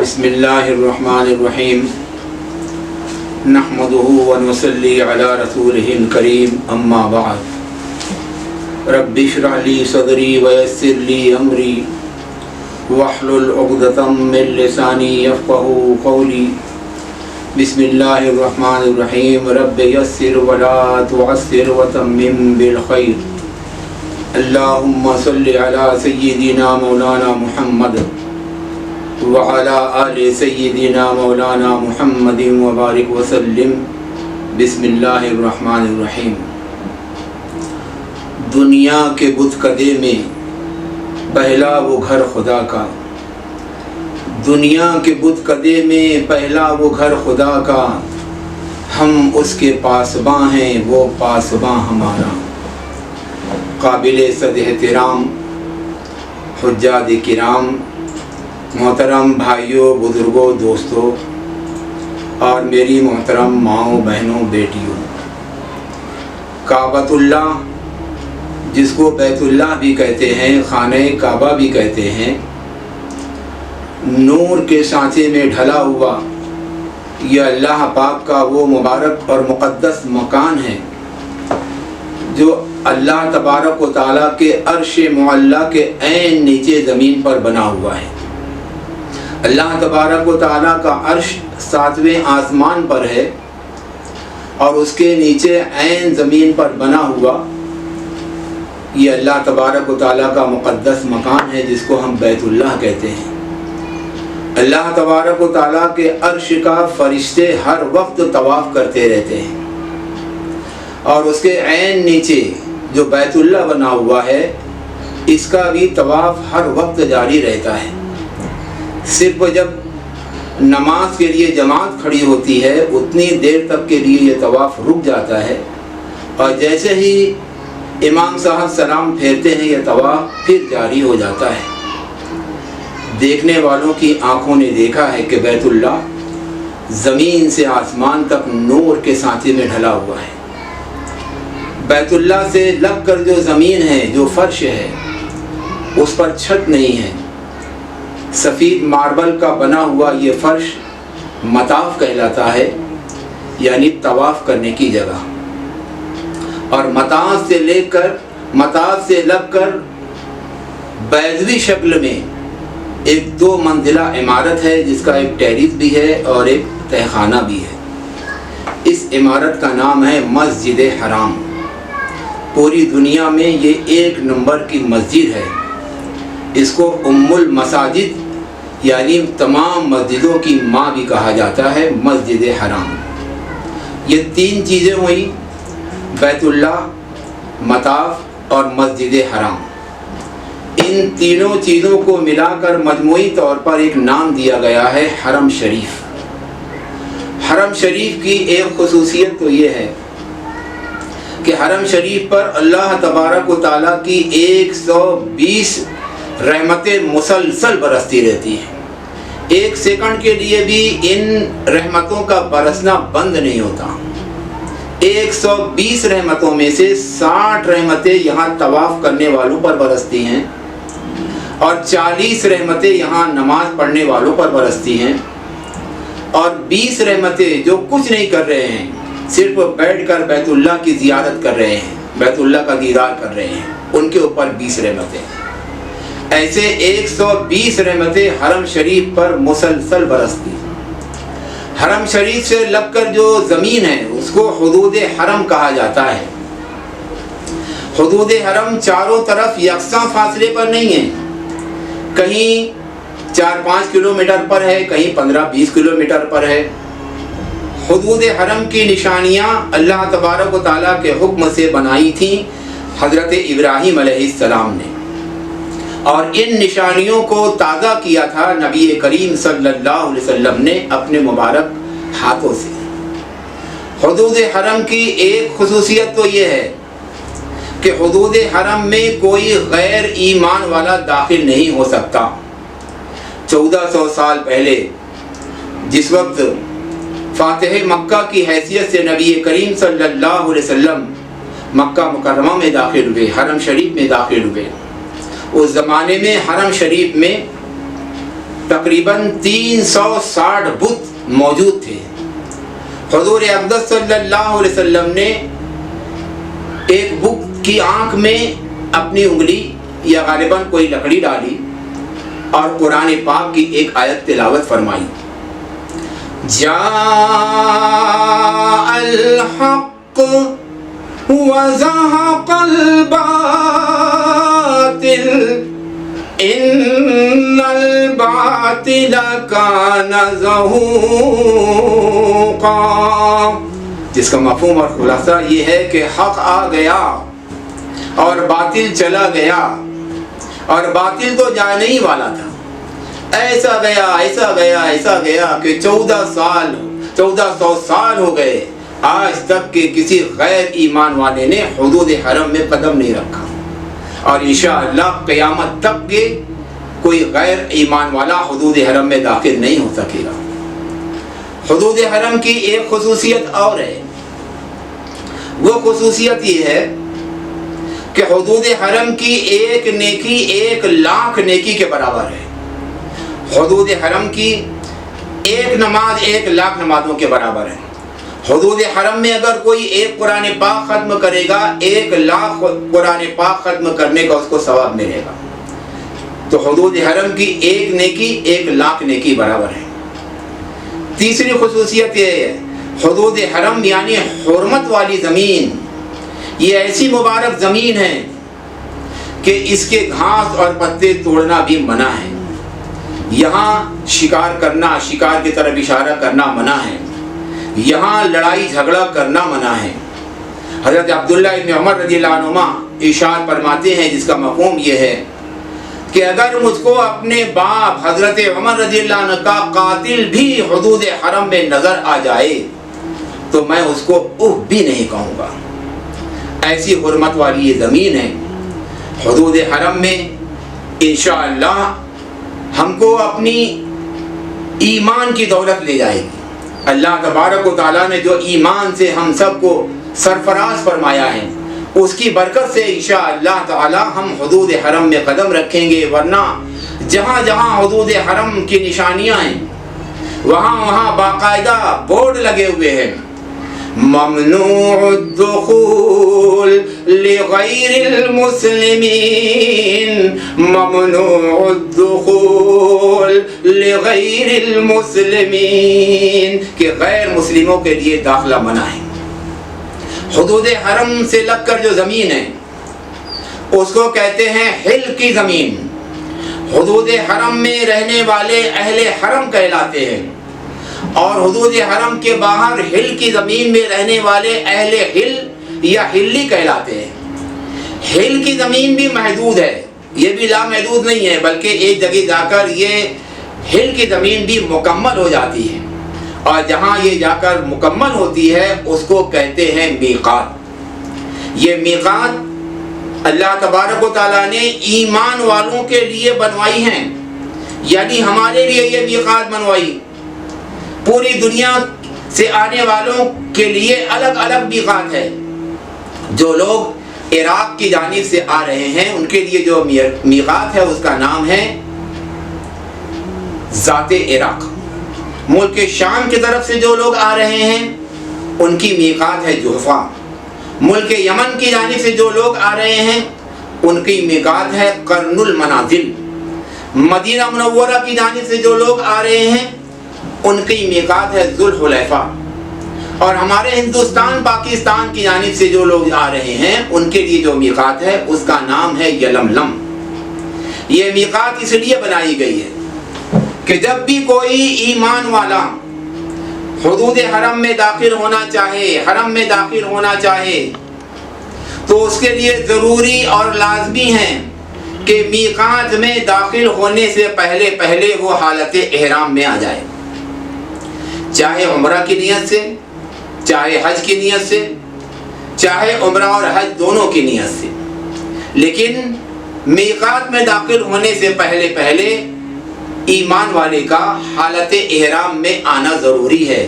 بسم اللہ الرحمن الرحیم نحمدہ ونصلی علی رسولہ الکریم اما بعد رب اشرح لی صدری ویسر لی امری واحلل عقدۃ من لسانی یفقہوا قولی بسم اللہ الرحمن الرحیم رب یسر ولا تعسر وتمم بالخیر اللہم صلی علی سیدنا مولانا محمد وعلى آل سیدنا مولانا محمد وبارک وسلم بسم اللہ الرحمن الرحیم۔ دنیا کے بت کدے میں پہلا وہ گھر خدا کا، دنیا کے بت کدے میں پہلا وہ گھر خدا کا، ہم اس کے پاسباں ہیں وہ پاسباں ہمارا۔ قابل صد احترام حجاج کرام، محترم بھائیوں، بزرگوں، دوستوں اور میری محترم ماؤں، بہنوں، بیٹیوں، کعبۃ اللہ جس کو بیت اللہ بھی کہتے ہیں، خانہ کعبہ بھی کہتے ہیں، نور کے سانچے میں ڈھلا ہوا یہ اللہ پاک کا وہ مبارک اور مقدس مکان ہے جو اللہ تبارک و تعالیٰ کے عرش معلیٰ کے عین نیچے زمین پر بنا ہوا ہے۔ اللہ تبارک و تعالیٰ کا عرش 7ویں آسمان پر ہے اور اس کے نیچے عین زمین پر بنا ہوا یہ اللہ تبارک و تعالیٰ کا مقدس مکان ہے جس کو ہم بیت اللہ کہتے ہیں۔ اللہ تبارک و تعالیٰ کے عرش کا فرشتے ہر وقت طواف کرتے رہتے ہیں اور اس کے عین نیچے جو بیت اللہ بنا ہوا ہے اس کا بھی طواف ہر وقت جاری رہتا ہے۔ صرف جب نماز کے لیے جماعت کھڑی ہوتی ہے اتنی دیر تک کے لیے یہ طواف رک جاتا ہے اور جیسے ہی امام صاحب سلام پھیرتے ہیں یہ طواف پھر جاری ہو جاتا ہے۔ دیکھنے والوں کی آنکھوں نے دیکھا ہے کہ بیت اللہ زمین سے آسمان تک نور کے سانچے میں ڈھلا ہوا ہے۔ بیت اللہ سے لگ کر جو زمین ہے، جو فرش ہے، اس پر چھت نہیں ہے، سفید ماربل کا بنا ہوا یہ فرش مطاف کہلاتا ہے، یعنی طواف کرنے کی جگہ۔ اور مطاف سے لگ کر بیضوی شکل میں ایک 2 منزلہ عمارت ہے جس کا ایک ٹیرس بھی ہے اور ایک تہخانہ بھی ہے۔ اس عمارت کا نام ہے مسجد حرام۔ پوری دنیا میں یہ 1 نمبر کی مسجد ہے۔ اس کو ام المساجد یعنی تمام مسجدوں کی ماں بھی کہا جاتا ہے، مسجد حرام۔ یہ 3 چیزیں ہوئی، بیت اللہ، مطاف اور مسجد حرام۔ ان تینوں چیزوں کو ملا کر مجموعی طور پر ایک نام دیا گیا ہے حرم شریف۔ حرم شریف کی ایک خصوصیت تو یہ ہے کہ حرم شریف پر اللہ تبارک و تعالیٰ کی 120 رحمتیں مسلسل برستی رہتی ہیں۔ 1 سیکنڈ کے لیے بھی ان رحمتوں کا برسنا بند نہیں ہوتا۔ 120 رحمتوں میں سے 60 رحمتیں یہاں طواف کرنے والوں پر برستی ہیں اور 40 رحمتیں یہاں نماز پڑھنے والوں پر برستی ہیں اور 20 رحمتیں جو کچھ نہیں کر رہے ہیں، صرف بیٹھ کر بیت اللہ کی زیارت کر رہے ہیں، بیت اللہ کا دیدار کر رہے ہیں، ان کے اوپر 20 رحمتیں۔ ایسے 120 رحمتیں حرم شریف پر مسلسل برستی۔ حرم شریف سے لگ کر جو زمین ہے اس کو حدود حرم کہا جاتا ہے۔ حدود حرم چاروں طرف یکساں فاصلے پر نہیں ہے، کہیں 4-5 کلومیٹر پر ہے، کہیں 15-20 کلومیٹر پر ہے۔ حدود حرم کی نشانیاں اللہ تبارک و تعالیٰ کے حکم سے بنائی تھیں حضرت ابراہیم علیہ السلام نے، اور ان نشانیوں کو تازہ کیا تھا نبی کریم صلی اللہ علیہ وسلم نے اپنے مبارک ہاتھوں سے۔ حدود حرم کی ایک خصوصیت تو یہ ہے کہ حدود حرم میں کوئی غیر ایمان والا داخل نہیں ہو سکتا۔ 1400 سال پہلے جس وقت فاتح مکہ کی حیثیت سے نبی کریم صلی اللہ علیہ وسلم مکہ مکرمہ میں داخل ہوئے، حرم شریف میں داخل ہوئے، اس زمانے میں حرم شریف میں تقریباً 360 بت موجود تھے۔ حضور اقدس صلی اللہ علیہ وسلم نے ایک بت کی آنکھ میں اپنی انگلی یا غالباً کوئی لکڑی ڈالی اور قرآن پاک کی ایک آیت تلاوت فرمائی، جاء الحق وزهق الباطل ان الباطل كان زهوقا، جس کا مفہوم اور خلاصہ یہ ہے کہ حق آ گیا اور باطل چلا گیا، اور باطل تو جانے ہی والا تھا۔ ایسا گیا ایسا گیا ایسا گیا کہ 1400 سال ہو گئے، آج تک کہ کسی غیر ایمان والے نے حدود حرم میں قدم نہیں رکھا، اور انشاءاللہ قیامت تک کہ کوئی غیر ایمان والا حدود حرم میں داخل نہیں ہو سکے گا۔ حدود حرم کی ایک خصوصیت اور ہے، وہ خصوصیت یہ ہے کہ حدود حرم کی ایک نیکی 1,00,000 نیکی کے برابر ہے۔ حدود حرم کی ایک نماز 1,00,000 نمازوں کے برابر ہے۔ حدود حرم میں اگر کوئی ایک قرآن پاک ختم کرے گا، 1,00,000 قرآن پاک ختم کرنے کا اس کو ثواب ملے گا۔ تو حدود حرم کی ایک نیکی 1,00,000 نیکی برابر ہے۔ تیسری خصوصیت یہ ہے، حدود حرم یعنی حرمت والی زمین، یہ ایسی مبارک زمین ہے کہ اس کے گھاس اور پتے توڑنا بھی منع ہے۔ یہاں شکار کرنا، شکار کی طرف اشارہ کرنا منع ہے، یہاں لڑائی جھگڑا کرنا منع ہے۔ حضرت عبداللہ ابن عمر رضی اللہ عنہما ارشاد فرماتے ہیں، جس کا مفہوم یہ ہے کہ اگر مجھ کو اپنے باپ حضرت عمر رضی اللہ عنہ کا قاتل بھی حدود حرم میں نظر آ جائے تو میں اس کو اوہ بھی نہیں کہوں گا۔ ایسی حرمت والی یہ زمین ہے۔ حدود حرم میں انشاءاللہ ہم کو اپنی ایمان کی دولت لے جائے گی۔ اللہ تبارک و تعالیٰ نے جو ایمان سے ہم سب کو سرفراز فرمایا ہے، اس کی برکت سے انشاءاللہ تعالیٰ ہم حدود حرم میں قدم رکھیں گے، ورنہ جہاں جہاں حدود حرم کی نشانیاں ہیں وہاں باقاعدہ بورڈ لگے ہوئے ہیں، ممنوع الدخول لغیر المسلمین، ممنوع الدخول لغیر المسلمین، کہ غیر مسلموں کے لیے داخلہ منع ہے۔ حدود حرم سے لگ کر جو زمین ہے اس کو کہتے ہیں حل کی زمین۔ حدود حرم میں رہنے والے اہل حرم کہلاتے ہیں، اور حدود حرم کے باہر ہل کی زمین میں رہنے والے اہل ہل یا ہلی کہلاتے ہیں۔ ہل کی زمین بھی محدود ہے، یہ بھی لامحدود نہیں ہے، بلکہ ایک جگہ جا کر یہ ہل کی زمین بھی مکمل ہو جاتی ہے، اور جہاں یہ جا کر مکمل ہوتی ہے اس کو کہتے ہیں میقات۔ یہ میقات اللہ تبارک و تعالیٰ نے ایمان والوں کے لیے بنوائی ہیں، یعنی ہمارے لیے یہ میقات بنوائی۔ پوری دنیا سے آنے والوں کے لیے الگ الگ میقات ہے۔ جو لوگ عراق کی جانب سے آ رہے ہیں ان کے لیے جو میقات ہے اس کا نام ہے ذات عراق۔ ملک شام کی طرف سے جو لوگ آ رہے ہیں ان کی میقات ہے جحفہ۔ ملک یمن کی جانب سے جو لوگ آ رہے ہیں ان کی میقات ہے قرن المنازل۔ مدینہ منورہ کی جانب سے جو لوگ آ رہے ہیں ان کی میقات ہے ذوالحلیفہ، اور ہمارے ہندوستان پاکستان کی جانب سے جو لوگ آ رہے ہیں ان کے لیے جو میقات ہے اس کا نام ہے یلملم۔ یہ میقات اس لیے بنائی گئی ہے کہ جب بھی کوئی ایمان والا حدود حرم میں داخل ہونا چاہے، حرم میں داخل ہونا چاہے، تو اس کے لیے ضروری اور لازمی ہے کہ میقات میں داخل ہونے سے پہلے وہ حالت احرام میں آ جائے، چاہے عمرہ کی نیت سے، چاہے حج کی نیت سے، چاہے عمرہ اور حج دونوں کی نیت سے، لیکن میقات میں داخل ہونے سے پہلے ایمان والے کا حالت احرام میں آنا ضروری ہے۔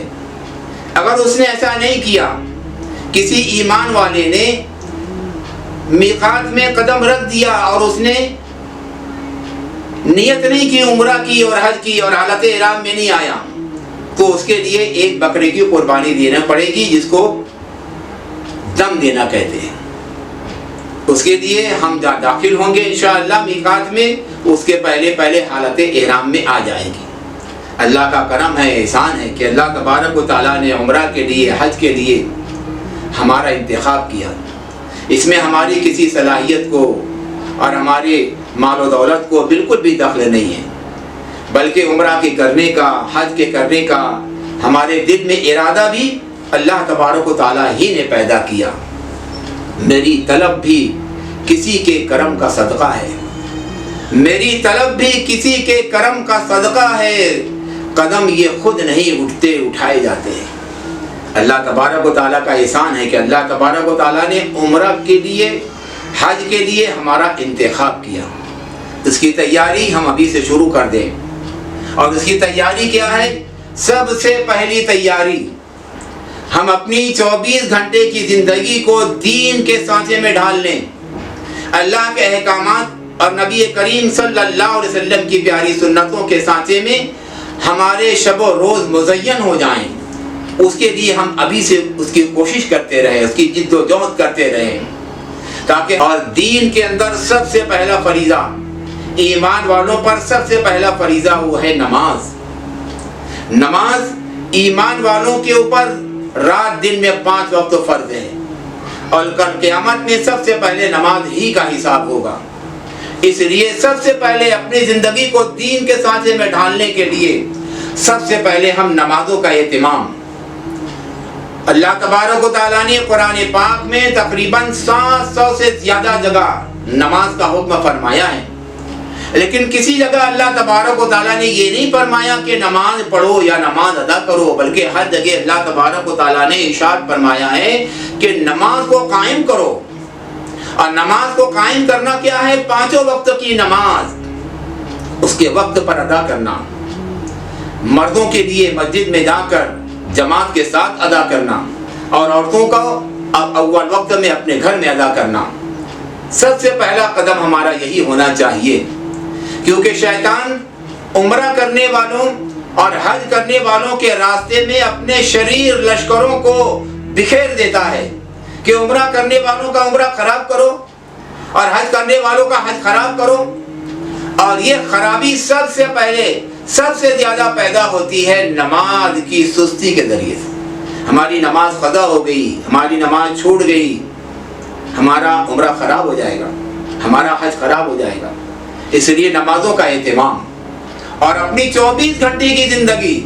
اگر اس نے ایسا نہیں کیا، کسی ایمان والے نے میقات میں قدم رکھ دیا اور اس نے نیت نہیں کی عمرہ کی اور حج کی اور حالت احرام میں نہیں آیا تو اس کے لیے ایک بکرے کی قربانی دینا پڑے گی، جس کو دم دینا کہتے ہیں۔ اس کے لیے ہم داخل ہوں گے انشاءاللہ میقات میں، اس کے پہلے حالت احرام میں آ جائے گی۔ اللہ کا کرم ہے، احسان ہے کہ اللہ تبارک و تعالیٰ نے عمرہ کے لیے، حج کے لیے ہمارا انتخاب کیا۔ اس میں ہماری کسی صلاحیت کو اور ہمارے مال و دولت کو بالکل بھی دخل نہیں ہے، بلکہ عمرہ کے کرنے کا، حج کے کرنے کا ہمارے دل میں ارادہ بھی اللہ تبارک و تعالیٰ ہی نے پیدا کیا۔ میری طلب بھی کسی کے کرم کا صدقہ ہے، میری طلب بھی کسی کے کرم کا صدقہ ہے، قدم یہ خود نہیں اٹھتے، اٹھائے جاتے ہیں۔ اللہ تبارک و تعالیٰ کا احسان ہے کہ اللہ تبارک و تعالیٰ نے عمرہ کے لیے، حج کے لیے ہمارا انتخاب کیا۔ اس کی تیاری ہم ابھی سے شروع کر دیں، اور اس کی تیاری کیا ہے؟ سب سے پہلی تیاری ہم اپنی 24 گھنٹے کی زندگی کو دین کے سانچے میں ڈھال لیں، اللہ کے احکامات اور نبی کریم صلی اللہ علیہ وسلم کی پیاری سنتوں کے سانچے میں ہمارے شب و روز مزین ہو جائیں۔ اس کے لیے ہم ابھی سے اس کی کوشش کرتے رہیں، اس کی جد و جہد کرتے رہیں، تاکہ اور دین کے اندر سب سے پہلا فریضہ، ایمان والوں پر سب سے پہلا فریضہ وہ ہے نماز۔ نماز ایمان والوں کے اوپر رات دن میں 5 وقت فرض ہے، اور کل قیامت میں سب سے پہلے نماز ہی کا حساب ہوگا۔ اس لیے سب سے پہلے اپنی زندگی کو دین کے سانچے میں ڈھالنے کے لیے سب سے پہلے ہم نمازوں کا اہتمام، اللہ تبارک و تعالیٰ نے قرآن پاک میں تقریباً 700 سے زیادہ جگہ نماز کا حکم فرمایا ہے، لیکن کسی جگہ اللہ تبارک و تعالیٰ نے یہ نہیں فرمایا کہ نماز پڑھو یا نماز ادا کرو، بلکہ ہر جگہ اللہ تبارک و تعالیٰ نے ارشاد فرمایا ہے کہ نماز کو قائم کرو۔ اور نماز کو قائم کرنا کیا ہے؟ 5 وقت کی نماز اس کے وقت پر ادا کرنا، مردوں کے لیے مسجد میں جا کر جماعت کے ساتھ ادا کرنا، اور عورتوں کا اول وقت میں اپنے گھر میں ادا کرنا۔ سب سے پہلا قدم ہمارا یہی ہونا چاہیے، کیونکہ شیطان عمرہ کرنے والوں اور حج کرنے والوں کے راستے میں اپنے شریر لشکروں کو بکھیر دیتا ہے کہ عمرہ کرنے والوں کا عمرہ خراب کرو اور حج کرنے والوں کا حج خراب کرو۔ اور یہ خرابی سب سے پہلے، سب سے زیادہ پیدا ہوتی ہے نماز کی سستی کے ذریعے سے۔ ہماری نماز قضا ہو گئی، ہماری نماز چھوٹ گئی، ہمارا عمرہ خراب ہو جائے گا، ہمارا حج خراب ہو جائے گا۔ اس لیے نمازوں کا اہتمام اور اپنی 24 گھنٹے کی زندگی،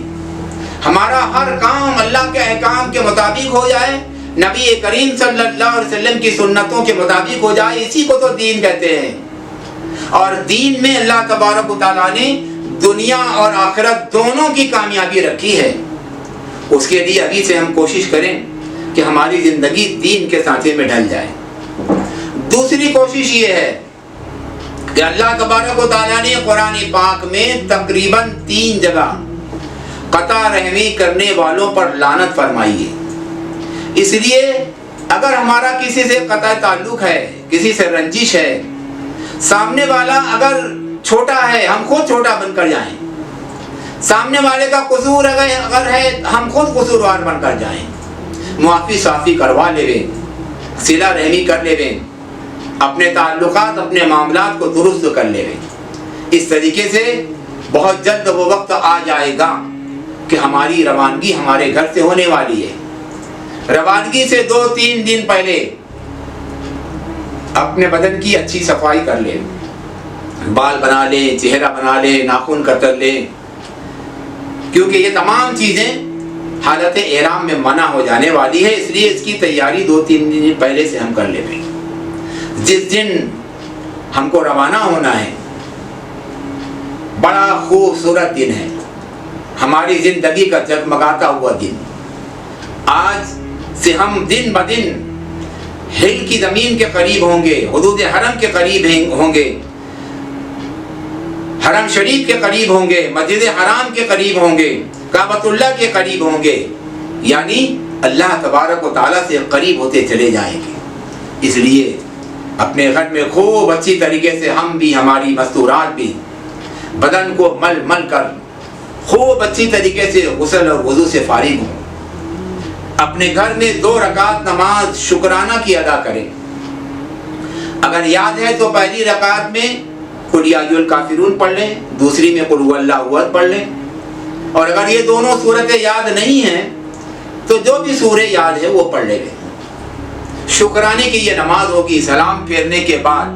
ہمارا ہر کام اللہ کے احکام کے مطابق ہو جائے، نبی کریم صلی اللہ علیہ وسلم کی سنتوں کے مطابق ہو جائے، اسی کو تو دین کہتے ہیں۔ اور دین میں اللہ تبارک و تعالیٰ نے دنیا اور آخرت دونوں کی کامیابی رکھی ہے۔ اس کے لیے ابھی سے ہم کوشش کریں کہ ہماری زندگی دین کے سانچے میں ڈھل جائے۔ دوسری کوشش یہ ہے کہ اللہ تبارک و تعالیٰ نے قرآن پاک میں تقریباً 3 جگہ قطع رحمی کرنے والوں پر لعنت فرمائی ہے۔ اس لیے اگر ہمارا کسی سے قطع تعلق ہے، کسی سے رنجش ہے، سامنے والا اگر چھوٹا ہے ہم خود چھوٹا بن کر جائیں، سامنے والے کا قصور اگر ہے ہم خود قصوروار بن کر جائیں، معافی صافی کروا لے، صلہ رحمی کر لے، اپنے تعلقات، اپنے معاملات کو درست کر لے۔ اس طریقے سے بہت جلد وہ وقت آ جائے گا کہ ہماری روانگی ہمارے گھر سے ہونے والی ہے۔ روانگی سے 2-3 دن پہلے اپنے بدن کی اچھی صفائی کر لیں، بال بنا لیں، چہرہ بنا لیں، ناخن کتر لیں، کیونکہ یہ تمام چیزیں حالت احرام میں منع ہو جانے والی ہے۔ اس لیے اس کی تیاری 2-3 دن پہلے سے ہم کر لیں۔ جس دن ہم کو روانہ ہونا ہے بڑا خوبصورت دن ہے، ہماری زندگی کا جگمگاتا ہوا دن۔ آج سے ہم دن بدن ہل کی زمین کے قریب ہوں گے، حدود حرم کے قریب ہوں گے، حرم شریف کے قریب ہوں گے، مسجد حرام کے قریب ہوں گے، کعبۃ اللہ کے قریب ہوں گے، یعنی اللہ تبارک و تعالیٰ سے قریب ہوتے چلے جائیں گے۔ اس لیے اپنے گھر میں خوب اچھی طریقے سے ہم بھی، ہماری مستورات بھی بدن کو مل مل کر خوب اچھی طریقے سے غسل اور وضو سے فارغ ہوں، اپنے گھر میں 2 رکعت نماز شکرانہ کی ادا کریں۔ اگر یاد ہے تو پہلی رکعت میں قل یا ایھا الکافرون پڑھ لیں، دوسری میں قل ھو اللہ احد پڑھ لیں، اور اگر یہ دونوں صورتیں یاد نہیں ہیں تو جو بھی سورہ یاد ہے وہ پڑھ لے گے۔ شکرانے کی یہ نماز ہوگی۔ سلام پھیرنے کے بعد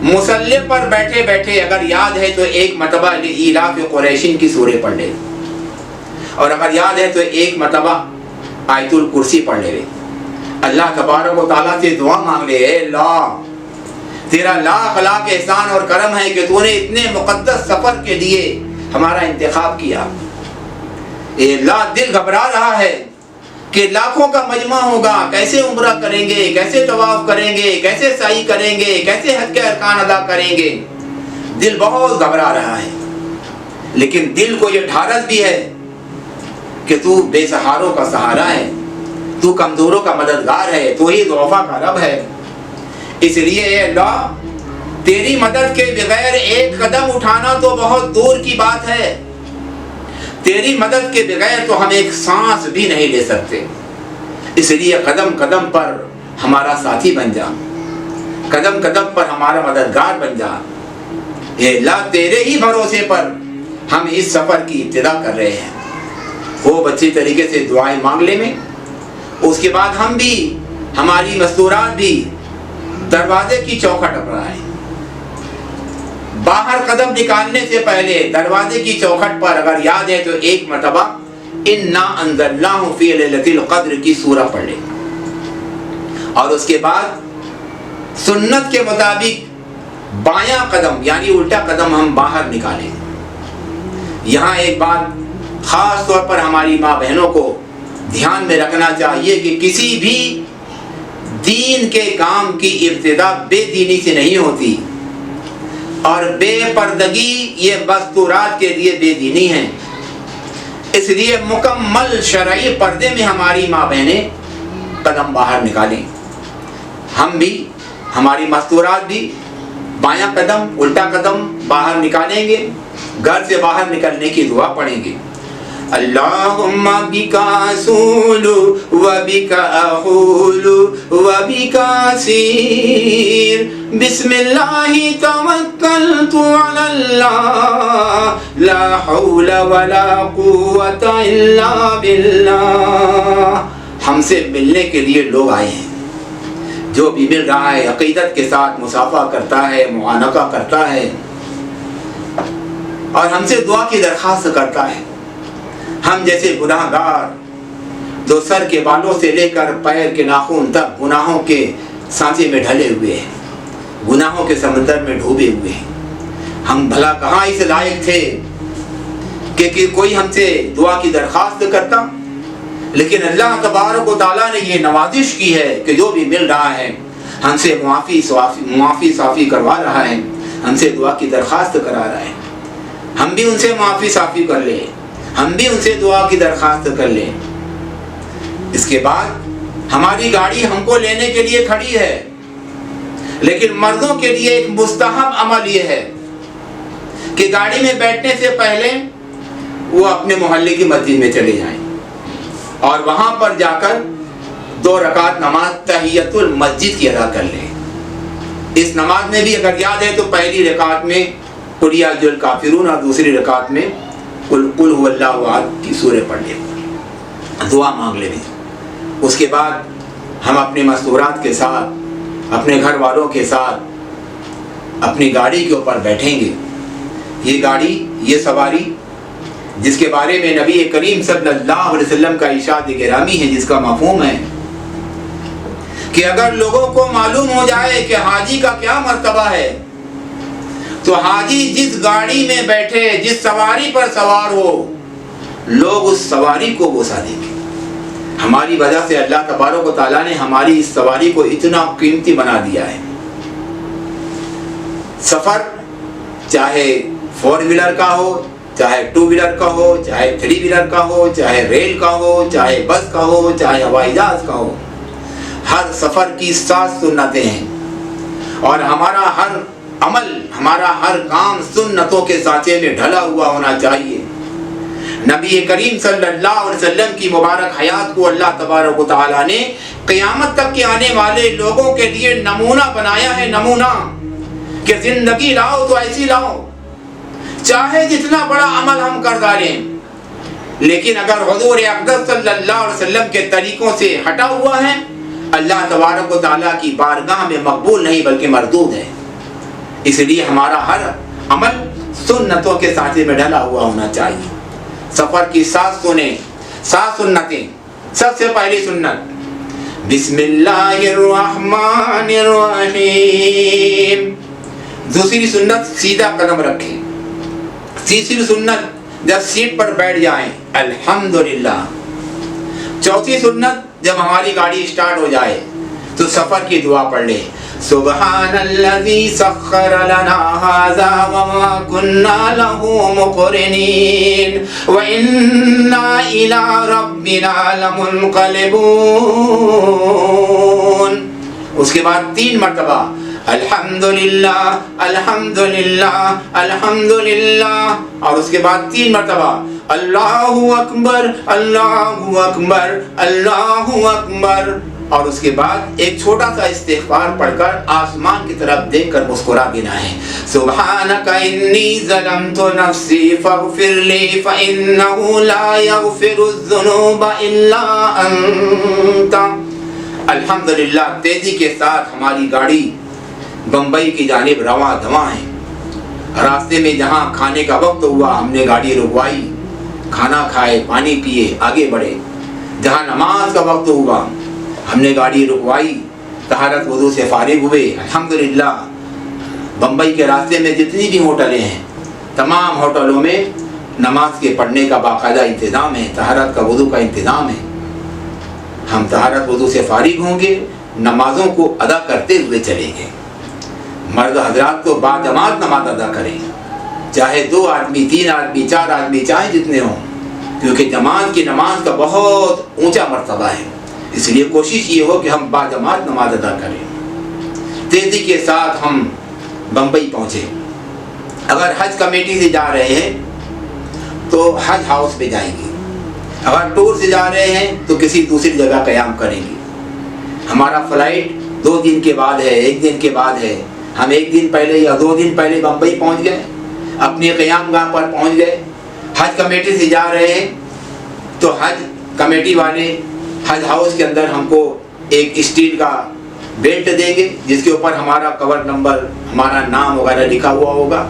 مصلی پر بیٹھے بیٹھے اگر یاد ہے تو 1 مرتبہ لإیلاف قریشین کی سورہ پڑھ لے، اور اگر یاد ہے تو 1 مرتبہ آیت الکرسی پڑھ لے۔ اللہ تبارک و تعالیٰ سے دعا مانگ لے، اے اللہ تیرا لاکھ لاکھ احسان اور کرم ہے کہ تو نے اتنے مقدس سفر کے لیے ہمارا انتخاب کیا۔ اے اللہ دل گھبرا رہا ہے کہ لاکھوں کا مجمع ہوگا، کیسے عمرہ کریں گے، کیسے طواف کریں گے، کیسے سعی کریں گے، کیسے حج کے ارکان ادا کریں گے۔ دل بہت گھبرا رہا ہے، لیکن دل کو یہ ڈھارس بھی ہے کہ تو بے سہاروں کا سہارا ہے، تو کمزوروں کا مددگار ہے، تو ہی ضعفاء کا رب ہے۔ اس لیے اے اللہ تیری مدد کے بغیر 1 قدم اٹھانا تو بہت دور کی بات ہے، تیری مدد کے بغیر تو ہم 1 سانس بھی نہیں لے سکتے۔ اس لیے قدم قدم پر ہمارا ساتھی بن جا، قدم قدم پر ہمارا مددگار بن جا۔ اے اللہ تیرے ہی بھروسے پر ہم اس سفر کی ابتدا کر رہے ہیں۔ خوب اچھی طریقے سے دعائیں مانگ لیں میں، اس کے بعد ہم بھی، ہماری مستورات بھی دروازے کی چوکھٹ اپنائیں۔ باہر قدم نکالنے سے پہلے دروازے کی چوکھٹ پر اگر یاد ہے تو 1 مرتبہ انا انزلناہ فی لیلۃ القدر کی سورہ پڑھ لیں، اور اس کے بعد سنت کے مطابق بایاں قدم یعنی الٹا قدم ہم باہر نکالیں۔ یہاں ایک بات خاص طور پر ہماری ماں بہنوں کو دھیان میں رکھنا چاہیے کہ کسی بھی دین کے کام کی ابتدا بے دینی سے نہیں ہوتی، اور بے پردگی یہ مستورات کے لیے بے دینی ہے۔ اس لیے مکمل شرعی پردے میں ہماری ماں بہنیں قدم باہر نکالیں، ہم بھی، ہماری مستورات بھی بایاں قدم الٹا قدم باہر نکالیں گے، گھر سے باہر نکلنے کی دعا پڑھیں گے۔ اللہم بک اصول و بک احول و بک اسیر بسم اللہ توکلت علی اللہ لا حول ولا قوت الا باللہ۔ ہم سے ملنے کے لیے لوگ آئے ہیں، جو بھی مل رہا ہے عقیدت کے ساتھ مصافحہ کرتا ہے، معانقہ کرتا ہے، اور ہم سے دعا کی درخواست کرتا ہے۔ ہم جیسے گناہ گار جو سر کے بالوں سے لے کر پیر کے ناخن تک گناہوں کے سانچے میں ڈھلے ہوئے ہیں، گناہوں کے سمندر میں ڈوبے ہوئے ہیں، ہم بھلا کہاں اس لائق تھے کہ کوئی ہم سے دعا کی درخواست کرتا؟ لیکن اللہ تبارک و تعالیٰ نے یہ نوازش کی ہے کہ جو بھی مل رہا ہے ہم سے معافی صافی کروا رہا ہے، ہم سے دعا کی درخواست کرا رہا ہے۔ ہم بھی ان سے معافی صافی کر لیں، ہم بھی ان سے دعا کی درخواست کر لیں۔ اس کے بعد ہماری گاڑی ہم کو لینے کے لیے کھڑی ہے، لیکن مردوں کے لیے ایک مستحب عمل یہ ہے کہ گاڑی میں بیٹھنے سے پہلے وہ اپنے محلے کی مسجد میں چلے جائیں اور وہاں پر جا کر 2 رکعت نماز تحیۃ المسجد کی ادا کر لیں۔ اس نماز میں بھی اگر یاد ہے تو پہلی رکعت میں قل یا ایھا الکافرون اور دوسری رکعت میں قل ھو اللہ احد کی سورہ پڑھ لیں، دعا مانگ لیں۔ اس کے بعد ہم اپنی مستورات کے ساتھ، اپنے گھر والوں کے ساتھ اپنی گاڑی کے اوپر بیٹھیں گے۔ یہ گاڑی، یہ سواری جس کے بارے میں نبی کریم صلی اللہ علیہ وسلم کا ارشاد گرامی ہے، جس کا مفہوم ہے کہ اگر لوگوں کو معلوم ہو جائے کہ حاجی کا کیا مرتبہ ہے تو حاجی جس گاڑی میں بیٹھے، جس سواری پر سوار ہو، لوگ اس سواری کو بوسا دیں گے۔ ہماری وجہ سے اللہ تبارک و تعالیٰ نے ہماری اس سواری کو اتنا قیمتی بنا دیا ہے۔ سفر چاہے 4 ویلر کا ہو، چاہے 2 ویلر کا ہو، چاہے 3 ویلر کا ہو، چاہے ریل کا ہو، چاہے بس کا ہو، چاہے ہوائی جہاز کا ہو، ہر سفر کی 7 سنتیں ہیں، اور ہمارا ہر عمل، ہمارا ہر کام سنتوں کے سانچے میں ڈھلا ہوا ہونا چاہیے۔ نبی کریم صلی اللہ علیہ وسلم کی مبارک حیات کو اللہ تبارک و تعالیٰ نے قیامت تک کے آنے والے لوگوں کے لیے نمونہ بنایا ہے، نمونہ کہ زندگی لاؤ تو ایسی لاؤ، چاہے جتنا بڑا عمل ہم کر ڈالیں، لیکن اگر حضور اقدس صلی اللہ علیہ وسلم کے طریقوں سے ہٹا ہوا ہے، اللہ تبارک و تعالیٰ کی بارگاہ میں مقبول نہیں بلکہ مردود ہے۔ اس لیے ہمارا ہر عمل سنتوں کے سانچے میں ڈھلا ہوا ہونا چاہیے۔ سفر کی 7 سنتیں۔ سب سے پہلی سنت بسم اللہ الرحمن الرحیم۔ دوسری سنت سیدھا قدم رکھیں۔ تیسری سنت جب سیٹ پر بیٹھ جائیں الحمدللہ۔ چوتھی سنت جب ہماری گاڑی اسٹارٹ ہو جائے تو سفر کی دعا پڑھ لیں، سبحان الذی سخر لنا ھذا وما كنا له مقرنین وإنا إلی ربنا لمنقلبون۔ اس کے بعد 3 مرتبہ الحمدللہ الحمدللہ الحمدللہ، اور اس کے بعد 3 مرتبہ اللہ اکبر اللہ اکبر اللہ اکبر، اور اس کے بعد ایک چھوٹا سا استغفار پڑھ کر آسمان کی طرف دیکھ کر مسکرا دینا ہے، سبحانک انی ظلمت نفسی فاغفر لی فإنہ لا یغفر الذنوب الا انت۔ الحمدللہ تیزی کے ساتھ ہماری گاڑی بمبئی کی جانب رواں دواں ہے۔ راستے میں جہاں کھانے کا وقت ہوا ہم نے گاڑی رکوائی، کھانا کھائے، پانی پیے، آگے بڑھے۔ جہاں نماز کا وقت ہوا ہم نے گاڑی رکوائی، طہارت وضو سے فارغ ہوئے۔ الحمدللہ بمبئی کے راستے میں جتنی بھی ہوٹلیں ہیں تمام ہوٹلوں میں نماز کے پڑھنے کا باقاعدہ انتظام ہے، طہارت کا وضو کا انتظام ہے۔ ہم طہارت وضو سے فارغ ہوں گے، نمازوں کو ادا کرتے ہوئے چلیں گے۔ مرد حضرات تو باجماعت نماز ادا کریں، چاہے 2 آدمی 3 آدمی 4 آدمی چاہے جتنے ہوں، کیونکہ جماعت کی نماز کا بہت اونچا مرتبہ ہے۔ اس لیے کوشش یہ ہو کہ ہم باجماعت نماز ادا کریں۔ تیزی کے ساتھ ہم بمبئی پہنچے۔ اگر حج کمیٹی سے جا رہے ہیں تو حج ہاؤس پہ جائیں گے، اگر ٹور سے جا رہے ہیں تو کسی دوسری جگہ قیام کریں گے۔ ہمارا فلائٹ 2 دن کے بعد ہے، 1 دن کے بعد ہے، ہم 1 دن پہلے یا 2 دن پہلے بمبئی پہنچ گئے، اپنی قیام گاہ پر پہنچ گئے۔ حج کمیٹی سے جا رہے ہیں تو حج کمیٹی والے حج ہاؤس کے اندر ہم کو ایک اسٹیل کا بیلٹ دیں گے جس کے اوپر ہمارا کور نمبر، ہمارا نام وغیرہ لکھا ہوا ہوگا،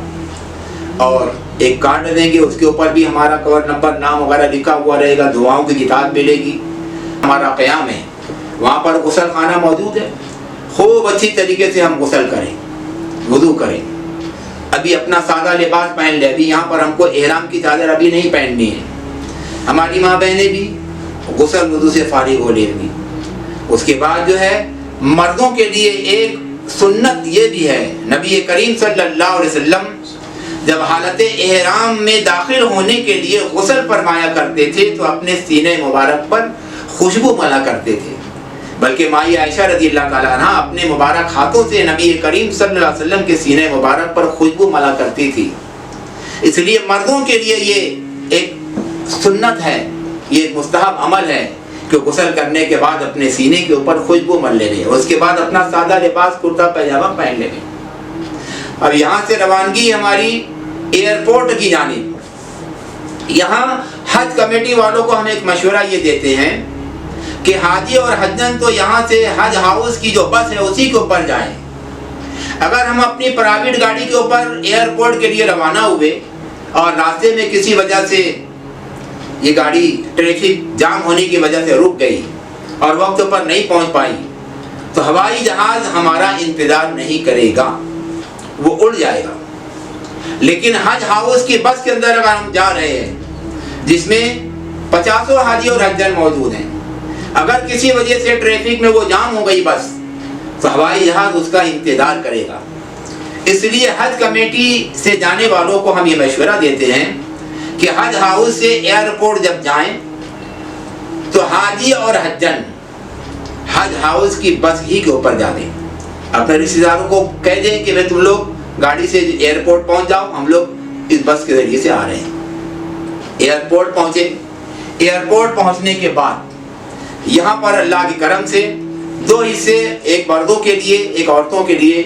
اور ایک کارڈ دیں گے اس کے اوپر بھی ہمارا کور نمبر، نام وغیرہ لکھا ہوا رہے گا۔ دعاؤں کی کتاب ملے گی۔ ہمارا قیام ہے، وہاں پر غسل خانہ موجود ہے، خوب اچھی طریقے سے ہم غسل کریں، وضو کریں۔ ابھی اپنا سادہ لباس پہن لیں، ابھی یہاں پر ہم کو احرام کی چادر ابھی نہیں پہننی ہے۔ ہماری ماں بہنیں بھی غسل وضو سے فارغ ہو لیں گی۔ اس کے بعد جو ہے مردوں کے لیے ایک سنت یہ بھی ہے، نبی کریم صلی اللہ علیہ وسلم جب حالت احرام میں داخل ہونے کے لیے غسل فرمایا کرتے تھے تو اپنے سینے مبارک پر خوشبو ملا کرتے تھے، بلکہ مائی عائشہ رضی اللہ تعالیٰ عنہ اپنے مبارک ہاتھوں سے نبی کریم صلی اللہ علیہ وسلم کے سینے مبارک پر خوشبو ملا کرتی تھی۔ اس لیے مردوں کے لیے یہ ایک سنت ہے، یہ ایک مستحب عمل ہے کہ غسل کرنے کے بعد اپنے سینے کے اوپر خوشبو مل لے گئے، اس کے بعد اپنا سادہ لباس کرتا پیجامہ پہن لے گئے۔ اب یہاں سے روانگی ہماری ایئرپورٹ کی جانب۔ یہاں حج کمیٹی والوں کو ہم ایک مشورہ یہ دیتے ہیں کہ حاجی اور حجن تو یہاں سے حج ہاؤس کی جو بس ہے اسی کے اوپر جائیں۔ اگر ہم اپنی پرائیویٹ گاڑی کے اوپر ایئرپورٹ کے لیے روانہ ہوئے اور راستے میں کسی وجہ سے یہ گاڑی ٹریفک جام ہونے کی وجہ سے رک گئی اور وقت پر نہیں پہنچ پائی تو ہوائی جہاز ہمارا انتظار نہیں کرے گا، وہ اڑ جائے گا۔ لیکن حج ہاؤس کی بس کے اندر اگر ہم جا رہے ہیں جس میں 50 حاجی اور حجن موجود ہیں، اگر کسی وجہ سے ٹریفک میں وہ جام ہو گئی بس تو ہوائی جہاز اس کا انتظار کرے گا۔ اس لیے حج کمیٹی سے جانے والوں کو ہم یہ مشورہ دیتے ہیں کہ حج ہاؤس سے ایئرپورٹ جب جائیں تو حاجی اور حجن حج ہاؤس کی بس ہی کے اوپر جا دیں۔ اپنے رشتہ داروں کو کہہ دیں کہ تم لوگ گاڑی سے ایئرپورٹ پہنچ جاؤ، ہم لوگ اس بس کے ذریعے سے آ رہے ہیں۔ ایئرپورٹ پہنچے، ایئرپورٹ پہنچنے کے بعد یہاں پر اللہ کے کرم سے 2 حصے، ایک مردوں کے لیے ایک عورتوں کے لیے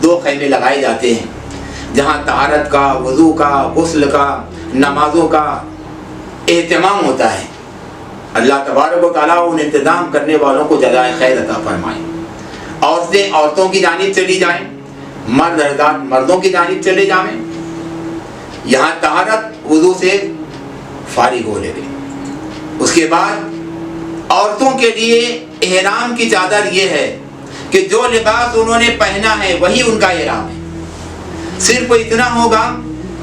2 خیمے لگائے جاتے ہیں، جہاں طہارت کا، وضو کا، غسل کا، نمازوں کا اہتمام ہوتا ہے۔ اللہ تبارک و تعالیٰ ان انتظام کرنے والوں کو جزائے خیر عطا فرمائے۔ عورتیں عورتوں کی جانب چلی جائیں، مرد حضرات مردوں کی جانب چلے جائیں، یہاں طہارت وضو سے فارغ ہو لے گئے۔ اس کے بعد عورتوں کے لیے احرام کی چادر یہ ہے کہ جو لباس انہوں نے پہنا ہے وہی ان کا احرام ہے۔ صرف اتنا ہوگا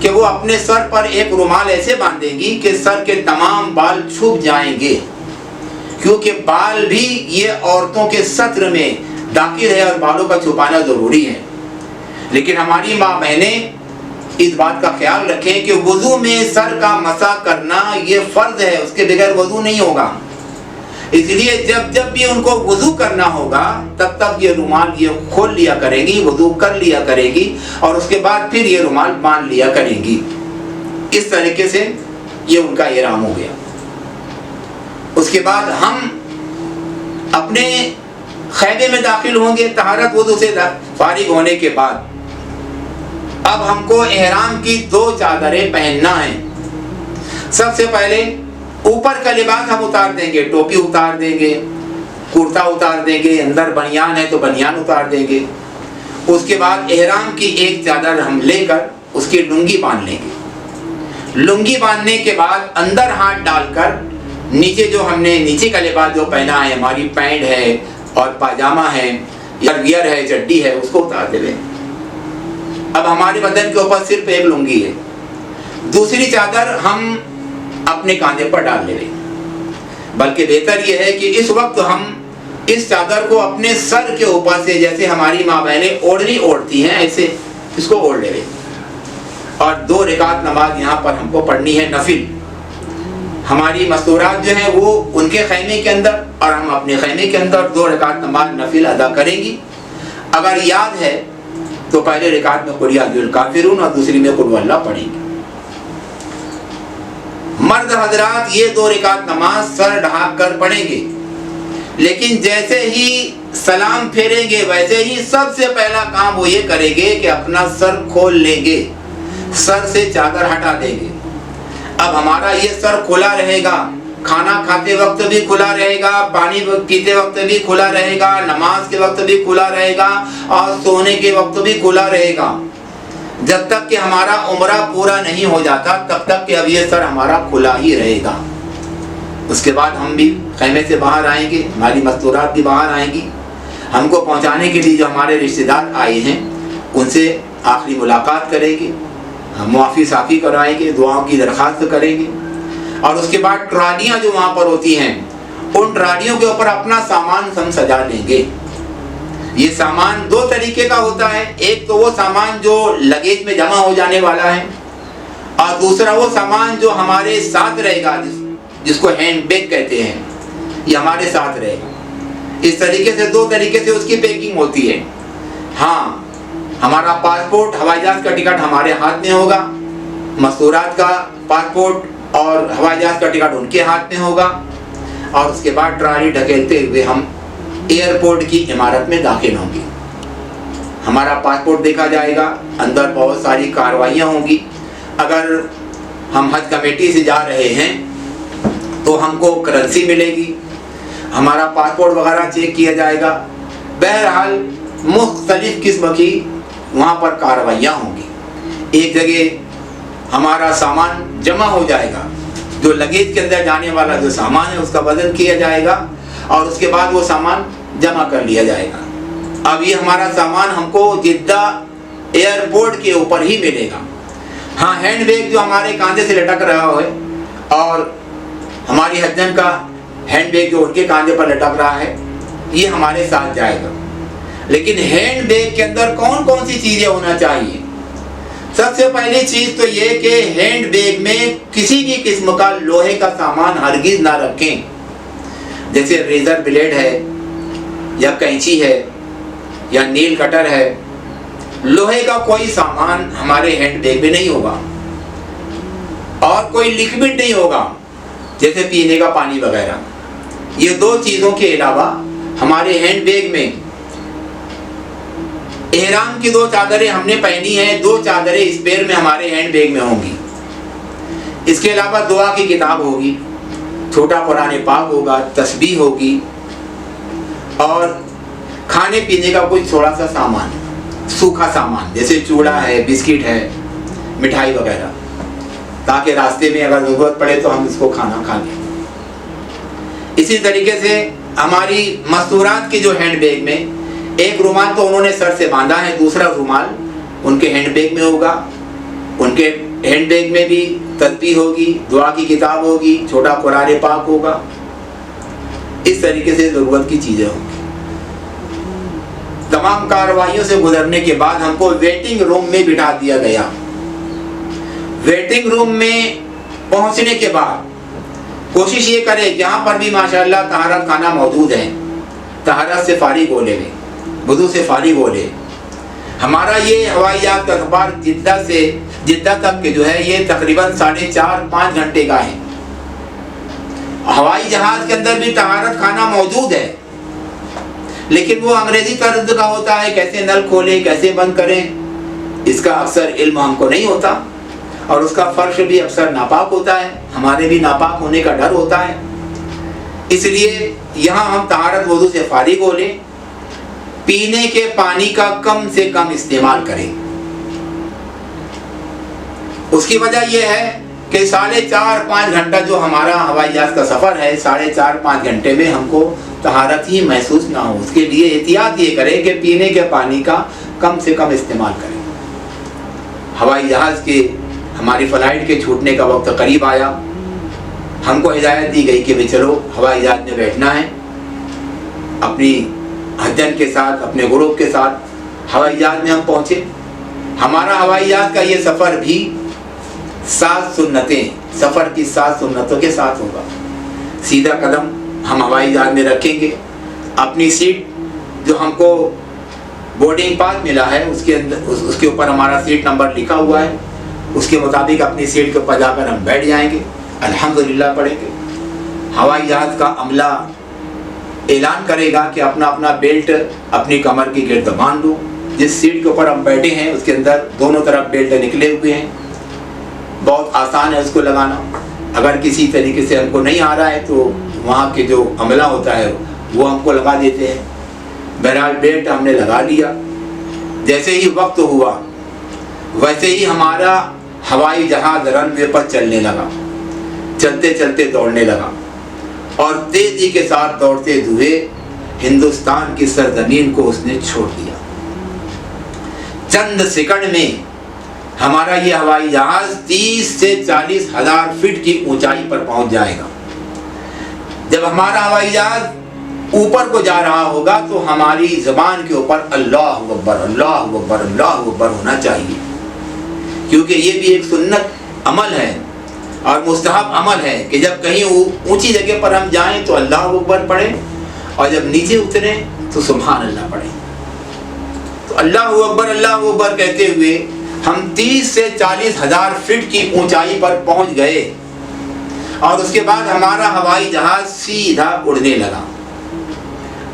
کہ وہ اپنے سر پر ایک رومال ایسے باندھیں گی کہ سر کے تمام بال چھپ جائیں گے، کیونکہ بال بھی یہ عورتوں کے ستر میں داخل ہے اور بالوں کا چھپانا ضروری ہے۔ لیکن ہماری ماں بہنیں اس بات کا خیال رکھیں کہ وضو میں سر کا مسح کرنا یہ فرض ہے، اس کے بغیر وضو نہیں ہوگا۔ اس لیے جب بھی ان کو وضو کرنا ہوگا تب تک یہ رومال یہ کھول لیا کریں گی، وضو کر لیا کرے گی اور اس کے بعد پھر یہ رومال باندھ لیا کریں گی۔ اس طریقے سے یہ ان کا احرام ہو گیا۔ اس کے بعد ہم اپنے خیمے میں داخل ہوں گے طہارت وضو سے فارغ ہونے کے بعد۔ اب ہم کو احرام کی 2 چادریں پہننا ہیں۔ سب سے پہلے اوپر کا لباس ہم اتار دیں گے، ٹوپی اتار دیں گے، کرتا اتار دیں گے، اندر بنیان ہے تو بنیان اتار دیں گے۔ اس کے بعد احرام کی ایک چادر ہم لے کر اس کی لنگی باندھ لیں گے۔ لنگی باندھنے کے بعد اندر ہاتھ ڈال کر نیچے جو ہم نے نیچے کا لباس جو پہنا ہے، ہماری پینٹ ہے اور پاجامہ ہے یا ویئر ہے، چڈی ہے، اس کو اتار دیں۔ اب ہمارے بدن کے اوپر صرف ایک لنگی ہے، دوسری چادر ہم اپنے کاندھے پر ڈال لیں۔ بلکہ بہتر یہ ہے کہ اس وقت ہم اس چادر کو اپنے سر کے اوپر سے، جیسے ہماری ماں بہنیں اوڑھنی اوڑھتی ہیں، ایسے اس کو اوڑھ لیں اور 2 رکعت نماز یہاں پر ہم کو پڑھنی ہے نفل۔ ہماری مستورات جو ہیں وہ ان کے خیمے کے اندر اور ہم اپنے خیمے کے اندر 2 رکعت نماز نفل ادا کریں گی۔ اگر یاد ہے تو پہلے رکعت میں قل یا ایھا الکافرون اور دوسری میں قل واللہ پڑھیں گے۔ مرد حضرات یہ 2 رکعت نماز سر ڈھانپ کر پڑھیں گے، لیکن جیسے ہی سلام پھیریں گے ویسے ہی سب سے پہلا کام وہ یہ کریں گے کہ اپنا سر کھول لیں گے، سر سے چادر ہٹا دیں گے۔ اب ہمارا یہ سر کھلا رہے گا، کھانا کھاتے وقت بھی کھلا رہے گا، پانی پیتے وقت بھی کھلا رہے گا، نماز کے وقت بھی کھلا رہے گا اور سونے کے وقت بھی کھلا رہے گا، جب تک کہ ہمارا عمرہ پورا نہیں ہو جاتا تب تک کہ اب یہ سر ہمارا کھلا ہی رہے گا۔ اس کے بعد ہم بھی خیمے سے باہر آئیں گے، ہماری مستورات بھی باہر آئیں گی، ہم کو پہنچانے کے لیے جو ہمارے رشتہ دار آئے ہیں ان سے آخری ملاقات کریں گے، ہم معافی صافی کرائیں گے، دعاؤں کی درخواست کریں گے اور اس کے بعد ٹرالیاں جو وہاں پر ہوتی ہیں ان ٹرالیوں کے اوپر اپنا سامان ہم سجا لیں گے۔ یہ سامان 2 طریقے کا ہوتا ہے، ایک تو وہ سامان جو لگیج میں جمع ہو جانے والا ہے اور دوسرا وہ سامان جو ہمارے ساتھ رہے گا، جس کو ہینڈ بیگ کہتے ہیں، یہ ہمارے ساتھ رہے گا۔ اس طریقے سے 2 طریقے سے اس کی پیکنگ ہوتی ہے۔ ہاں، ہمارا پاسپورٹ، ہوائی جہاز کا ٹکٹ ہمارے ہاتھ میں ہوگا، مستورات کا پاسپورٹ اور ہوائی جہاز کا ٹکٹ ان کے ہاتھ میں ہوگا اور اس کے بعد ٹرالی ڈھکیلتے ہوئے ہم ایئرپورٹ کی عمارت میں داخل ہوں گے۔ ہمارا پاسپورٹ دیکھا جائے گا، اندر بہت ساری کارروائیاں ہوں گی۔ اگر ہم حج کمیٹی سے جا رہے ہیں تو ہم کو کرنسی ملے گی، ہمارا پاسپورٹ وغیرہ چیک کیا جائے گا۔ بہرحال مختلف قسم کی وہاں پر کارروائیاں ہوں گی۔ ایک جگہ ہمارا سامان جمع ہو جائے گا، جو لگیج کے اندر جانے والا جو سامان ہے اس کا وزن کیا جائے گا اور اس کے بعد وہ سامان جمع کر لیا جائے گا۔ اب یہ ہمارا سامان ہم کو جدہ ایئرپورٹ کے اوپر ہی ملے گا۔ ہاں، ہینڈ بیگ جو ہمارے کاندھے سے لٹک رہا ہے اور ہماری حجن کا ہینڈ بیگ جو ان کے کاندھے پر لٹک رہا ہے یہ ہمارے ساتھ جائے گا۔ لیکن ہینڈ بیگ کے اندر کون کون سی چیزیں ہونا چاہیے؟ سب سے پہلی چیز تو یہ کہ ہینڈ بیگ میں کسی بھی قسم کا لوہے کا سامان ہرگز نہ رکھیں، جیسے ریزر بلیڈ ہے یا کینچی ہے یا نیل کٹر ہے لوہے کا کوئی سامان ہمارے ہینڈ بیگ میں نہیں ہوگا، اور کوئی لکوڈ نہیں ہوگا جیسے پینے کا پانی وغیرہ۔ یہ دو چیزوں کے علاوہ ہمارے ہینڈ بیگ میں احرام کی 2 چادریں ہم نے پہنی ہیں، 2 چادریں اسپیئر میں ہمارے ہینڈ بیگ میں ہوں گی۔ اس کے علاوہ دعا کی کتاب ہوگی، چھوٹا قرآن پاک ہوگا، تسبیح ہوگی، اور کھانے پینے کا کچھ تھوڑا سا سامان، سوکھا سامان جیسے چوڑا ہے، بسکٹ ہے، مٹھائی وغیرہ، تاکہ راستے میں اگر ضرورت پڑے تو ہم اس کو کھانا کھا لیں۔ اسی طریقے سے ہماری مستورات کے جو ہینڈ بیگ میں ایک رومال تو انہوں نے سر سے باندھا ہے، دوسرا رومال ان کے ہینڈ بیگ میں ہوگا۔ ان کے ہینڈ بیگ میں بھی تسبیح ہوگی، دعا کی کتاب ہوگی، چھوٹا قرآن پاک ہوگا۔ اس طریقے سے ضرورت کی چیزیں ہوں گی۔ تمام کارروائیوں سے گزرنے کے بعد ہم کو ویٹنگ روم میں بٹھا دیا گیا۔ ویٹنگ روم میں پہنچنے کے بعد کوشش یہ کرے جہاں پر بھی ماشاءاللہ طہارت خانہ موجود ہے، طہارت سے فارغ ہو لے، وضو سے فارغ ہو لے۔ ہمارا یہ ہوائی جہاز کا سفر جدہ تک کے جو ہے یہ تقریباً 4.5 گھنٹے کا ہے۔ ہوائی جہاز کے اندر بھی طہارت خانہ موجود ہے، لیکن وہ انگریزی طرز کا ہوتا ہے، کیسے نل کھولیں، کیسے بند کریں، اس کا اکثر علم ہم کو نہیں ہوتا، اور اس کا فرش بھی اکثر ناپاک ہوتا ہے، ہمارے بھی ناپاک ہونے کا ڈر ہوتا ہے۔ اس لیے یہاں ہم طہارت وضو سے فارغ ہو لیں، پینے کے پانی کا کم سے کم استعمال کریں۔ اس کی وجہ یہ ہے کہ 4.5 گھنٹہ جو ہمارا ہوائی جہاز کا سفر ہے، 4.5 گھنٹے میں ہم کو طہارت ہی محسوس نہ ہو، اس کے لیے احتیاط یہ کریں کہ پینے کے پانی کا کم سے کم استعمال کریں۔ ہوائی جہاز کے ہماری فلائٹ کے چھوٹنے کا وقت قریب آیا، ہم کو ہدایت دی گئی کہ چلو ہوائی جہاز میں بیٹھنا ہے۔ اپنی حجن کے ساتھ، اپنے گروپ کے ساتھ ہوائی جہاز میں ہم پہنچے۔ ہمارا ہوائی جہاز کا یہ سفر بھی 7 سنتیں، سفر کی 7 سنتوں کے ساتھ ہوگا۔ سیدھا قدم ہم ہوائی جہاز میں رکھیں گے، اپنی سیٹ جو ہم کو بورڈنگ پاس ملا ہے اس کے اوپر ہمارا سیٹ نمبر لکھا ہوا ہے، اس کے مطابق اپنی سیٹ کے اوپر جا کر ہم بیٹھ جائیں گے، الحمدللہ پڑھیں گے۔ ہوائی جہاز کا عملہ اعلان کرے گا کہ اپنا اپنا بیلٹ اپنی کمر کی گرد باندھ دو۔ جس سیٹ کے اوپر ہم بیٹھے ہیں اس کے اندر دونوں طرف بیلٹ نکلے ہوئے ہیں، بہت آسان ہے اس کو لگانا۔ اگر کسی طریقے سے ہم کو نہیں آ رہا ہے تو وہاں کے جو عملہ ہوتا ہے وہ ہم کو لگا دیتے ہیں۔ بہرحال بیلٹ ہم نے لگا لیا۔ جیسے ہی وقت ہوا ویسے ہی ہمارا ہوائی جہاز رن وے پر چلنے لگا، چلتے چلتے دوڑنے لگا، اور تیزی کے ساتھ دوڑتے ہوئے ہندوستان کی سرزمین کو اس نے چھوڑ دیا۔ چند سیکنڈ میں ہمارا یہ ہوائی جہاز 30 سے 40 ہزار فٹ کی اونچائی پر پہنچ جائے گا۔ جب ہمارا ہوائی جہاز اوپر کو جا رہا ہوگا تو ہماری زبان کے اوپر اللہ اکبر اللہ اکبر اللہ اکبر ہونا چاہیے، کیونکہ یہ بھی ایک سنت عمل ہے اور مستحب عمل ہے کہ جب کہیں اونچی جگہ پر ہم جائیں تو اللہ اکبر پڑھیں، اور جب نیچے اتریں تو سبحان اللہ پڑھیں۔ تو اللہ اکبر کہتے ہوئے ہم 30 سے 40 ہزار فٹ کی اونچائی پر پہنچ گئے، اور اس کے بعد ہمارا ہوائی جہاز سیدھا اڑنے لگا۔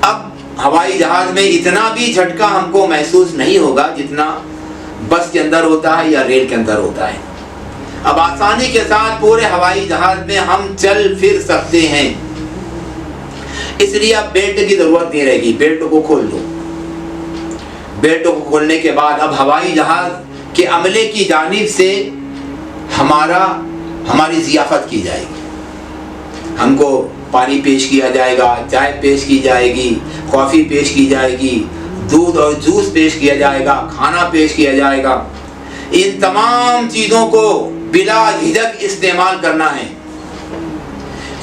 اب ہوائی جہاز میں اتنا بھی جھٹکا ہم کو محسوس نہیں ہوگا جتنا بس کے اندر ہوتا ہے یا ریل کے اندر ہوتا ہے۔ اب آسانی کے ساتھ پورے ہوائی جہاز میں ہم چل پھر سکتے ہیں، اس لیے اب بیلٹ کی ضرورت نہیں رہے گی۔ بیلٹ کو کھول دو۔ بیلٹ کو کھولنے کے بعد اب ہوائی جہاز کے عملے کی جانب سے ہماری ضیافت کی جائے گی۔ ہم کو پانی پیش کیا جائے گا، چائے پیش کی جائے گی، کافی پیش کی جائے گی، دودھ اور جوس پیش کیا جائے گا، کھانا پیش کیا جائے گا۔ ان تمام چیزوں کو بلا جھجک استعمال کرنا ہے،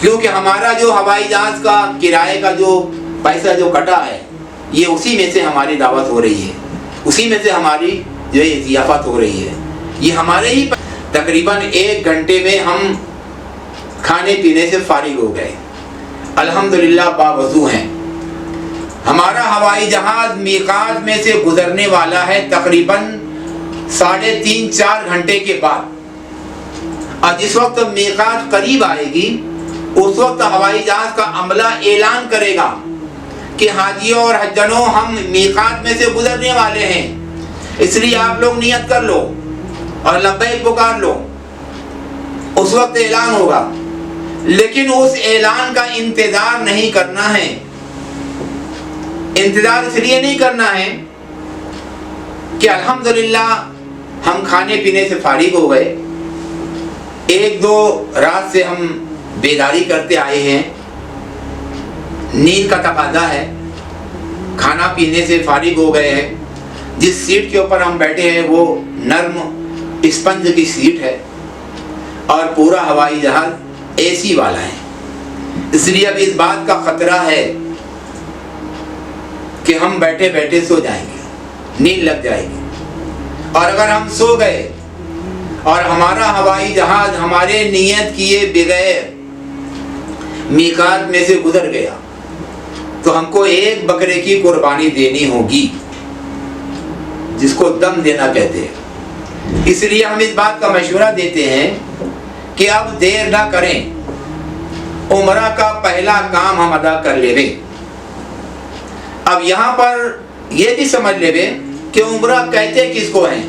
کیونکہ ہمارا جو ہوائی جہاز کا کرائے کا جو پیسہ جو کٹا ہے یہ اسی میں سے ہماری دعوت ہو رہی ہے، اسی میں سے ہماری جو ضیافت ہو رہی ہے۔ یہ ہمارے ہی تقریباً 1 گھنٹے میں ہم کھانے پینے سے فارغ ہو گئے، الحمدللہ باوضو ہیں۔ ہمارا ہوائی جہاز میقات میں سے گزرنے والا ہے تقریباً 3.5-4 گھنٹے کے بعد، اور جس وقت میقات قریب آئے گی اس وقت ہوائی جہاز کا عملہ اعلان کرے گا کہ حاجیوں اور حجنوں ہم میقات میں سے گزرنے والے ہیں، اس لیے آپ لوگ نیت کر لو اور لبیک پکار لو۔ اس وقت اعلان ہوگا، لیکن اس اعلان کا انتظار نہیں کرنا ہے۔ انتظار اس لیے نہیں کرنا ہے کہ الحمدللہ ہم کھانے پینے سے فارغ ہو گئے، 1-2 رات سے ہم بیداری کرتے آئے ہیں، نیند کا تقاضا ہے، کھانا پینے سے فارغ ہو گئے ہیں، جس سیٹ کے اوپر ہم بیٹھے ہیں وہ نرم اسپنج کی سیٹ ہے اور پورا ہوائی جہاز اے سی والا ہے، اس لیے اب اس بات کا خطرہ ہے کہ ہم بیٹھے بیٹھے سو جائیں گے، نیند لگ جائے گی، اور اگر ہم سو گئے اور ہمارا ہوائی جہاز ہمارے نیت کیے بغیر میقات میں سے گزر گیا تو ہم کو 1 بکرے کی قربانی دینی ہوگی، جس کو دم دینا کہتے ہیں۔ اس لیے ہم اس بات کا مشورہ دیتے ہیں کہ اب دیر نہ کریں، عمرہ کا پہلا کام ہم ادا کر لیں۔ اب یہاں پر یہ بھی سمجھ لیں کہ عمرہ کہتے کس کو ہیں۔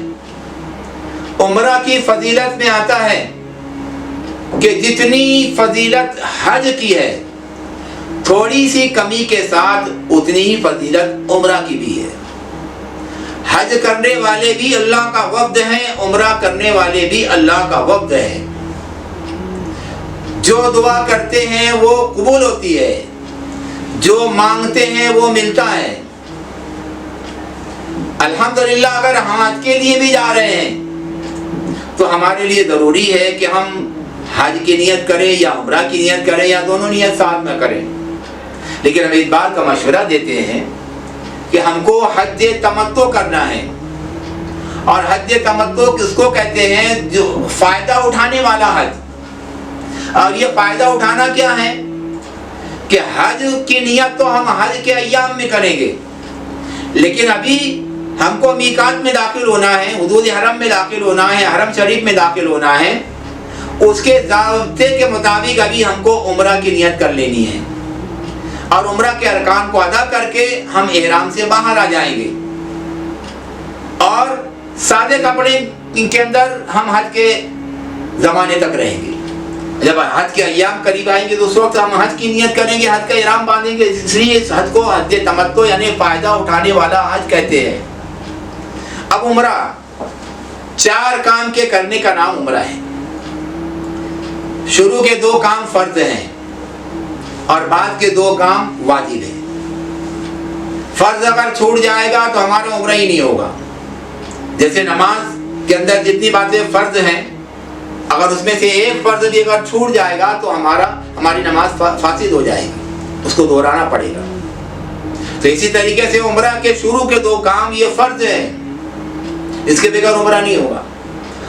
عمرہ کی فضیلت میں آتا ہے کہ جتنی فضیلت حج کی ہے تھوڑی سی کمی کے ساتھ اتنی ہی فضیلت عمرہ کی بھی ہے۔ حج کرنے والے بھی اللہ کا وفد ہیں، عمرہ کرنے والے بھی اللہ کا وفد ہیں۔ جو دعا کرتے ہیں وہ قبول ہوتی ہے، جو مانگتے ہیں وہ ملتا ہے۔ الحمدللہ اگر ہم حج کے لیے بھی جا رہے ہیں تو ہمارے لیے ضروری ہے کہ ہم حج کی نیت کریں یا عمرہ کی نیت کریں یا دونوں نیت ساتھ میں کریں، لیکن ہم اس بات کا مشورہ دیتے ہیں کہ ہم کو حج تمتع کرنا ہے، اور حج تمتع کس کو کہتے ہیں؟ جو فائدہ اٹھانے والا حج۔ اور یہ فائدہ اٹھانا کیا ہے کہ حج کی نیت تو ہم حج کے ایام میں کریں گے، لیکن ابھی ہم کو میقات میں داخل ہونا ہے، حدود حرم میں داخل ہونا ہے، حرم شریف میں داخل ہونا ہے، اس کے ضابطے کے مطابق ابھی ہم کو عمرہ کی نیت کر لینی ہے، اور عمرہ کے ارکان کو ادا کر کے ہم احرام سے باہر آ جائیں گے، اور سادے کپڑے کے اندر ہم حج کے زمانے تک رہیں گے۔ جب حج کے ایام قریب آئیں گے تو اس وقت ہم حج کی نیت کریں گے، حج کا احرام باندھیں گے، اس لیے اس حج کو حج تمتع یعنی فائدہ اٹھانے والا حج کہتے ہیں۔ اب عمرہ 4 کام کے کرنے کا نام عمرہ ہے۔ شروع کے 2 کام فرض ہیں اور بعد کے 2 کام واجب ہیں۔ فرض اگر چھوٹ جائے گا تو ہمارا عمرہ ہی نہیں ہوگا۔ جیسے نماز کے اندر جتنی باتیں فرض ہیں، اگر اس میں سے ایک فرض بھی اگر چھوٹ جائے گا تو ہماری نماز فاسد ہو جائے گی، اس کو دہرانا پڑے گا۔ تو اسی طریقے سے عمرہ کے شروع کے 2 کام یہ فرض ہیں، اس کے بغیر عمرہ نہیں ہوگا،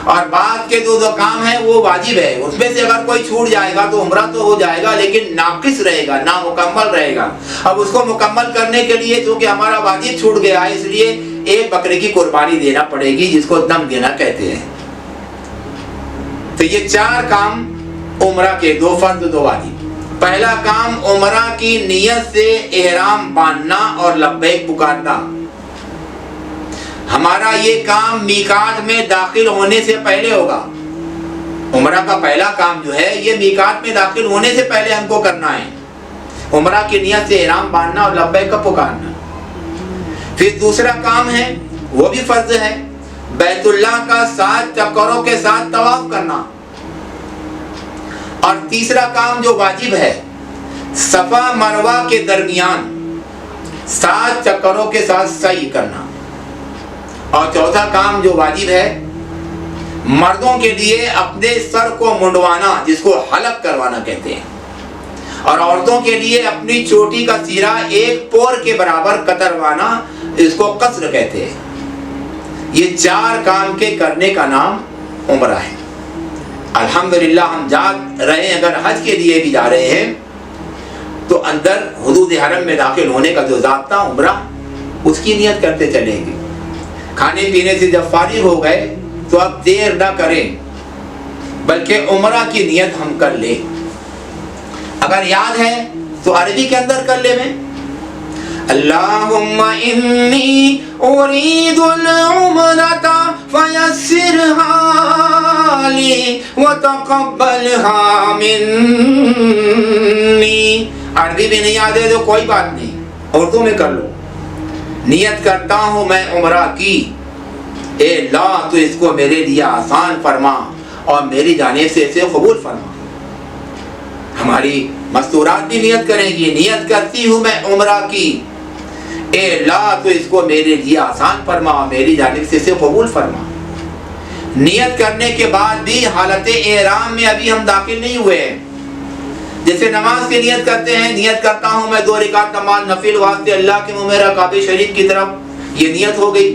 اور بعد کے 2 کام ہیں وہ واجب ہے۔ اس میں سے اگر کوئی چھوٹ جائے گا تو عمرہ تو ہو جائے گا لیکن ناقص رہے گا، نامکمل رہے گا۔ اب اس کو مکمل کرنے کے لیے چونکہ ہمارا واجب چھوٹ گیا ہے، اس لیے 1 بکرے کی قربانی دینا پڑے گی، جس کو دم دینا کہتے ہیں۔ تو یہ 4 کام عمرہ کے، 2 فرض 2 واجب۔ پہلا کام عمرہ کی نیت سے احرام باندھنا اور لبیک پکارنا۔ ہمارا یہ کام میقات میں داخل ہونے سے پہلے ہوگا۔ عمرہ کا پہلا کام جو ہے یہ میقات میں داخل ہونے سے پہلے ہم کو کرنا ہے، عمرہ کی نیت سے احرام باندھنا اور لبیک کا پکارنا۔ پھر دوسرا کام ہے وہ بھی فرض ہے، بیت اللہ کا 7 چکروں کے ساتھ طواف کرنا، اور تیسرا کام جو واجب ہے صفا مروہ کے درمیان 7 چکروں کے ساتھ سعی کرنا، اور چوتھا کام جو واجب ہے مردوں کے لیے اپنے سر کو منڈوانا، جس کو حلق کروانا کہتے ہیں، اور عورتوں کے لیے اپنی چوٹی کا سیرہ 1 پور کے برابر کتروانا، اس کو قصر کہتے ہیں۔ یہ 4 کام کے کرنے کا نام عمرہ ہے۔ الحمدللہ ہم جا رہے ہیں، اگر حج کے لیے بھی جا رہے ہیں تو اندر حدود حرم میں داخل ہونے کا جو ضابطہ عمرہ، اس کی نیت کرتے چلیں گے۔ کھانے پینے سے جب فارغ ہو گئے تو اب دیر نہ کریں، بلکہ عمرہ کی نیت ہم کر لیں۔ اگر یاد ہے تو عربی کے اندر کر لیں میں اللہم انی ارید العمرۃ فیسرھا لی وتقبلھا منی۔ عربی بھی نہیں یاد ہے تو کوئی بات نہیں، اردو میں کر لو۔ نیت کرتا ہوں میں عمرہ کی، اے اللہ تو اس کو میرے لیے آسان فرما اور میری جانب سے اسے قبول فرما۔ ہماری مستورات بھی نیت کریں گی، نیت کرتی ہوں میں عمرہ کی، اے اللہ تو اس کو میرے لیے آسان فرما اور میری جانب سے اسے قبول فرما۔ نیت کرنے کے بعد بھی حالت احرام میں ابھی ہم داخل نہیں ہوئے ہیں۔ جیسے نماز کی نیت کرتے ہیں، نیت کرتا ہوں میں 2 رکعت نماز نفل واسطے اللہ کے منہ میرا کعبہ شریف کی طرف، یہ نیت ہو گئی۔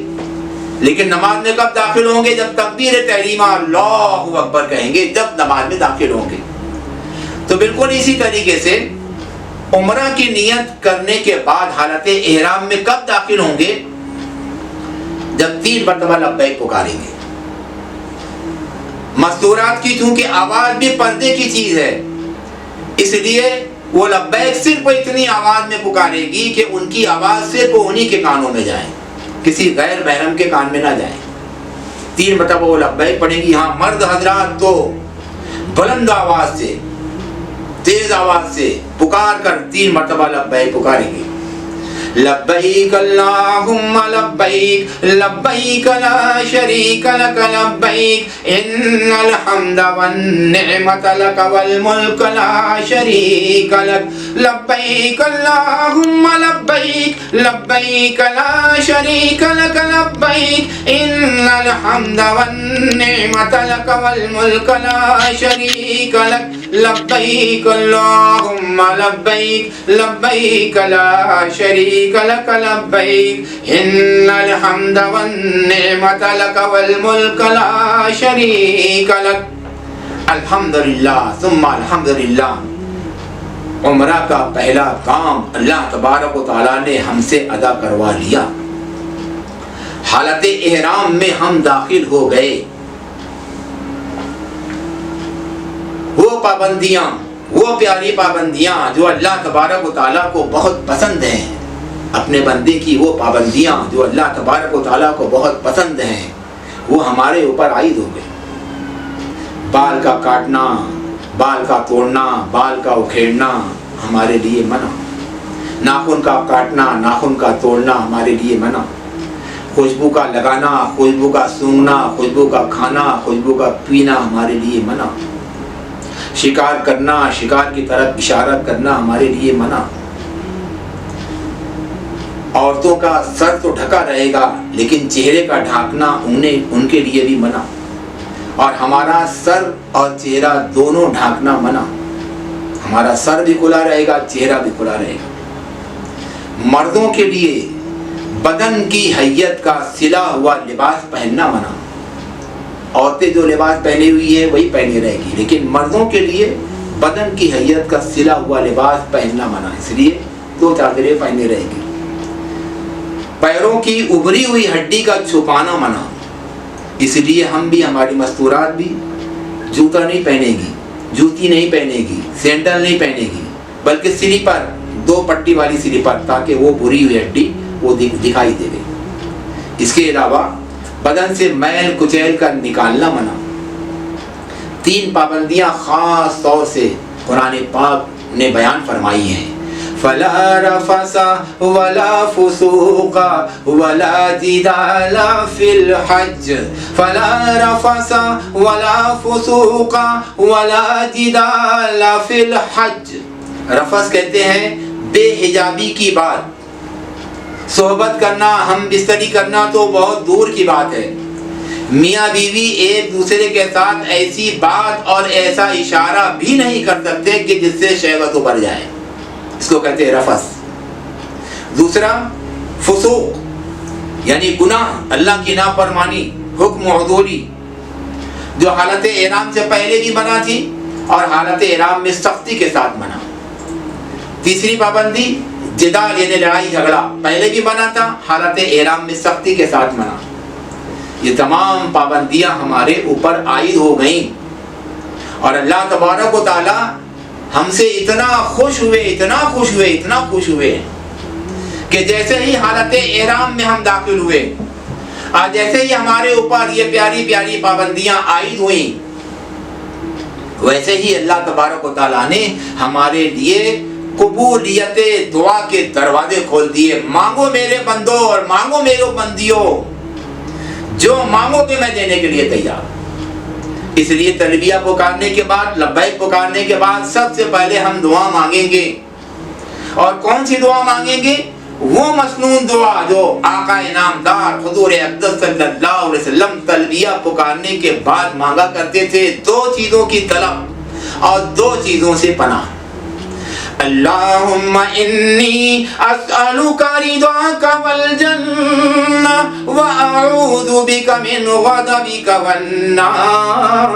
لیکن نماز میں کب داخل ہوں گے؟ جب تکبیر تحریمہ اللہ اکبر کہیں گے، جب نماز میں داخل ہوں گے۔ تو بالکل اسی طریقے سے عمرہ کی نیت کرنے کے بعد حالت احرام میں کب داخل ہوں گے؟ جب 3 مرتبہ لبیک پکاریں گے۔ مستورات کی چونکہ آواز بھی پردے کی چیز ہے، اس لیے وہ لبیک صرف اتنی آواز میں پکارے گی کہ ان کی آواز صرف انہی کے کانوں میں جائے، کسی غیر محرم کے کان میں نہ جائے۔ 3 مرتبہ وہ لبیک پڑھیں گی۔ ہاں مرد حضرات تو بلند آواز سے، تیز آواز سے پکار کر 3 مرتبہ لبیک پکاریں گے۔ لبیک اللہم لبیک لبیک لا شریک لک لبیک ان الحمد والنعمت لک والملک لا شریک لک لبیک اللہم لبیک لبیک لا شریک لک لبیک ان الحمد والنعمت لک والملک لا شریک لک لبیک اللہم لبیک لبیک لا شریک لک لبیک ان الحمد والنعمت لک والملک لا شریک لک۔ الحمدللہ ثم الحمدللہ، عمرہ کا پہلا کام اللہ تبارک و تعالیٰ نے ہم سے ادا کروا لیا۔ حالت احرام میں ہم داخل ہو گئے۔ وہ پابندیاں، وہ پیاری پابندیاں جو اللہ تبارک و تعالیٰ کو بہت پسند ہیں، اپنے بندے کی وہ پابندیاں جو اللہ تبارک و تعالیٰ کو بہت پسند ہیں، وہ ہمارے اوپر عائد ہو گئے۔ بال کا کاٹنا، بال کا توڑنا، بال کا اکھیڑنا ہمارے لیے منع، ناخن کا کاٹنا، ناخن کا توڑنا ہمارے لیے منع، خوشبو کا لگانا، خوشبو کا سونگھنا، خوشبو کا کھانا، خوشبو کا پینا ہمارے لیے منع، شکار کرنا، شکار کی طرف اشارت کرنا ہمارے لیے منع۔ عورتوں کا سر تو ڈھکا رہے گا لیکن چہرے کا ڈھانکنا ان کے لیے بھی منع، اور ہمارا سر اور چہرہ دونوں ڈھانکنا منع۔ ہمارا سر بھی کھلا رہے گا، چہرہ بھی کھلا رہے گا۔ مردوں کے لیے بدن کی حیت کا سلا ہوا لباس پہننا منع۔ عورتیں جو لباس پہنی ہوئی ہے وہی پہنی رہے گی، لیکن مردوں کے لیے بدن کی حیت کا سلا ہوا لباس پہننا منع، اس لیے 2 چادریں پہنی رہے گی۔ پیروں کی ابری ہوئی ہڈی کا چھپانا منع، اس لیے ہم بھی، ہماری مستورات بھی جوتا نہیں پہنے گی، جوتی نہیں پہنے گی، سینڈل نہیں پہنے گی، بلکہ سلیپر، 2 پٹی والی سلیپر، تاکہ وہ بری ہوئی ہڈی وہ دکھائی دے گی۔ اس کے علاوہ بدن سے میل کچیل کا نکالنا منع۔ 3 پابندیاں خاص طور سے قرآن پاک نے بیان فرمائی ہیں۔ فلا رفث ولا فسوق ولا جدال فی الحج، فلا رفث ولا فسوق ولا جدال فی الحج۔ رفث کہتے ہیں بے حجابی کی بات، صحبت کرنا، ہم بستری کرنا تو بہت دور کی بات ہے۔ میاں بیوی ایک دوسرے کے ساتھ ایسی بات اور ایسا اشارہ بھی نہیں کر سکتے کہ جس سے شہوت ابھر جائے، اس کو کہتے ہیں رفث۔ دوسرا فسوق یعنی گناہ، اللہ کی نافرمانی، حکم عدولی، جو حالت احرام سے پہلے بھی منع تھی اور حالت احرام میں سختی کے ساتھ منع۔ تیسری پابندی جدال یعنی لڑائی جھگڑا پہلے بھی بنا تھا، حالت احرام میں سختی کے ساتھ بنا. یہ تمام پابندیاں ہمارے اوپر عائد ہو گئیں اور اللہ تبارک و تعالی ہم سے اتنا خوش ہوئے کہ جیسے ہی حالت احرام میں ہم داخل ہوئے اور جیسے ہی ہمارے اوپر یہ پیاری پیاری پابندیاں عائد ہوئیں، ویسے ہی اللہ تبارک و تعالیٰ نے ہمارے لیے قبولیت دعا کے دروازے کھول دیے. مانگو میرے بندو اور مانگو میرے بندیوں، جو مانگو گے میں دینے کے لیے تیار. اس لیے تلبیہ پکارنے کے بعد، لبیک پکارنے کے بعد سب سے پہلے ہم دعا مانگیں گے. اور کون سی دعا مانگیں گے؟ وہ مسنون دعا جو آقا انعامدار حضور اقدس صلی اللہ علیہ وسلم تلبیہ پکارنے کے بعد مانگا کرتے تھے. 2 چیزوں کی طلب اور 2 چیزوں سے پناہ. اللہم انی اسألک رضاک والجنہ واعوذ بک من غضبک والنار.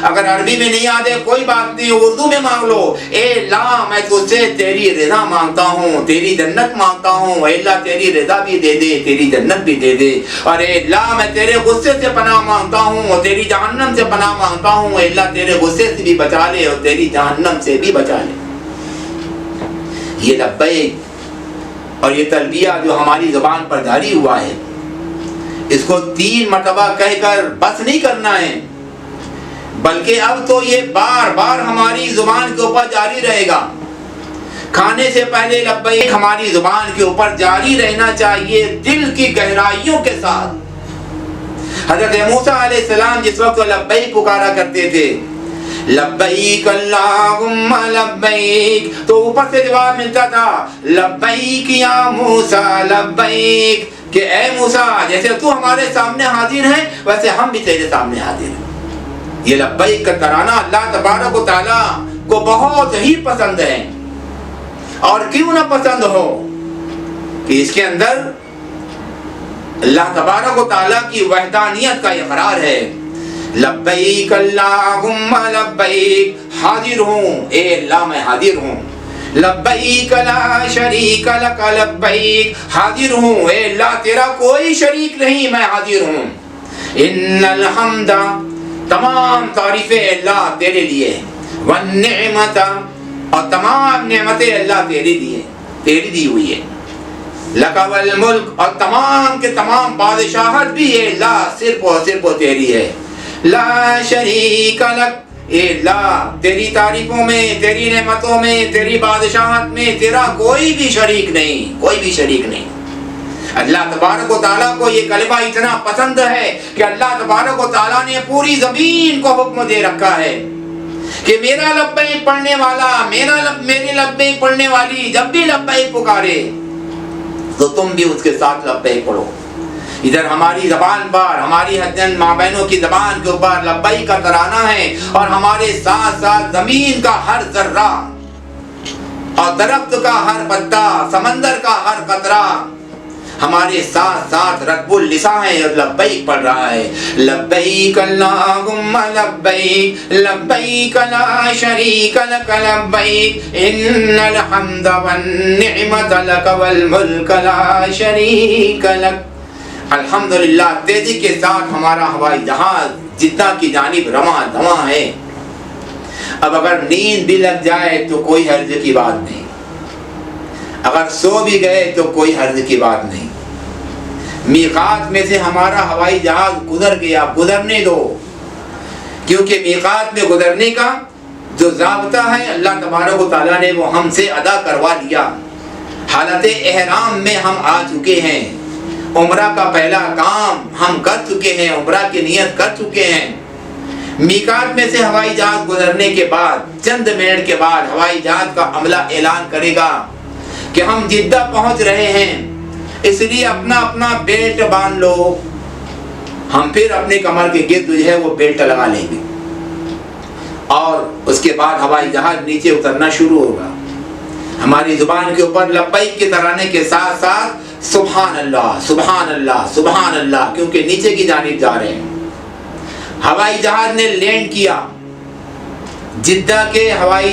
اگر عربی میں نہیں آتے کوئی بات نہیں، اردو میں مانگ لو. اے اللہ میں تجھ سے تیری رضا مانگتا ہوں، تیری جنت مانگتا ہوں. اے اللہ تیری رضا بھی دے دے، تیری جنت بھی دے دے. اور اے اللہ میں تیرے غصے سے پناہ مانگتا ہوں اور تیری جہنم سے پناہ مانگتا ہوں. اے اللہ تیرے غصے سے بھی بچا لے اور تیری جہنم سے بھی بچا لے. یہ لبیک اور یہ تلبیہ جو ہماری زبان پر جاری ہوا ہے، اس کو 3 مرتبہ کہہ کر بس نہیں کرنا ہے، بلکہ اب تو یہ بار بار ہماری زبان کے اوپر جاری رہے گا. کھانے سے پہلے لبیک ہماری زبان کے اوپر جاری رہنا چاہیے دل کی گہرائیوں کے ساتھ. حضرت موسیٰ علیہ السلام جس وقت لبیک پکارا کرتے تھے، لبیک اللہم لبیک، تو اوپر سے جواب ملتا تھا لبیک یا موسیٰ لبیک، کہ اے موسیٰ جیسے تو ہمارے سامنے حاضر ہے ویسے ہم بھی تیرے سامنے حاضر ہیں. یہ لبیک کا ترانہ اللہ تبارک و تعالیٰ کو بہت ہی پسند ہے. اور کیوں نہ پسند ہو کہ اس کے اندر اللہ تبارک و تعالیٰ کی وحدانیت کا اقرار ہے. لبیک اللہم لبیک، حاضر ہوں اے اللہ میں حاضر ہوں. لبیک لا شریک لک لبیک، حاضر ہوں اے اللہ تیرا کوئی شریک نہیں، میں حاضر ہوں. ان الحمد، تمام تعریفیں اللہ تیرے لیے، والنعمت، اور تمام نعمتیں اللہ تیرے لیے، تیری دی ہوئی ہے. لک والملک، اور تمام کے تمام بادشاہت بھی ہے اللہ صرف اور صرف تیری ہے. لا شریک لک، اے اللہ تیری تعریفوں میں، تیری نعمتوں میں، تیری بادشاہت میں تیرا کوئی بھی شریک نہیں، کوئی بھی شریک نہیں. اللہ تبارک و تعالیٰ کو یہ کلمہ اتنا پسند ہے کہ اللہ تبارک و تعالیٰ نے پوری زمین کو حکم دے رکھا ہے کہ میرا لبیک پڑھنے والا، میری لبیک پڑھنے والی جب بھی لبیک پکارے تو تم بھی اس کے ساتھ لبیک پڑھو. ادھر ہماری زبان پر، ہماری حجن ماں بہنوں کی زبان کے اوپر لبیک کا ترانہ ہے، اور ہمارے ساتھ ساتھ زمین کا ہر ذرہ اور درخت کا ہر پتا، سمندر کا ہر قطرہ ہمارے ساتھ ساتھ رب اللسان ہے اور لبیک پڑھ رہا ہے. لبیک اللہم لبیک، لبیک لا شریک لک لبیک، ان الحمد والنعمت لک والملک لا شریک لک. الحمدللہ تیزی کے ساتھ ہمارا ہوائی جہاز جدہ کی جانب رواں دواں ہے. اب اگر نیند بھی لگ جائے تو کوئی حرج کی بات نہیں، اگر سو بھی گئے تو کوئی حرج کی بات نہیں. میقات میں سے ہمارا ہوائی جہاز گزر گیا، گزرنے دو، کیونکہ میقات میں گزرنے کا جو ضابطہ ہے اللہ تبارک و تعالیٰ نے وہ ہم سے ادا کروا لیا. حالت احرام میں ہم آ چکے ہیں، عمرہ کا پہلا کام ہم کر چکے ہیں، عمرہ کی نیت کر چکے ہیں. میقات میں سے ہوائی جہاز گزرنے کے بعد چند منٹ کے بعد ہوائی جہاز کا عملہ اعلان کرے گا کہ ہم جدہ پہنچ رہے ہیں، اس لیے اپنا اپنا بیلٹ باندھ لو. ہم پھر اپنے کمر کے گرد جو ہے وہ بیلٹ لگا لیں گے اور اس کے بعد ہوائی جہاز نیچے اترنا شروع ہوگا. ہماری زبان کے اوپر لبیک کے ترانے کے ساتھ ساتھ سبحان اللہ سبحان اللہ سبحان اللہ، کیونکہ نیچے کی جانب جا رہے ہیں. ہوائی جہاز نے لینڈ کیا، جدہ کے ہوائی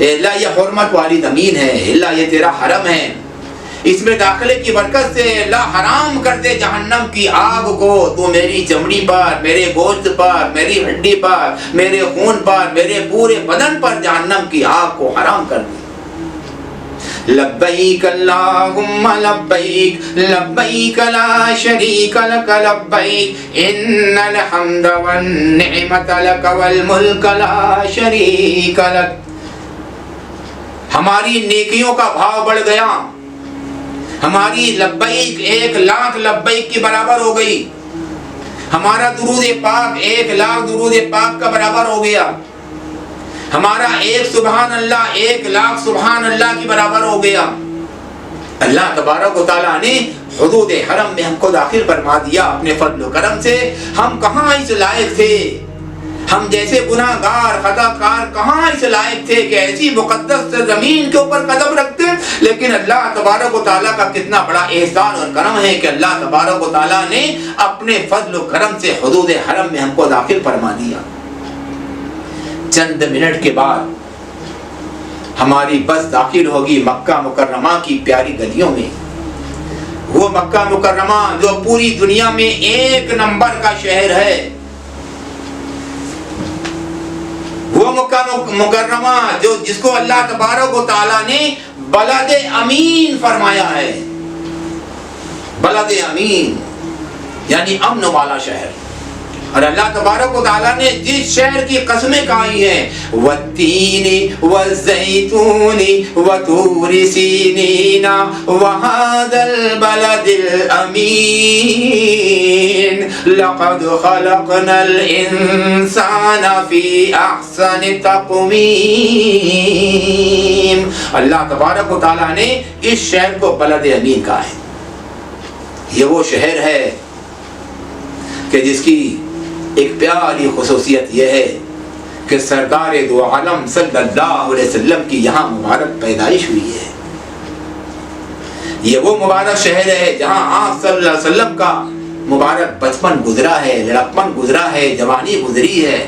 اے اللہ یہ حرمت والی زمین ہے، اللہ یہ تیرا حرم ہے، اس میں داخلے کی برکت سے اللہ حرام کر دے جہنم کی آگ کو، تو میری چمڑی پر، میرے گوشت پر، میری ہڈی پر، میرے خون پر، میرے پورے بدن پر جہنم کی آگ کو حرام کر دے۔ لبیک اللہم لبیک لبیک لا شریک لک لبیک ان الحمد والنعمت لک والملک لا شریک لک۔ ہماری نیکیوں کا بھاؤ بڑھ گیا، ہماری لبیک 1,00,000 لبیک کی برابر ہو گئی، ہمارا درود پاک 1,00,000 درود پاک کا برابر ہو گیا، ہمارا 1 سبحان اللہ 1,00,000 سبحان اللہ کی برابر ہو گیا۔ اللہ تبارک و تعالیٰ نے حدود حرم میں ہم کو داخل فرما دیا اپنے فضل و کرم سے۔ ہم کہاں اس لائق تھے، ہم جیسے گناہ گار خطا کار کہاں اس لائق تھے کہ ایسی مقدس زمین کے اوپر قدم رکھتے، لیکن اللہ تبارک و تعالیٰ کا کتنا بڑا احسان اور کرم ہے کہ اللہ تبارک و تعالیٰ نے اپنے فضل و کرم سے حدود حرم میں ہم کو داخل فرما دیا۔ چند منٹ کے بعد ہماری بس داخل ہوگی مکہ مکرمہ کی پیاری گلیوں میں، وہ مکہ مکرمہ جو پوری دنیا میں 1 نمبر کا شہر ہے، وہ مکہ مکرمہ جو جس کو اللہ تبارک و تعالیٰ نے بلد امین فرمایا ہے، بلد امین یعنی امن والا شہر۔ اور اللہ تبارک و تعالیٰ نے جس شہر کی قسمیں کھائی ہیں، والتین والزیتون وطور سینین وہذا البلد الامین لقد خلقنا الانسان فی احسن تقویم۔ اللہ تبارک و تعالیٰ نے اس شہر کو بلد امین کہا ہے۔ یہ وہ شہر ہے کہ جس کی ایک پیاری خصوصیت یہ ہے کہ سرکار دو عالم صلی اللہ علیہ وسلم کی یہاں مبارک پیدائش ہوئی ہے۔ یہ وہ مبارک شہر ہے جہاں آپ صلی اللہ علیہ وسلم کا مبارک بچپن گزرا ہے، لڑکپن گزرا ہے، جوانی گزری ہے،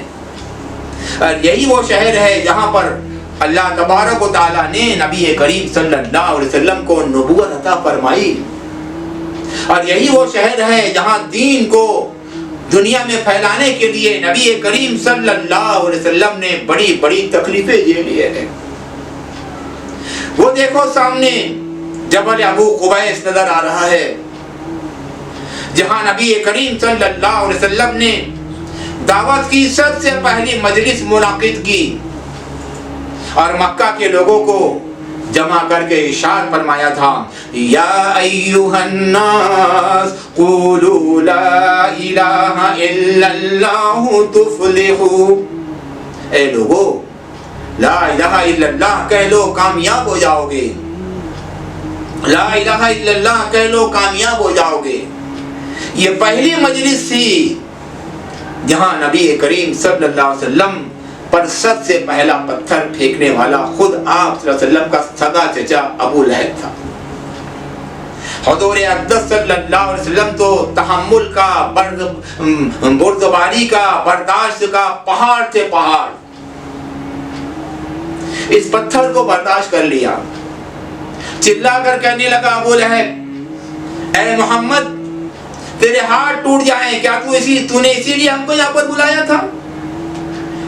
اور یہی وہ شہر ہے جہاں پر اللہ تبارک و تعالیٰ نے نبی کریم صلی اللہ علیہ وسلم کو نبوت عطا فرمائی، اور یہی وہ شہر ہے جہاں دین کو دنیا میں پھیلانے کے لیے نبی کریم صلی اللہ علیہ وسلم نے بڑی بڑی تکلیفیں جھیلی ہیں۔ وہ دیکھو سامنے جبل ابو قبیس نظر آ رہا ہے، جہاں نبی کریم صلی اللہ علیہ وسلم نے دعوت کی سب سے پہلی مجلس منعقد کی اور مکہ کے لوگوں کو جمع کر کے ارشاد فرمایا تھا، یا ایھا الناس قولوا لا الہ الا اللہ تفلحوا۔ اے لوگو لا الہ الا اللہ کہہ لو کامیاب ہو جاؤ گے، لا الہ الا اللہ کہہ لو کامیاب ہو جاؤ گے۔ یہ پہلی مجلس تھی جہاں نبی کریم صلی اللہ علیہ وسلم پر سب سے پہلا پتھر پھینکنے والا خود آپ صلی اللہ علیہ وسلم کا سگا چچا ابو لہب تھا۔ حضور اقدس صلی اللہ علیہ وسلم تو تحمل کا، بردباری کا، برداشت کا پہاڑ تھے، پہاڑ۔ اس پتھر کو برداشت کر لیا، چلا کر کہنے لگا ابو لہب، اے محمد تیرے ہاتھ ٹوٹ جائیں، کیا تو نے اسی لیے ہم کو یہاں پر بلایا تھا؟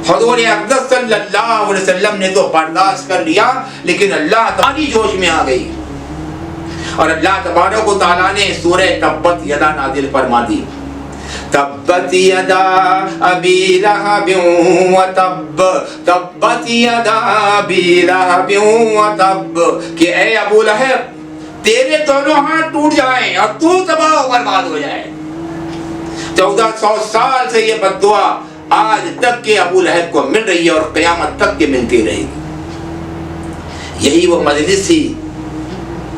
حضور اقدس صلی اللہ علیہ وسلم نے تو برداشت کر لیا، لیکن اللہ تعالی جوش میں آ گئی اور اللہ تبارک و تعالیٰ نے سورہ تبت یدا نازل فرما دی۔ تبت یدا ابی لہب وتب، تبت یدا ابی لہب وتب، کہ اے ابو لہب تیرے دونوں ہاتھ ٹوٹ جائیں اور تو تباہ و برباد ہو جائے۔ 1400 سال سے یہ بد دعا آج تک کے ابو لہب کو مل رہی ہے اور قیامت تک کے ملتی رہے گی۔ یہی وہ مجلس تھی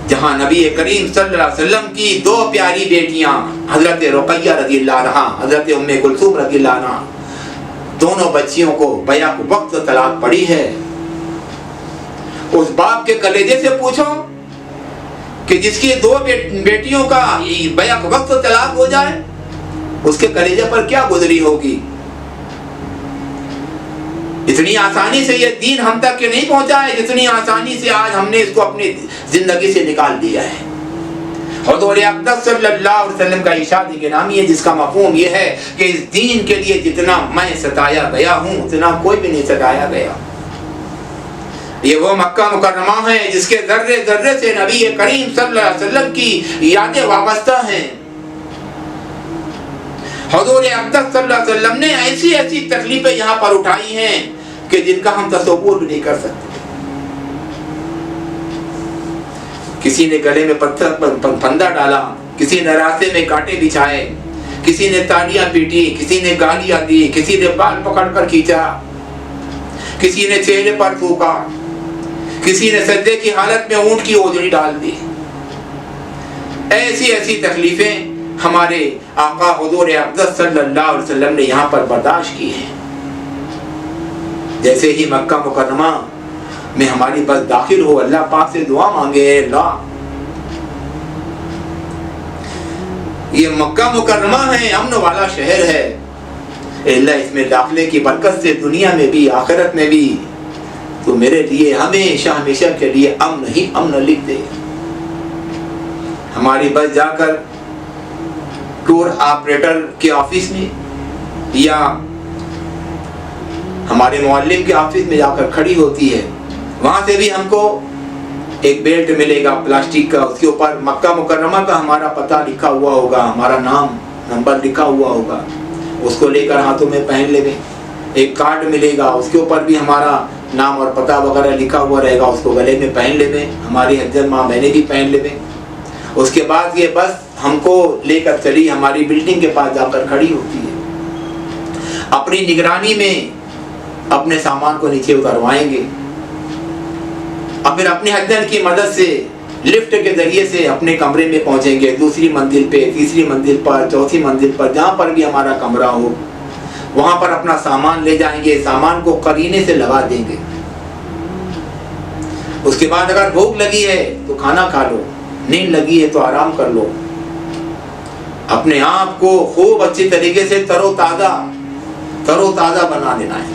جہاں نبی کریم صلی اللہ علیہ وسلم کی 2 پیاری بیٹیاں حضرت رقیہ رضی اللہ عنہا، حضرت ام کلثوم رضی اللہ عنہا، دونوں بچیوں کو بیک وقت طلاق پڑی ہے۔ اس باپ کے کلیجے سے پوچھو کہ جس کی 2 بیٹیوں کا بیک وقت طلاق ہو جائے اس کے کلیجے پر کیا گزری ہوگی۔ اتنی آسانی سے یہ دین ہم تک کے نہیں پہنچا ہے جتنی آسانی سے آج ہم نے اس کو اپنی زندگی سے نکال دیا ہے۔ حضور اقدس صلی اللہ علیہ وسلم کا ارشاد گرامی ہے جس کا مفہوم یہ ہے کہ اس دین کے لیے جتنا میں ستایا گیا ہوں اتنا کوئی بھی نہیں ستایا گیا۔ یہ وہ مکہ مکرمہ ہے جس کے ذرے ذرے سے نبی کریم صلی اللہ علیہ وسلم کی یادیں وابستہ ہیں۔ حضور اقدس صلی اللہ علیہ وسلم نے ایسی ایسی تکلیفیں یہاں پر اٹھائی ہیں کہ جن کا ہم تصور بھی نہیں کر سکتے۔ کسی نے گلے میں پتھر پھندا ڈالا، کسی نے راستے میں کانٹے بچھائے، کسی نے تالیاں پیٹی، کسی نے گالیاں دی، کسی نے بال پکڑ کر کھینچا، کسی نے چہرے پر تھوکا، کسی نے سجدے کی حالت میں اونٹ کی اوجڑی ڈال دی۔ ایسی ایسی تکلیفیں ہمارے آقا حضور اقدس صلی اللہ علیہ وسلم نے یہاں پر برداشت کی ہیں۔ جیسے ہی مکہ مکرمہ میں ہماری بس داخل ہو، اللہ پاک سے دعا مانگے، اللہ یہ مکہ مکرمہ ہے، امن والا شہر ہے، اللہ اس میں داخلے کی برکت سے دنیا میں بھی آخرت میں بھی تو میرے لیے ہمیشہ ہمیشہ کے لیے امن ہی امن لکھ دے۔ ہماری بس جا کر ٹور آپریٹر کے آفس میں یا ہمارے معلم کے آفس میں جا کر کھڑی ہوتی ہے، وہاں سے بھی ہم کو ایک بیلٹ ملے گا پلاسٹک کا، اس کے اوپر مکہ مکرمہ کا ہمارا پتہ لکھا ہوا ہوگا، ہمارا نام نمبر لکھا ہوا ہوگا، اس کو لے کر ہاتھوں میں پہن لے۔ ایک کارڈ ملے گا، اس کے اوپر بھی ہمارا نام اور پتہ وغیرہ لکھا ہوا رہے گا، اس کو گلے میں پہن لے۔ ہماری حضرت ماں بہنیں بھی پہن لے۔ اس کے بعد یہ بس ہم کو لے کر چلی ہماری بلڈنگ کے پاس جا کر کھڑی ہوتی ہے۔ اپنی نگرانی میں اپنے سامان کو نیچے اتروائیں گے اور پھر اپنے حضرت کی مدد سے لفٹ کے ذریعے سے اپنے کمرے میں پہنچیں گے، دوسری منزل پہ، تیسری منزل پر، چوتھی منزل پر، جہاں پر بھی ہمارا کمرہ ہو وہاں پر اپنا سامان لے جائیں گے، سامان کو قرینے سے لگا دیں گے۔ اس کے بعد اگر بھوک لگی ہے تو کھانا کھا لو، نیند لگی ہے تو آرام کر لو، اپنے آپ کو خوب اچھی طریقے سے تر و تازہ بنا لینا ہے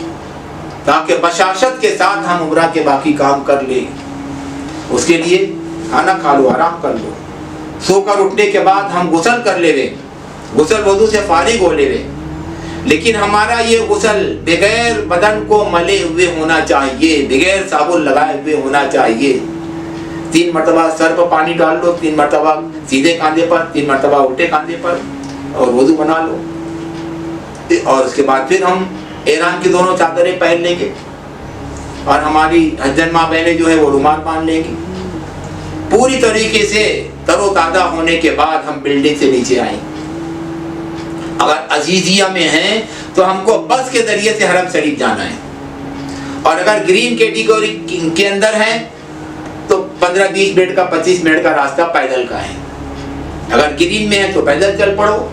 تاکہ بشاشت کے ساتھ ہم عمرہ کے باقی کام کر لیں۔ اس کے لیے کھانا کھا لو، آرام کر لو، سو کر اٹھنے کے بعد ہم غسل کر لے، غسل وضو سے فارغ ہو لے، لیکن ہمارا یہ غسل بغیر بدن کو ملے ہوئے ہونا چاہیے، بغیر صابن لگائے ہوئے ہونا چاہیے۔ 3 مرتبہ سر پر پانی ڈال لو، 3 مرتبہ سیدھے کاندھے پر، 3 مرتبہ الٹے کاندھے پر، اور وضو بنا لو۔ اور اس کے بعد پھر ہم احرام کی دونوں چادریں پہن لیں گے اور ہماری حضرت ماں بہنیں جو ہے وہ رومال باندھ لیں گی۔ پوری طریقے سے تر و تازہ ہونے کے بعد ہم بلڈنگ سے نیچے آئیں۔ اگر عزیزیہ میں ہیں تو ہم کو بس کے ذریعے سے حرم شریف جانا ہے، اور اگر گرین کیٹیگری کے اندر ہیں تو 15-20 منٹ کا 25 منٹ کا راستہ پیدل کا ہے۔ اگر گرین میں ہے تو پیدل چل پڑو،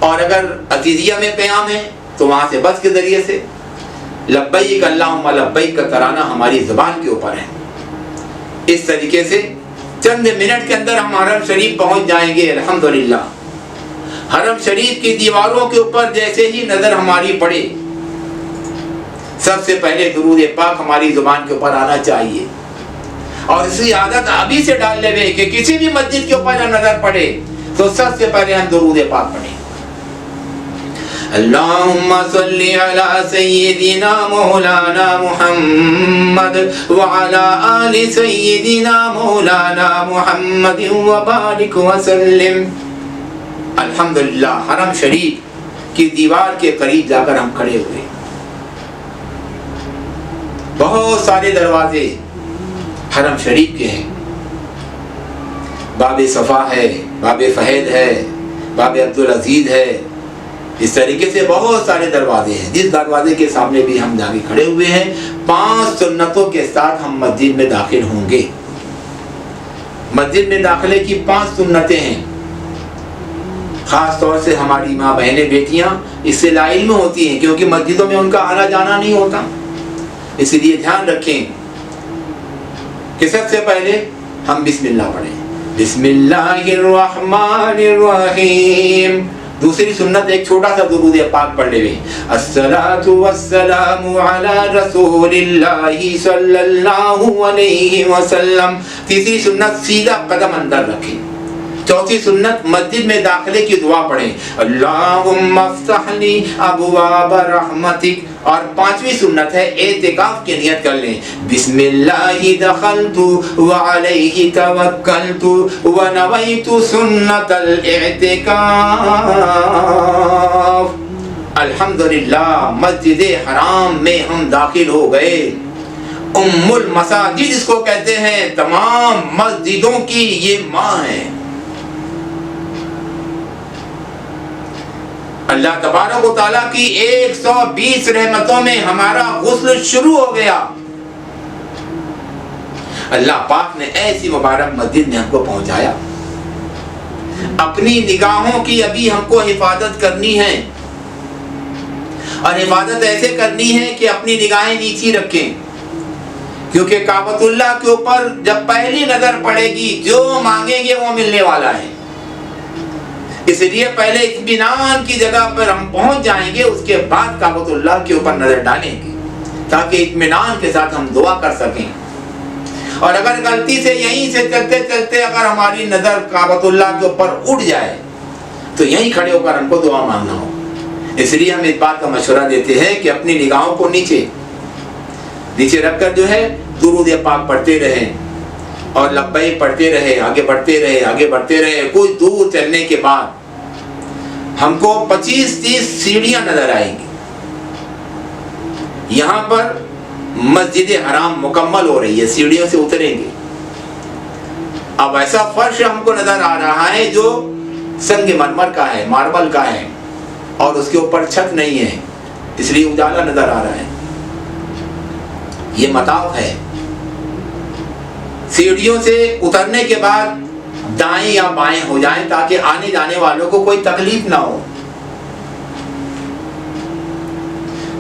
اور اگر عزیزیہ میں قیام ہے تو وہاں سے بس کے ذریعے سے لبیک اللہم لبیک کا ترانہ ہماری زبان کے اوپر ہے۔ اس طریقے سے چند منٹ کے اندر ہم حرم شریف پہنچ جائیں گے الحمدللہ۔ حرم شریف کی دیواروں کے اوپر جیسے ہی نظر ہماری پڑے سب سے پہلے درود پاک ہماری زبان کے اوپر آنا چاہیے، اور اسی عادت ابھی سے ڈال لے کہ کسی بھی مسجد کے اوپر جب نظر پڑے تو سب سے پہلے ہم درود پاک پڑھیں۔ اللہم صلی علی سیدنا مولانا محمد وعلی آل سیدنا مولانا محمد وبارک وسلم۔ الحمدللہ حرم شریف کی دیوار کے قریب جا کر ہم کھڑے ہوئے۔ بہت سارے دروازے حرم شریف کے ہیں، باب صفا ہے، باب فہد ہے، باب عبدالعزیز ہے، اس طریقے سے بہت سارے دروازے ہیں۔ جس دروازے کے سامنے بھی ہم جا کے کھڑے ہوئے ہیں 5 سنتوں کے ساتھ ہم مسجد میں داخل ہوں گے۔ مسجد میں داخلے کی 5 سنتیں ہیں، خاص طور سے ہماری ماں بہنیں بیٹیاں اس سے لا علم ہوتی ہیں کیونکہ مسجدوں میں ان کا آنا جانا نہیں ہوتا، اس لیے دھیان رکھیں کہ سب سے پہلے ہم بسم اللہ پڑھیں۔ بسم اللہ الرحمن الرحیم، دوسری سنت ایک چھوٹا سا درود پاک پڑھ لے گئے، الصلاۃ والسلام علی رسول اللہ صلی اللہ علیہ وسلم۔ تیسری سنت سیدھا قدم اندر رکھیں۔ چوتھی سنت مسجد میں داخلے کی دعا پڑھیں، اللہم افتح لی ابواب رحمتک۔ اور پانچویں سنت ہے اعتکاف کی نیت کر لیں، بسم اللہ دخلت وعلیہ توکلت ونویت سنت الاعتکاف۔ الحمدللہ مسجد حرام میں ہم داخل ہو گئے۔ ام المساجد اس کو کہتے ہیں، تمام مسجدوں کی یہ ماں ہے۔ اللہ تبارک و تعالیٰ کی 120 رحمتوں میں ہمارا غسل شروع ہو گیا۔ اللہ پاک نے ایسی مبارک مسجد میں ہم کو پہنچایا۔ اپنی نگاہوں کی ابھی ہم کو حفاظت کرنی ہے، اور حفاظت ایسے کرنی ہے کہ اپنی نگاہیں نیچی رکھیں، کیونکہ کعبۃ اللہ کے اوپر جب پہلی نظر پڑے گی جو مانگیں گے وہ ملنے والا ہے۔ اس لیے پہلے اطمینان کی جگہ پر ہم پہنچ جائیں گے، اس کے بعد کعبۃ اللہ کے اوپر نظر ڈالیں گے، تاکہ اطمینان کے ساتھ ہم دعا کر سکیں۔ اور اگر غلطی سے یہیں سے چلتے چلتے اگر ہماری نظر کعبۃ اللہ کے اوپر اٹھ جائے تو یہیں کھڑے ہو کر ہم کو دعا مانگنا ہو۔ اس لیے ہم اس بات کا مشورہ دیتے ہیں کہ اپنی نگاہوں کو نیچے رکھ کر جو ہے درود پاک پڑھتے رہیں، اور لبیک پڑھتے رہے، آگے بڑھتے رہے، آگے بڑھتے رہے۔ کچھ دور چلنے کے بعد ہم کو 25-30 سیڑھیاں نظر آئیں گی۔ یہاں پر مسجد حرام مکمل ہو رہی ہے، سیڑھیوں سے اتریں گے۔ اب ایسا فرش ہم کو نظر آ رہا ہے جو سنگ مرمر کا ہے، ماربل کا ہے، اور اس کے اوپر چھت نہیں ہے، اس لیے اجالا نظر آ رہا ہے۔ یہ مطاف ہے۔ سیڑھیوں سے اترنے کے بعد دائیں یا بائیں ہو جائیں تاکہ آنے جانے والوں کو کوئی تکلیف نہ ہو۔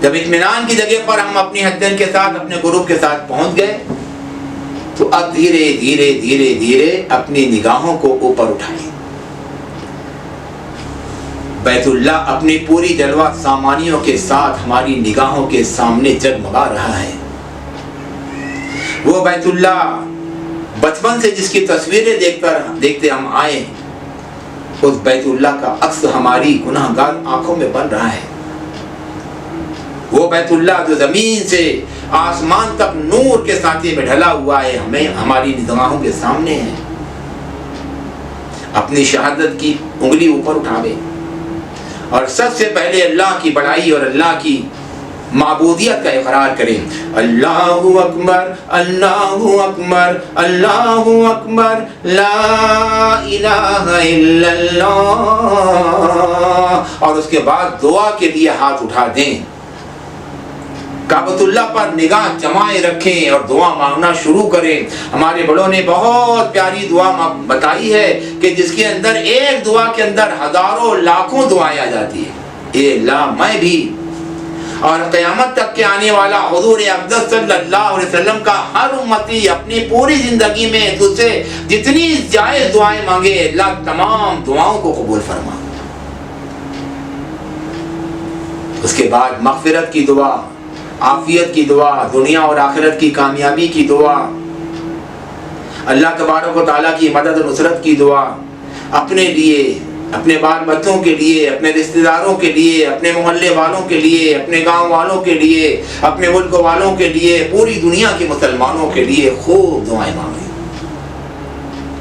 جب اطمینان کی جگہ پر ہم اپنی حجن کے ساتھ، اپنے گروپ کے ساتھ پہنچ گئے تو اب دھیرے دھیرے دھیرے دھیرے اپنی نگاہوں کو اوپر اٹھائیں۔ بیت اللہ اپنی پوری جلوہ سامانیوں کے ساتھ ہماری نگاہوں کے سامنے جگمگا رہا ہے۔ وہ بیت اللہ بچپن سے جس کی تصویریں دیکھتے ہم آئے، اس بیت اللہ کا عکس ہماری گناہگار آنکھوں میں بن رہا ہے۔ وہ بیت اللہ جو زمین سے آسمان تک نور کے سانچے میں ڈھلا ہوا ہے، ہمیں ہماری نگاہوں کے سامنے ہے۔ اپنی شہادت کی انگلی اوپر اٹھاوے اور سب سے پہلے اللہ کی بڑائی اور اللہ کی معبودیت کا اقرار کریں۔ اللہ اکبر، اللہ اکبر، اللہ اکبر، لا الہ الا اللہ۔ اور اس کے بعد دعا کے لیے ہاتھ اٹھا دیں، کعبۃ اللہ پر نگاہ جمائے رکھیں اور دعا مانگنا شروع کریں۔ ہمارے بڑوں نے بہت پیاری دعا بتائی ہے کہ جس کے اندر ایک دعا کے اندر ہزاروں لاکھوں دعائیں آ جاتی ہے۔ اے اللہ، میں بھی اور قیامت تک کے آنے والا حضور اقدس صلی اللہ علیہ وسلم کا ہر امتی اپنی پوری زندگی میں تجھ سے جتنی جائز دعائیں مانگے، اللہ تمام دعاؤں کو قبول فرما۔ اس کے بعد مغفرت کی دعا، عافیت کی دعا، دنیا اور آخرت کی کامیابی کی دعا، اللہ تبارک و تعالیٰ کی مدد و نصرت کی دعا، اپنے لیے، اپنے بال بچوں کے لیے، اپنے رشتہ داروں کے لیے، اپنے محلے والوں کے لیے، اپنے گاؤں والوں کے لیے، اپنے ملک والوں کے لیے، پوری دنیا کے مسلمانوں کے لیے خوب دعائیں مانگیں،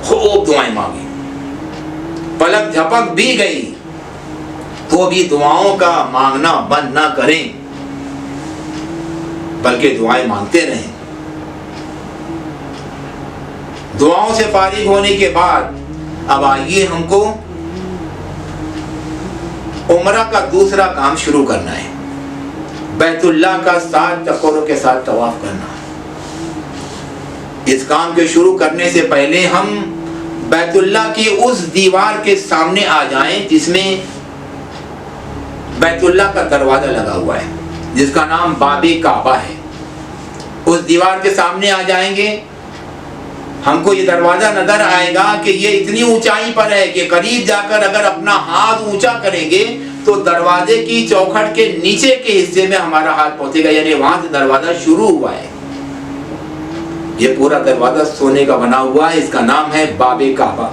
خوب دعائیں مانگیں۔ پلک جھپک بھی گئی تو بھی دعاؤں کا مانگنا بند نہ کریں، بلکہ دعائیں مانگتے رہیں۔ دعاؤں سے فارغ ہونے کے بعد اب آئیے ہم کو عمرہ کا دوسرا کام شروع کرنا ہے، بیت اللہ کا 7 چکروں کے ساتھ طواف کرنا۔ اس کام کے شروع کرنے سے پہلے ہم بیت اللہ کی اس دیوار کے سامنے آ جائیں جس میں بیت اللہ کا دروازہ لگا ہوا ہے، جس کا نام باب کعبہ ہے۔ اس دیوار کے سامنے آ جائیں گے ہم کو یہ دروازہ نظر آئے گا کہ یہ اتنی اونچائی پر ہے کہ قریب جا کر اگر اپنا ہاتھ اونچا کریں گے تو دروازے کی چوکھٹ کے نیچے کے حصے میں ہمارا ہاتھ پہنچے گا، یعنی وہاں سے دروازہ شروع ہوا ہے۔ یہ پورا دروازہ سونے کا بنا ہوا ہے، اس کا نام ہے باب کعبہ۔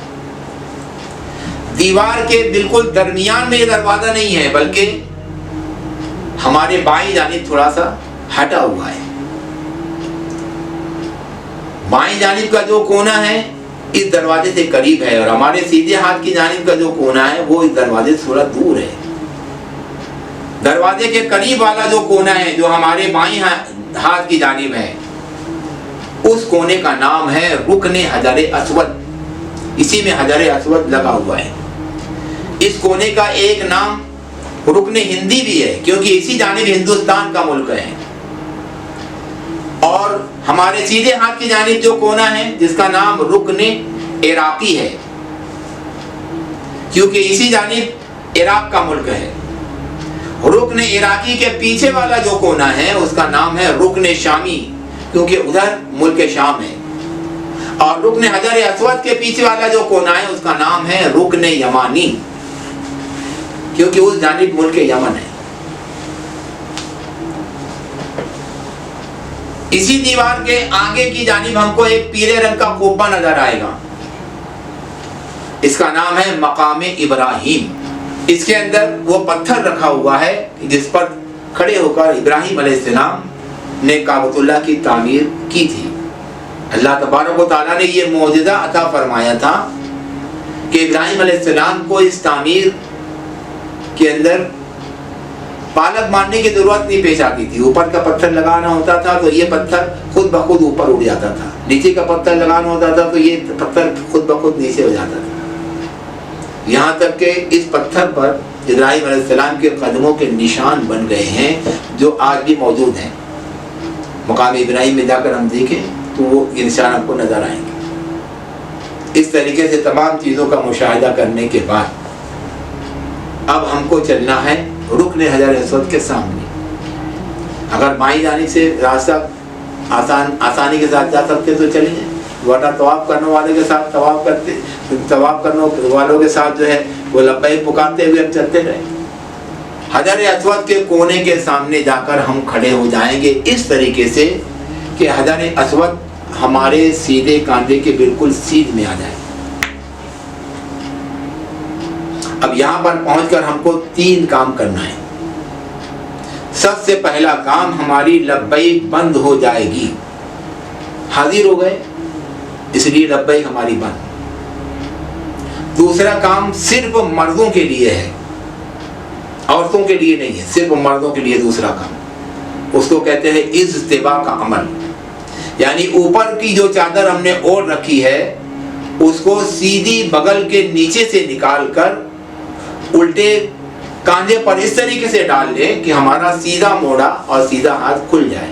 دیوار کے بالکل درمیان میں یہ دروازہ نہیں ہے، بلکہ ہمارے بائیں جانب تھوڑا سا ہٹا ہوا ہے۔ بائیں جانب کا جو کونا ہے اس دروازے سے قریب ہے، اور ہمارے سیدھے ہاتھ کی جانب کا جو کونا ہے وہ اس دروازے سے تھوڑا دور ہے۔ دروازے کے قریب والا جو کونا ہے جو ہمارے بائیں ہاتھ کی جانب ہے، اس کونے کا نام ہے رکن حجر اسود۔ اسی میں حجر اسود لگا ہوا ہے۔ اس کونے کا ایک نام رکن ہندی بھی ہے، کیونکہ اسی جانب ہندوستان کا ملک ہے۔ اور ہمارے سیدھے ہاتھ کی جانب جو کونا ہے جس کا نام رکن عراقی ہے، کیونکہ اسی جانب عراق کا ملک ہے۔ رکن عراقی کے پیچھے والا جو کونا ہے اس کا نام ہے رکن شامی، کیونکہ ادھر ملک شام ہے۔ اور رکن حجر اسود کے پیچھے والا جو کونا ہے اس کا نام ہے رکن یمانی، کیونکہ اس جانب ملک یمن ہے۔ اسی دیوار کے آگے کی جانب ہم کو ایک پیلے رنگ کا قبہ نظر آئے گا، اس کا نام ہے مقام ابراہیم۔ اس کے اندر وہ پتھر رکھا ہوا ہے جس پر کھڑے ہو کر ابراہیم علیہ السلام نے کعبۃ اللہ کی تعمیر کی تھی۔ اللہ تبارک و تعالیٰ نے یہ معجزہ عطا فرمایا تھا کہ ابراہیم علیہ السلام کو اس تعمیر کے اندر پالک مارنے کی ضرورت نہیں پیش آتی تھی۔ اوپر کا پتھر لگانا ہوتا تھا تو یہ پتھر خود بخود اوپر اڑ جاتا تھا، نیچے کا پتھر لگانا ہوتا تھا تو یہ پتھر خود بخود نیچے ہو جاتا تھا، یہاں تک کہ اس پتھر پر ابراہیم علیہ السلام کے قدموں کے نشان بن گئے ہیں جو آج بھی موجود ہیں۔ مقام ابراہیم میں جا کر ہم دیکھیں تو وہ یہ نشان آپ کو نظر آئیں گے۔ اس طریقے سے تمام چیزوں کا مشاہدہ کرنے کے بعد اب ہم کو چلنا ہے رکن حجر اسود کے سامنے۔ اگر بائیں جانب سے راستہ آسانی کے ساتھ جا سکتے تو چلیں جائیں، ورنہ طواف کرنے والے کے ساتھ طواف کرنے والوں کے ساتھ جو ہے وہ لبیک پکارتے ہوئے ہم چلتے رہیں۔ حجر اسود کے کونے کے سامنے جا کر ہم کھڑے ہو جائیں گے اس طریقے سے کہ حجر اسود ہمارے سیدھے کاندھے کے بالکل سیدھ میں آ جائے۔ اب یہاں پر پہنچ کر ہم کو 3 کام کرنا ہے۔ سب سے پہلا کام، ہماری لبیک بند ہو جائے گی۔ حاضر ہو گئے اس لیے لبیک ہماری بند۔ دوسرا کام صرف مردوں کے لیے ہے، عورتوں کے لیے نہیں ہے، صرف مردوں کے لیے دوسرا کام، اس کو کہتے ہیں اجتباء کا عمل، یعنی اوپر کی جو چادر ہم نے اوڑھ رکھی ہے اس کو سیدھی بغل کے نیچے سے نکال کر الٹے کاندھے پر اس طریقے سے ڈال لیں کہ ہمارا سیدھا موڑا اور سیدھا ہاتھ کھل جائے۔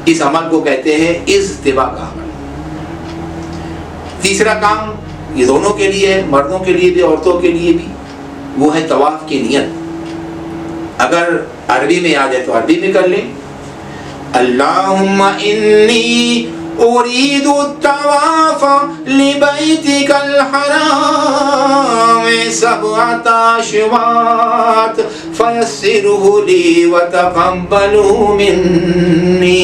اس عمل کو کہتے ہیں اجتباء کا عمل۔ تیسرا کام یہ دونوں کے لیے ہے، مردوں کے لیے بھی عورتوں کے لیے بھی، وہ ہے طواف کی نیت۔ اگر عربی میں یاد ہے تو عربی میں کر لیں، اللہم انی اريد الطواف لبيتك الحرام 7 أشواط فيسره لي وتقبله مني۔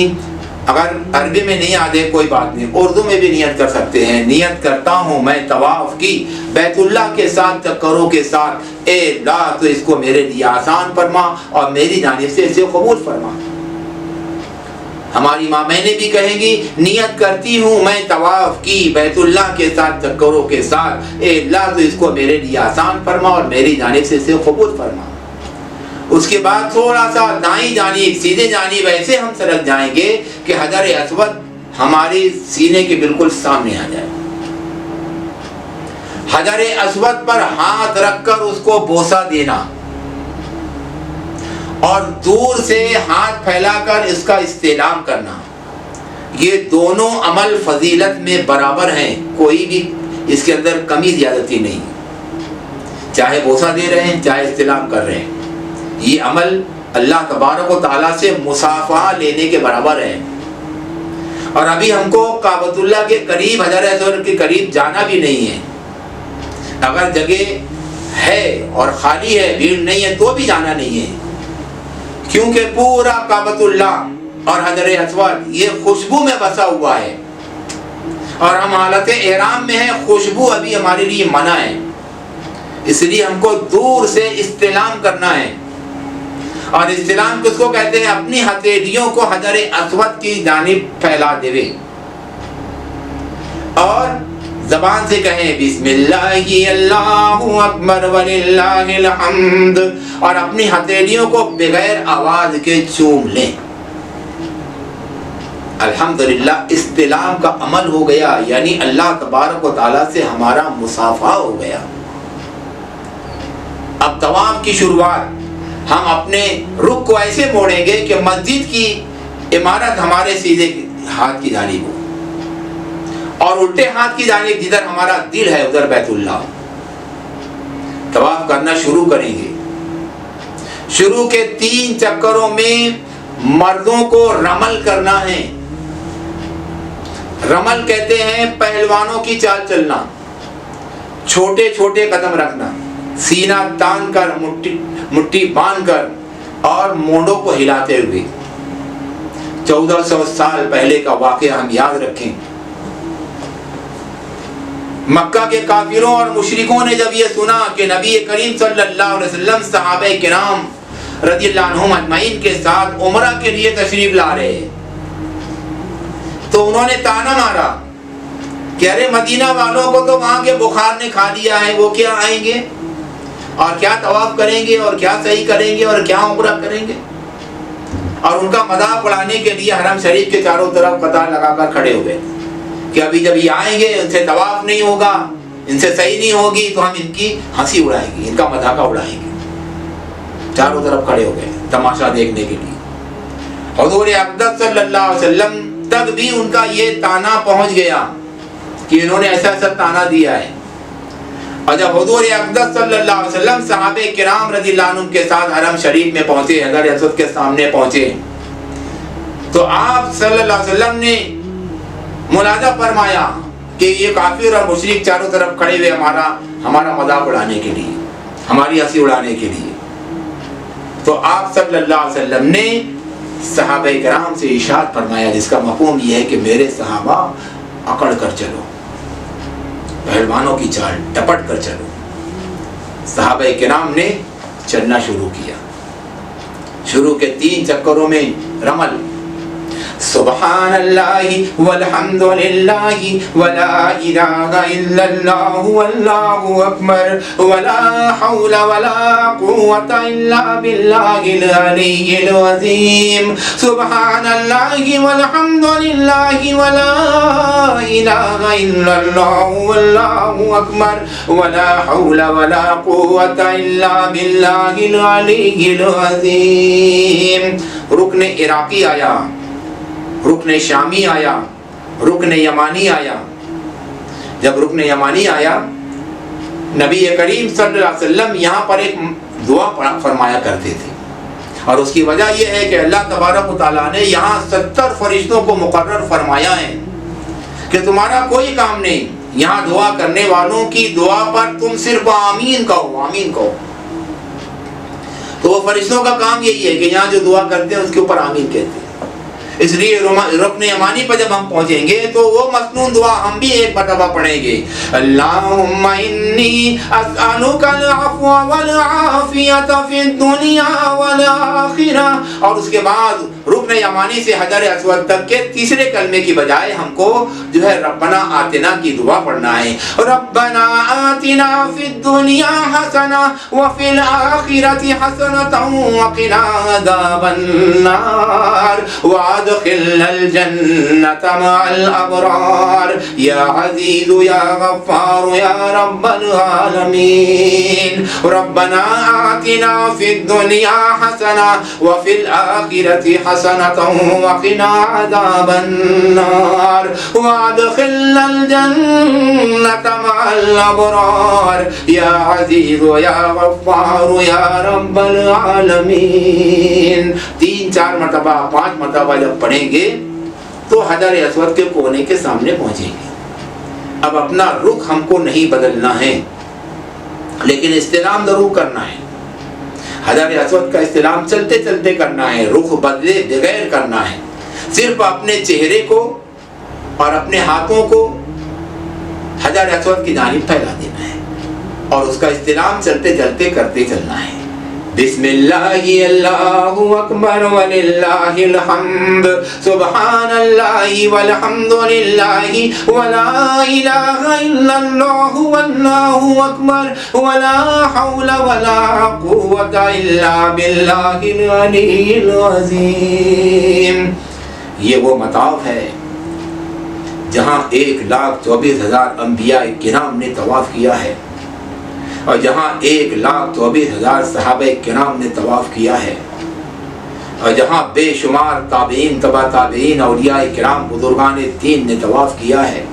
اگر عربی میں نہیں یاد ہے کوئی بات نہیں، اردو میں بھی نیت کر سکتے ہیں۔ نیت کرتا ہوں میں طواف کی بیت اللہ کے ساتھ چکروں کے ساتھ، اے اللہ تو اس کو میرے لیے آسان فرما اور میری جانب سے اسے قبول فرما۔ ہماری ماں بہنیں بھی کہیں گی، نیت کرتی ہوں میں طواف کی بیت اللہ کے ساتھ چکروں کے ساتھ، اے اللہ تو اس کو میرے لیے آسان فرما اور میری جانب سے اسے قبول فرما۔ اس کے بعد تھوڑا سا دائیں جانب سیدھے جانب ایسے ہم سرک جائیں گے کہ حجر اسود ہمارے سینے کے بالکل سامنے آ جائے۔ حجر اسود پر ہاتھ رکھ کر اس کو بوسہ دینا اور دور سے ہاتھ پھیلا کر اس کا استعلام کرنا، یہ دونوں عمل فضیلت میں برابر ہیں، کوئی بھی اس کے اندر کمی زیادتی نہیں، چاہے بوسہ دے رہے ہیں چاہے استعلام کر رہے ہیں، یہ عمل اللہ تبارک و تعالیٰ سے مصافحہ لینے کے برابر ہے۔ اور ابھی ہم کو کعبۃ اللہ کے قریب، حجر اسود کے قریب جانا بھی نہیں ہے۔ اگر جگہ ہے اور خالی ہے، بھیڑ نہیں ہے، تو بھی جانا نہیں ہے، کیونکہ پورا کعبۃ اللہ اور حجر اسود یہ خوشبو میں بسا ہوا ہے، اور ہم حالت احرام میں ہیں، خوشبو ابھی ہمارے لیے منع ہے، اس لیے ہم کو دور سے استلام کرنا ہے۔ اور استلام کس کو کہتے ہیں؟ اپنی ہتھیلیوں کو حجر اسود کی جانب پھیلا دے اور زبان سے کہیں بسم اللہ اللہ اکبر وللہ الحمد، اور اپنی ہتھیلیوں کو بغیر آواز کے چوم لیں۔ الحمدللہ استلام کا عمل ہو گیا، یعنی اللہ تبارک و تعالیٰ سے ہمارا مصافحہ ہو گیا۔ اب طواف کی شروعات ہم اپنے رخ کو ایسے موڑیں گے کہ مسجد کی عمارت ہمارے سیدھے ہاتھ کی جانب ہو، اور الٹے ہاتھ کی جانب جدھر ہمارا دل ہے ادھر بیت اللہ۔ طواف کرنا شروع کریں گے۔ شروع کے 3 چکروں میں مردوں کو رمل کرنا ہے۔ رمل کہتے ہیں پہلوانوں کی چال چلنا، چھوٹے چھوٹے قدم رکھنا، سینہ تان کر، مٹھی باندھ کر اور مونڈوں کو ہلاتے ہوئے۔ 1400 سال پہلے کا واقعہ ہم یاد رکھیں۔ مکہ کے کافروں اور مشرکوں نے جب یہ سنا کہ نبی کریم صلی اللہ علیہ وسلم صحابہ کرام رضی اللہ عنہم اجمعین کے ساتھ عمرہ کے لیے تشریف لا رہے ہیں، تو انہوں نے تانا مارا کہ ارے مدینہ والوں کو تو وہاں کے بخار نے کھا لیا ہے، وہ کیا آئیں گے اور کیا طواف کریں گے اور کیا صحیح کریں گے اور کیا عمرہ کریں گے، اور ان کا مذاق اڑانے کے لیے حرم شریف کے چاروں طرف قطار لگا کر کھڑے ہوئے کہ ابھی جب یہ آئیں گے ان سے طواف نہیں ہوگا، ان سے صحیح نہیں ہوگی، تو ہم ان کی ہنسی اڑائیں گے، ان کا مذاق اڑائیں گے۔ چاروں طرف کھڑے ہو گئے تماشا دیکھنے کے لیے۔ حضور اقدس صلی اللہ علیہ وسلم تک بھی ان کا یہ تانا پہنچ گیا کہ انہوں نے ایسا ایسا تانا دیا ہے۔ اور جب حضور اقدس صلی اللہ علیہ وسلم صحابہ کرام رضی اللہ عنہم کے ساتھ حرم شریف میں پہنچے، حجر اسود کے سامنے پہنچے، تو آپ صلی اللہ علیہ وسلم نے ملاحظہ فرمایا کہ یہ کافر اور مشرک چاروں طرف کھڑے ہوئے ہمارا مذاق اڑانے کے لیے، ہماری ہنسی اڑانے کے لیے۔ تو آپ صلی اللہ علیہ وسلم نے صحابہ کرام سے ارشاد فرمایا، جس کا مفہوم یہ ہے کہ میرے صحابہ اکڑ کر چلو، پہلوانوں کی چال ٹپٹ کر چلو۔ صحابہ کرام نے چلنا شروع کیا۔ شروع کے 3 چکروں میں رمل، سبحان اللہ والحمد للہ ولا الہ الا اللہ واللہ اکبر ولا حول ولا قوة الا باللہ العلی العظیم، سبحان اللہ والحمد للہ ولا الہ الا اللہ واللہ اکبر ولا حول ولا قوة الا باللہ العلی العظیم۔ رکن عراقی آیا، رکن شامی آیا، رکن یمانی آیا۔ جب رکن یمانی آیا، نبی کریم صلی اللہ علیہ وسلم یہاں پر ایک دعا فرمایا کرتے تھے، اور اس کی وجہ یہ ہے کہ اللہ تبارک و تعالیٰ نے یہاں 70 فرشتوں کو مقرر فرمایا ہے کہ تمہارا کوئی کام نہیں، یہاں دعا کرنے والوں کی دعا پر تم صرف آمین کہو، آمین کہو۔ تو وہ فرشتوں کا کام یہی ہے کہ یہاں جو دعا کرتے ہیں اس کے اوپر آمین کہتے ہیں۔ اس لیے رکن یمانی پر جب ہم پہنچیں گے تو وہ مسنون دعا ہم بھی ایک مرتبہ پڑھیں گے، اللہم انی اسألک العفو والعافیۃ فی الدنیا والآخرہ، اور اس کے بعد رکن یمانی سے حجر اسود تک کے تیسرے کلمے کی بجائے ہم کو جو ہے ربنا آتنا کی دعا پڑھنا ہے، ربنا آتنا فی الدنیا حسنہ وفی الآخرۃ حسنۃ وقنا عذاب النار وادخلنا الجنة مع الأبرار یا عزیز یا غفار یا رب العالمین، ربنا آتنا فی الدنیا حسنہ وفی الآخرۃ حسنۃ وقنا عذاب النار وادخلنا الجنة مع الأبرار یا عزیز یا غفار یا رب العالمین۔ 3 4 مرتبہ 5 مرتبہ جب پڑھیں گے تو حجر اسود کے کونے کے سامنے پہنچیں گے۔ اب اپنا رخ ہم کو نہیں بدلنا ہے، لیکن استلام ضرور کرنا ہے۔ حجر اسود کا استلام چلتے چلتے کرنا ہے، رخ بدلے بغیر کرنا ہے۔ صرف اپنے چہرے کو اور اپنے ہاتھوں کو حجر اسود کی جانب پھیلا دینا ہے اور اس کا استلام چلتے چلتے کرتے چلنا ہے۔ بسم اللہ اللہ اکبر وللہ الحمد سبحان اللہ والحمد للہ ولا الہ الا اللہ واللہ اکبر ولا حول ولا قوۃ الا باللہ العلی العظیم۔ یہ وہ مطاف ہے جہاں 1,24,000 انبیاء کرام نے طواف کیا ہے، اور جہاں 1,24,000 صحابہ کرام نے طواف کیا ہے، اور جہاں بے شمار تابعین، تبع تابعین، اولیاء کرام، بزرگان دین نے طواف کیا ہے،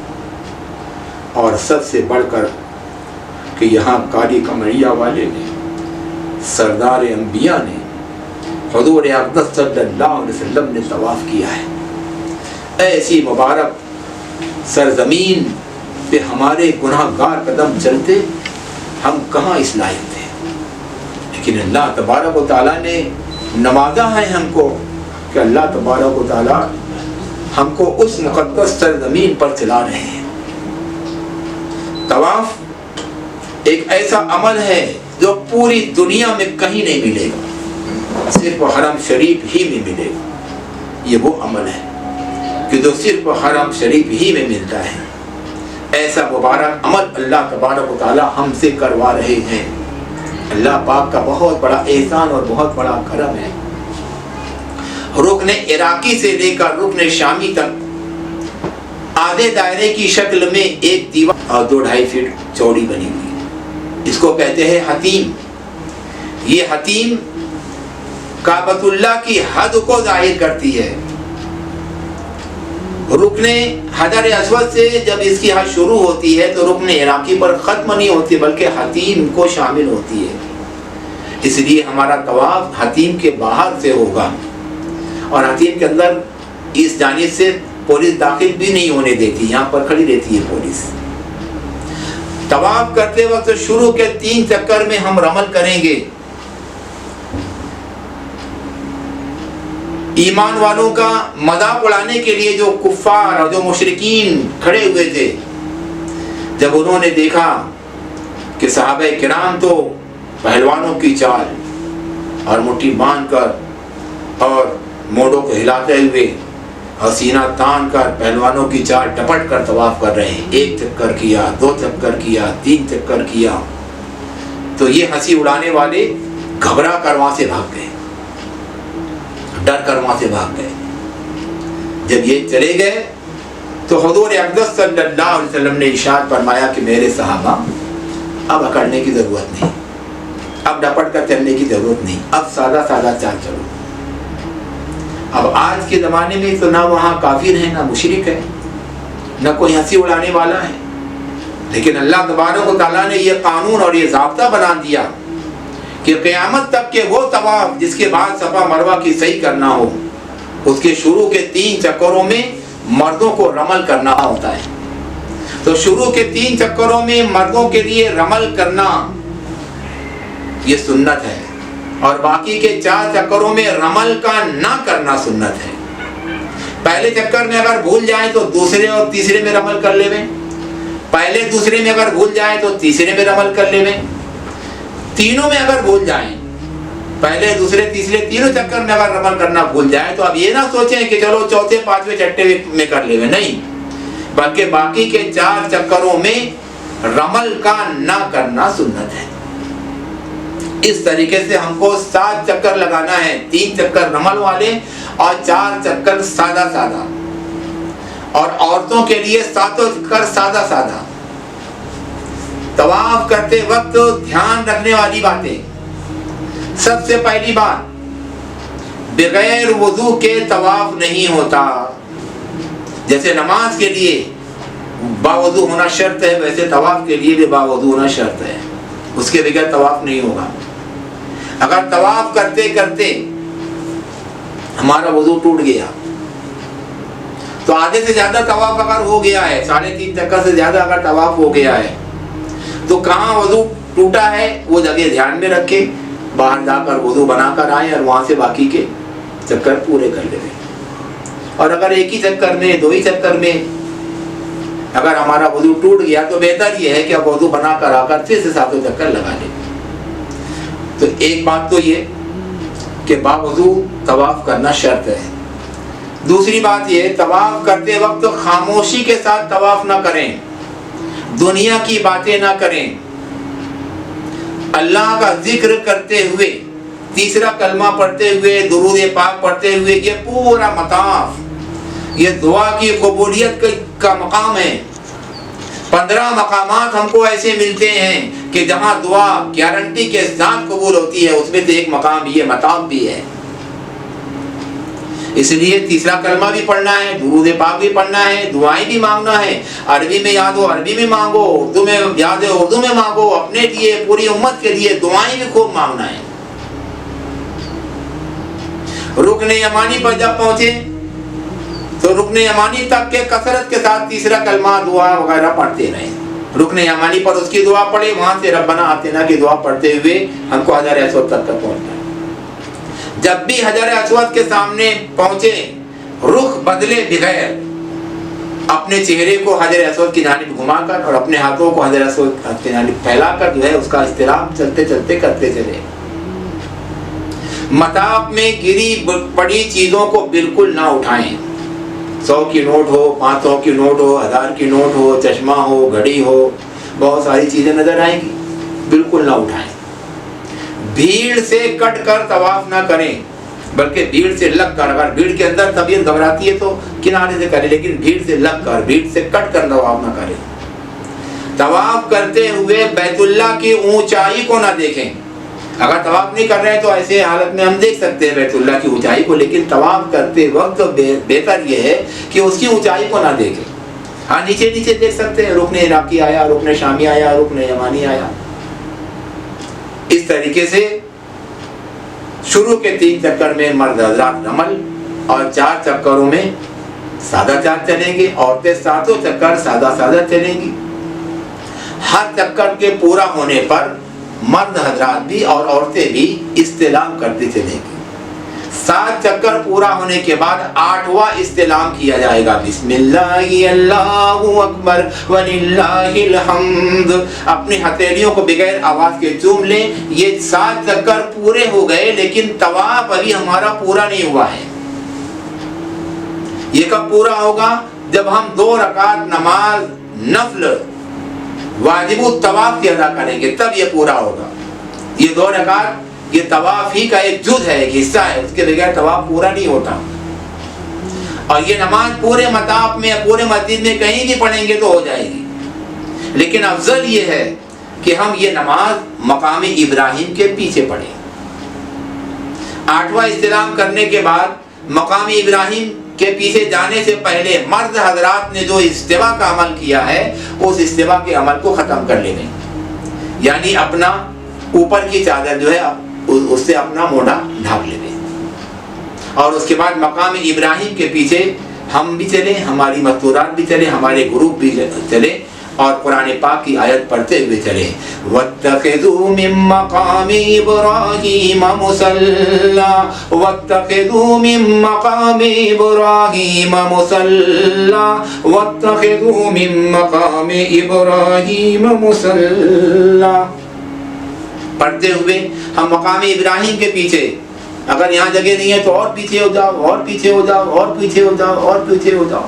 اور سب سے بڑھ کر کہ یہاں کالی کمریا والے نے، سردار انبیاء نے، حضور اقدس صلی اللہ علیہ وسلم نے طواف کیا ہے۔ ایسی مبارک سرزمین پہ ہمارے گناہ گار قدم چلتے ہم کہاں اس لائق تھے، لیکن اللہ تبارک و تعالیٰ نے نوازا ہے ہم کو کہ اللہ تبارک و تعالیٰ ہم کو اس مقدس سرزمین پر چلا رہے ہیں۔ طواف ایک ایسا عمل ہے جو پوری دنیا میں کہیں نہیں ملے گا، صرف حرم شریف ہی میں ملے گا۔ یہ وہ عمل ہے کہ جو صرف حرم شریف ہی میں ملتا ہے۔ ایسا مبارک عمل اللہ تبارک و تعالی ہم سے کروا رہے ہیں۔ اللہ پاک کا بہت بڑا احسان اور بہت بڑا کرم ہے۔ رکن عراقی سے لے کر رکن شامی تک آدھے دائرے کی شکل میں ایک دیوار اور 2-2.5 فٹ چوڑی بنی ہوئی ہے، اس کو کہتے ہیں حتیم۔ یہ حتیم کعبۃ اللہ کی حد کو ظاہر کرتی ہے۔ رکن حجر اسود سے جب اس کی حد شروع ہوتی ہے تو رکن عراقی پر ختم نہیں ہوتی بلکہ حتیم کو شامل ہوتی ہے۔ اس لیے ہمارا طواف حتیم کے باہر سے ہوگا، اور حتیم کے اندر اس جانب سے پولیس داخل بھی نہیں ہونے دیتی، یہاں پر کھڑی رہتی ہے پولیس۔ طواف کرتے وقت شروع کے 3 چکر میں ہم رمل کریں گے۔ ایمان والوں کا مذاق اڑانے کے لیے جو کفار اور جو مشرکین کھڑے ہوئے تھے، جب انہوں نے دیکھا کہ صحابہ کرام تو پہلوانوں کی چال اور مٹھی باندھ کر اور موڑوں کو ہلاتے ہوئے اور سینہ تان کر پہلوانوں کی چال ٹپٹ کر طواف کر رہے ہیں، 1 چکر کیا، 2 چکر کیا، 3 چکر کیا، تو یہ ہنسی اڑانے والے گھبرا کر وہاں سے بھاگ گئے، ڈر کر وہاں سے بھاگ گئے۔ جب یہ چلے گئے تو حضور اقدس صلی اللہ علیہ وسلم نے ارشاد فرمایا کہ میرے صحابہ اب اکڑنے کی ضرورت نہیں، اب ڈپٹ کر چلنے کی ضرورت نہیں، اب سادہ سادہ چال چلو۔ اب آج کے زمانے میں تو نہ وہاں کافر ہے، نہ مشرک ہے، نہ کوئی ہنسی اڑانے والا ہے، لیکن اللہ تبارک و تعالیٰ نے یہ قانون اور یہ ضابطہ بنا دیا کہ قیامت تک کے وہ طواف جس کے بعد صفا مروہ کی صحیح کرنا ہو، اس کے شروع کے 3 چکروں میں مردوں کو رمل کرنا ہوتا ہے۔ تو شروع کے 3 چکروں میں مردوں کے لیے رمل کرنا یہ سنت ہے، اور باقی کے 4 چکروں میں رمل کا نہ کرنا سنت ہے۔ پہلے چکر میں اگر بھول جائیں تو دوسرے اور تیسرے میں رمل کر لے، پہلے دوسرے میں اگر بھول جائیں تو تیسرے میں رمل کر لے، تینوں میں اگر بھول جائیں، پہلے دوسرے تیسرے تینوں چکر میں اگر رمل کرنا بھول جائیں تو اب یہ نہ سوچیں کہ چلو چوتھے 5ویں 6ویں میں کر لے، نہیں، بلکہ باقی کے 4 چکروں میں رمل کا نہ کرنا سنت ہے۔ اس طریقے سے ہم کو 7 چکر لگانا ہے، 3 چکر رمل والے اور 4 چکر سادہ سادہ، اور عورتوں کے لیے 7 چکر سادہ سادہ۔ طواف کرتے وقت دھیان رکھنے والی باتیں، سب سے پہلی بات، بغیر وضو کے طواف نہیں ہوتا۔ جیسے نماز کے لیے باوضو ہونا شرط ہے، ویسے طواف کے لیے بھی باوضو ہونا شرط ہے، اس کے بغیر طواف نہیں ہوگا۔ اگر طواف کرتے کرتے ہمارا وضو ٹوٹ گیا تو آدھے سے زیادہ طواف اگر ہو گیا ہے، 3.5 چکر سے زیادہ اگر طواف ہو گیا ہے، تو کہاں وضو ٹوٹا ہے وہ جگہ دھیان میں رکھے، باہر جا کر وضو بنا کر آئیں اور وہاں سے باقی کے چکر پورے کر لیں۔ اور اگر ایک ہی چکر میں، 2 ہی چکر میں اگر ہمارا وضو ٹوٹ گیا تو بہتر یہ ہے کہ اب وضو بنا کر آ کر پھر سے 7 چکر لگا لیں۔ تو ایک بات تو یہ کہ باوضو طواف کرنا شرط ہے۔ دوسری بات یہ، طواف کرتے وقت خاموشی کے ساتھ طواف نہ کریں، دنیا کی باتیں نہ کریں، اللہ کا ذکر کرتے ہوئے، تیسرا کلمہ پڑھتے ہوئے، درود پاک پڑھتے ہوئے، یہ پورا مطاف یہ دعا کی قبولیت کا مقام ہے۔ 15 مقامات ہم کو ایسے ملتے ہیں کہ جہاں دعا گارنٹی کے ساتھ قبول ہوتی ہے، اس میں سے ایک مقام یہ مطاف بھی ہے۔ اس لیے تیسرا کلمہ بھی پڑھنا ہے، درود پاک بھی پڑھنا ہے، دعائیں بھی مانگنا ہے، عربی میں یاد ہو عربی میں مانگو، اردو میں یاد ہے اردو میں مانگو، اپنے لیے پوری امت کے لیے دعائیں بھی خوب مانگنا ہے۔ رکن یمانی پر جب پہنچے تو رکن یمانی تک کے کثرت کے ساتھ تیسرا کلمہ دعا وغیرہ پڑھتے رہیں۔ رکن یمانی پر اس کی دعا پڑھے، وہاں سے ربنا آتنا کی دعا پڑھتے ہوئے ہم کو حجر اسود تک پہنچنا ہے۔ جب بھی حجر اسود کے سامنے پہنچے، رخ بدلے بغیر اپنے چہرے کو حجر اسود کی جانب گھما کر اور اپنے ہاتھوں کو حجر اسود کی جانب پھیلا کر جو ہے اس کا استلام چلتے چلتے کرتے چلے۔ مطاف میں گری پڑی چیزوں کو بالکل نہ اٹھائیں۔ 100 کی نوٹ ہو، 500 کی نوٹ ہو، 1000 کی نوٹ ہو، چشمہ ہو، گھڑی ہو، بہت ساری چیزیں نظر آئیں گی، بالکل نہ اٹھائیں۔ بھیڑ سے کٹ کر طواف نہ کریں، بلکہ بھیڑ سے لگ کر، اگر بھیڑ کے اندر طبیعت گھبراتی ہے تو کنارے سے کریں، لیکن بھیڑ سے لگ کر، بھیڑ سے کٹ کر طواف نہ کریں۔ طواف کرتے ہوئے بیت اللہ کی اونچائی کو نہ دیکھیں۔ اگر طواف نہیں کر رہے ہیں تو ایسے حالت میں ہم دیکھ سکتے ہیں بیت اللہ کی اونچائی کو، لیکن طواف کرتے وقت بہتر یہ ہے کہ اس کی اونچائی کو نہ دیکھیں۔ ہاں نیچے نیچے دیکھ سکتے ہیں، رکن عراقی آیا، رکن شامی آیا، رکن یمانی آیا۔ اس طریقے سے شروع کے 3 چکر میں مرد حضرات رمل اور 4 چکروں میں سادہ چال چلیں گے، عورتیں 7 چکر سادہ سادہ چلیں گی۔ ہر چکر کے پورا ہونے پر مرد حضرات بھی اور عورتیں بھی استلام کرتے چلیں گے۔ 7 چکر پورا ہونے کے بعد 8واں استلام کیا جائے گا، بسم اللہ اللہ اکبر وللہ الحمد۔ اپنی ہتھیلیوں کو بغیر آواز کے چوم لیں۔ یہ 7 چکر پورے ہو گئے، لیکن طواف ابھی ہمارا پورا نہیں ہوا ہے۔ یہ کب پورا ہوگا؟ جب ہم 2 رکعت نماز نفل واجب الطواف کی ادا کریں گے، تب یہ پورا ہوگا۔ یہ 2 رکعت یہ طواف ہی کا ایک جز ہے، ایک حصہ ہے، اس کے بغیر طواف پورا نہیں ہوتا۔ اور یہ نماز پورے مطاف میں، پورے مسجد میں کہیں بھی پڑھیں گے تو ہو جائے گی، لیکن افضل یہ ہے کہ ہم یہ نماز مقام ابراہیم کے پیچھے پڑھیں۔ 8واں استلام کرنے کے بعد مقام ابراہیم کے پیچھے جانے سے پہلے مرد حضرات نے جو استوا کا عمل کیا ہے، اس استوا کے عمل کو ختم کر لینے، یعنی اپنا اوپر کی چادر جو ہے اس سے اپنا موڈا ڈھانپ لینے، اور اس کے بعد مقام ابراہیم کے پیچھے ہم بھی چلیں، ہماری مستورات بھی چلیں، ہمارے گروپ بھی چلیں، اور قرآن پاک کی آیت پڑھتے ہوئے چلیں۔ وَاتَّخِذُوا مِن مَّقَامِ إِبْرَاهِيمَ مُصَلًّى وَاتَّخِذُوا مِن مَّقَامِ إِبْرَاهِيمَ مُصَلًّى وَاتَّخِذُوا مِن مَّقَامِ إِبْرَاهِيمَ مُصَلًّى۔ پڑھتے ہوئے ہم مقام ابراہیم کے پیچھے، اگر یہاں جگہ نہیں ہے تو اور پیچھے ہو جاؤ، اور پیچھے ہو جاؤ، اور پیچھے ہو جاؤ، اور پیچھے ہو جاؤ،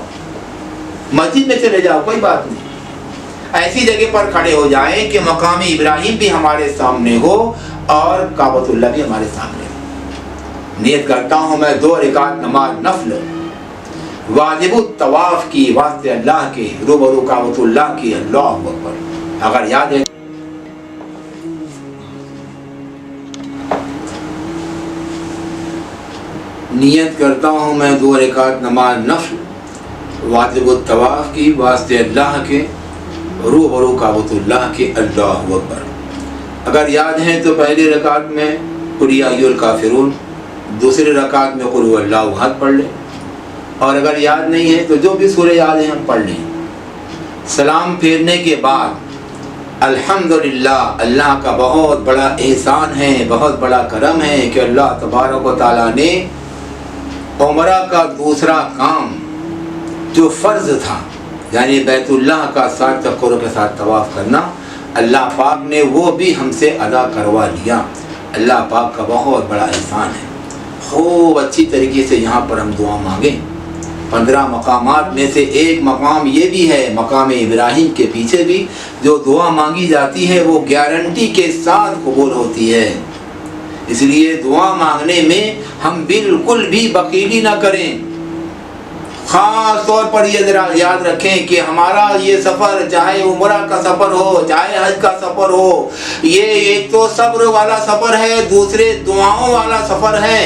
مسجد میں چلے جاؤ، کوئی بات نہیں، ایسی جگہ پر کھڑے ہو جائیں کہ مقام ابراہیم بھی ہمارے سامنے ہو اور کعبۃ اللہ بھی ہمارے سامنے ہو۔ نیت کرتا ہوں میں 2 رکعت نماز نفل واجب الطواف کی، واسطے اللہ کے، روبرو کعبۃ اللہ کی، اللہ اکبر۔ اگر یاد ہے نیت کرتا ہوں میں 2 رکعت نماز نفل واجب الطواف کی، واسطے اللہ کے، روبرو کعبۃ اللہ کے، اللہ اکبر۔ اگر یاد ہے تو پہلی رکعت میں قل یا ایھا الکافرون، دوسری رکعت میں قل هو اللہ احد پڑھ لیں، اور اگر یاد نہیں ہے تو جو بھی سورہ یاد ہے ہم پڑھ لیں۔ سلام پھیرنے کے بعد الحمدللہ، اللہ کا بہت بڑا احسان ہے، بہت بڑا کرم ہے کہ اللہ تبارک و تعالیٰ نے عمرہ کا دوسرا کام جو فرض تھا، یعنی بیت اللہ کا 7 چکروں کے ساتھ طواف کرنا، اللہ پاک نے وہ بھی ہم سے ادا کروا لیا۔ اللہ پاک کا بہت بڑا احسان ہے۔ خوب اچھی طریقے سے یہاں پر ہم دعا مانگیں۔ 15 مقامات میں سے ایک مقام یہ بھی ہے، مقام ابراہیم کے پیچھے بھی جو دعا مانگی جاتی ہے وہ گارنٹی کے ساتھ قبول ہوتی ہے۔ اس لیے دعا مانگنے میں ہم بالکل بھی بخیلی نہ کریں۔ خاص طور پر یہ ذرا یاد رکھیں کہ ہمارا یہ سفر، چاہے عمرہ کا سفر ہو، چاہے حج کا سفر ہو، یہ ایک تو صبر والا سفر ہے، دوسرے دعاؤں والا سفر ہے۔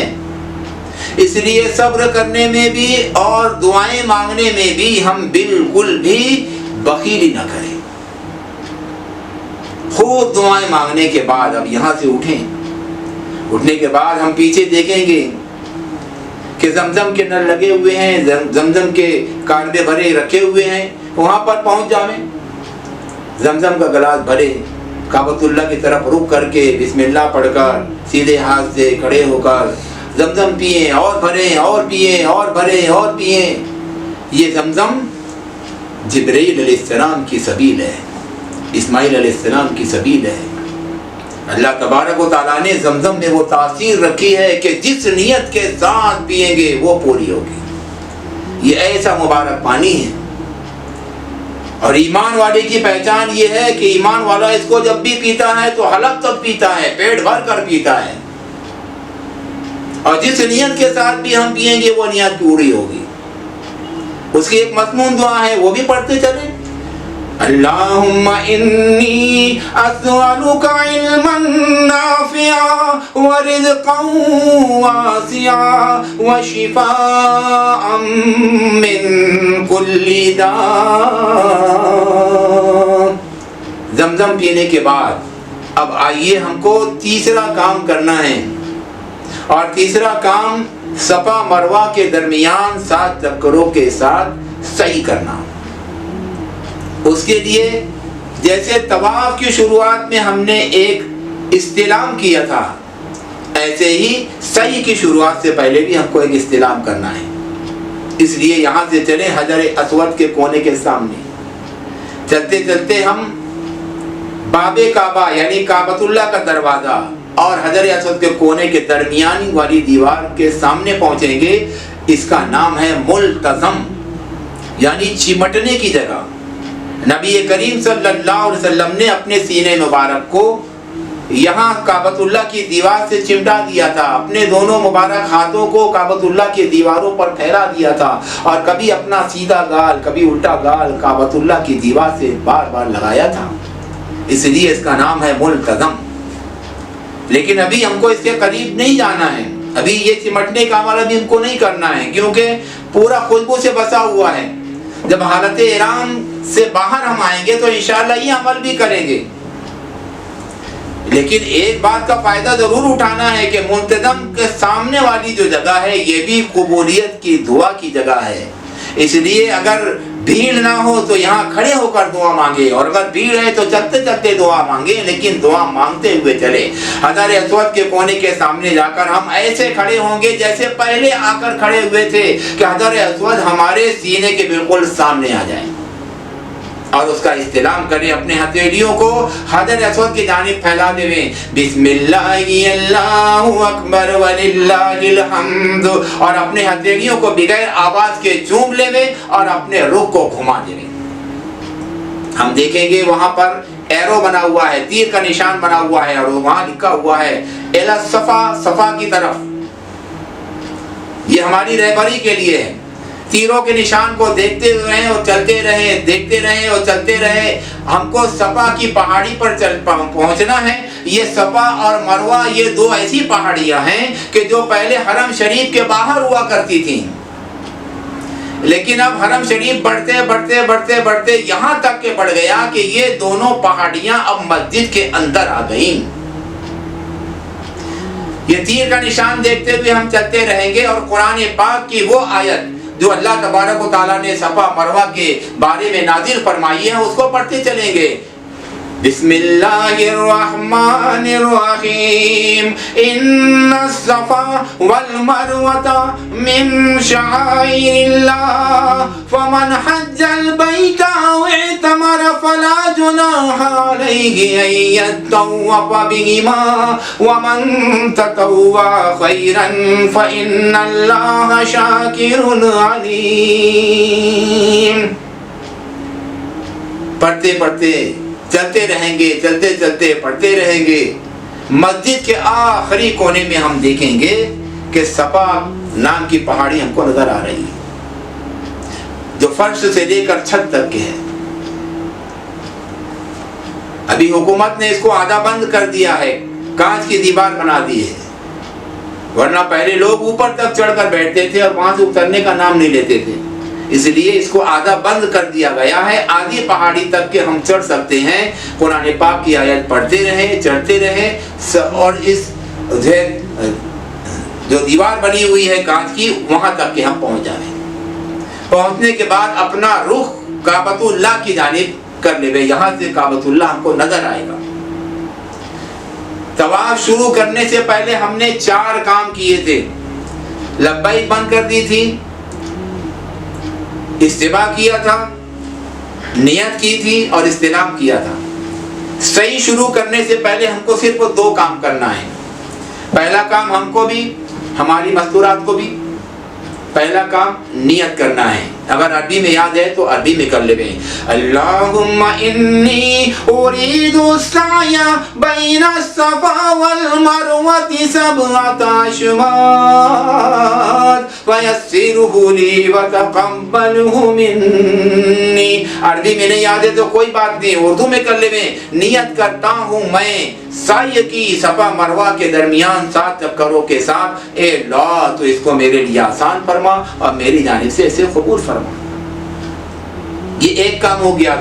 اس لیے صبر کرنے میں بھی اور دعائیں مانگنے میں بھی ہم بالکل بھی بخیلی نہ کریں۔ خوب دعائیں مانگنے کے بعد اب یہاں سے اٹھنے کے بعد ہم پیچھے دیکھیں گے کہ زمزم کے نل لگے ہوئے ہیں، زمزم کے کانبے بھرے رکھے ہوئے ہیں، وہاں پر پہنچ جائیں، زمزم کا گلاس بھرے، کعبۃ اللہ کی طرف رخ کر کے بسم اللہ پڑھ کر سیدھے ہاتھ سے کھڑے ہو کر زمزم پئیں اور بھریں اور پئیں اور بھریں اور پئیں۔ یہ زمزم جبرائیل علیہ السلام کی سبیل ہے، اسماعیل علیہ السلام کی سبیل ہے۔ اللہ تبارک و تعالیٰ نے زمزم میں وہ تاثیر رکھی ہے کہ جس نیت کے ساتھ پئیں گے وہ پوری ہوگی۔ یہ ایسا مبارک پانی ہے، اور ایمان والے کی پہچان یہ ہے کہ ایمان والا اس کو جب بھی پیتا ہے تو حلق تک پیتا ہے، پیٹ بھر کر پیتا ہے، اور جس نیت کے ساتھ بھی ہم پئیں گے وہ نیت پوری ہوگی۔ اس کی ایک مضمون دعا ہے، وہ بھی پڑھتے چلیں۔ اللہم انی اسألک علما نافعا ورزقا واسعا وشفاء من کل داء۔ زمزم پینے کے بعد اب آئیے ہم کو تیسرا کام کرنا ہے، اور تیسرا کام صفا مروہ کے درمیان 7 چکروں کے ساتھ سعی کرنا۔ اس کے لیے جیسے طواف کی شروعات میں ہم نے ایک استلام کیا تھا، ایسے ہی سعی کی شروعات سے پہلے بھی ہم کو ایک استلام کرنا ہے۔ اس لیے یہاں سے چلیں حجر اسود کے کونے کے سامنے، چلتے چلتے ہم باب کعبہ یعنی کعبۃ اللہ کا دروازہ اور حجر اسود کے کونے کے درمیانی والی دیوار کے سامنے پہنچیں گے۔ اس کا نام ہے ملتزم، یعنی چمٹنے کی جگہ۔ نبی کریم صلی اللہ علیہ وسلم نے اپنے سینے مبارک کو یہاں کعبۃ اللہ کی دیوار سے چمٹا دیا تھا، اپنے دونوں مبارک ہاتھوں کو کعبۃ اللہ کی دیواروں پر پھیلا دیا تھا، اور کبھی اپنا سیدھا گال کبھی الٹا گال کعبۃ اللہ کی دیوار سے بار بار لگایا تھا۔ اس لیے اس کا نام ہے ملتزم۔ لیکن ابھی ہم کو اس کے قریب نہیں جانا ہے، ابھی یہ چمٹنے کا عمل ابھی ہم کو نہیں کرنا ہے، کیونکہ پورا خوشبو سے بسا ہوا ہے۔ جب حالت احرام سے باہر ہم آئیں گے تو انشاءاللہ یہ عمل بھی کریں گے، لیکن ایک بات کا فائدہ ضرور اٹھانا ہے کہ ملتزم کے سامنے والی جو جگہ ہے یہ بھی قبولیت کی دعا کی جگہ ہے۔ اس لیے اگر بھیڑ نہ ہو تو یہاں کھڑے ہو کر دعا مانگے، اور اگر بھیڑ ہے تو چلتے چلتے دعا مانگے، لیکن دعا مانگتے ہوئے چلے۔ حجر اسود کے کونے کے سامنے جا کر ہم ایسے کھڑے ہوں گے جیسے پہلے آ کر کھڑے ہوئے تھے، کہ حجر اسود ہمارے سینے کے بالکل سامنے آ جائے، اور اس کا استلام کریں، اپنے ہتھیلیوں کو حجر اسود کی جانب پھیلا دیں، بسم اللہ اللہ اکبر وللہ الحمد، اور اپنے ہتھیلیوں کو بغیر آواز کے چوم لیں اور اپنے رخ کو گھما دیں۔ ہم دیکھیں گے وہاں پر ایرو بنا ہوا ہے، تیر کا نشان بنا ہوا ہے، اور وہاں لکھا ہوا ہے الی الصفا، صفا کی طرف۔ یہ ہماری رہبری کے لیے ہے۔ تیروں کے نشان کو دیکھتے رہیں اور چلتے رہیں، دیکھتے رہیں اور چلتے رہیں۔ ہم کو صفا کی پہاڑی پر پہنچنا ہے۔ یہ صفا اور مروہ یہ دو ایسی پہاڑیاں ہیں کہ جو پہلے حرم شریف کے باہر ہوا کرتی تھیں، لیکن اب حرم شریف بڑھتے بڑھتے بڑھتے بڑھتے یہاں تک کہ بڑھ گیا کہ یہ دونوں پہاڑیاں اب مسجد کے اندر آ گئیں۔ یہ تیر کا نشان دیکھتے ہوئے ہم چلتے رہیں گے، اور قرآن پاک کی وہ آیت جو اللہ تبارک و تعالیٰ نے صفا مروہ کے بارے میں نازل فرمائی ہے اس کو پڑھتے چلیں گے۔ بسم اللہ الرحمن الرحیم ان الصفا والمروة من شعائر اللہ فمن حج البیت او اعتمر فلا جناح علیہ ان یطوف بہما ومن تطوع خیرا فإن اللہ شاکر علیم۔ پڑھتے پڑھتے چلتے رہیں گے، چلتے چلتے پڑھتے رہیں گے۔ مسجد کے آخری کونے میں ہم دیکھیں گے کہ صفا نام کی پہاڑی ہم کو نظر آ رہی ہے جو فرش سے لے کر چھت تک کے ہے۔ ابھی حکومت نے اس کو آدھا بند کر دیا ہے، کانچ کی دیوار بنا دی ہے، ورنہ پہلے لوگ اوپر تک چڑھ کر بیٹھتے تھے اور وہاں سے اترنے کا نام نہیں لیتے تھے، اس لیے اس کو آدھا بند کر دیا گیا ہے۔ آدھی پہاڑی تک کے ہم چڑھ سکتے ہیں، قرآن پاک کی آیت پڑھتے رہیں، چڑھتے رہیں، اور اس جو دیوار بنی ہوئی ہے کانچ کی وہاں تک کہ ہم پہنچ جائیں۔ پہنچنے کے بعد اپنا رخ کعبۃ اللہ کی جانب کر لے، یہاں سے کعبۃ اللہ ہم کو نظر آئے گا۔ طواف شروع کرنے سے پہلے ہم نے 4 کام کیے تھے۔ لبیک بند کر دی تھی، استباء کیا تھا، نیت کی تھی اور استلام کیا تھا۔ صحیح شروع کرنے سے پہلے ہم کو صرف 2 کام کرنا ہے۔ پہلا کام ہم کو بھی، ہماری مستورات کو بھی، پہلا کام نیت کرنا ہے۔ اگر عربی میں یاد ہے تو عربی میں کر لیں۔ اللہم انی ارید السعی بین الصفا والمروۃ 7 اشواط فیسرہ لی وتقبلہ منی۔ عربی میں نہیں یاد ہے تو کوئی بات نہیں، اردو میں کر لیں۔ نیت کرتا ہوں میں سعی کی صفا مروہ کے درمیان 7 چکروں کے ساتھ، اے اللہ تو اس کو میرے لیے آسان فرما اور میری جانب سے اسے قبول فرما۔ یہ ایک کام ہو گیا۔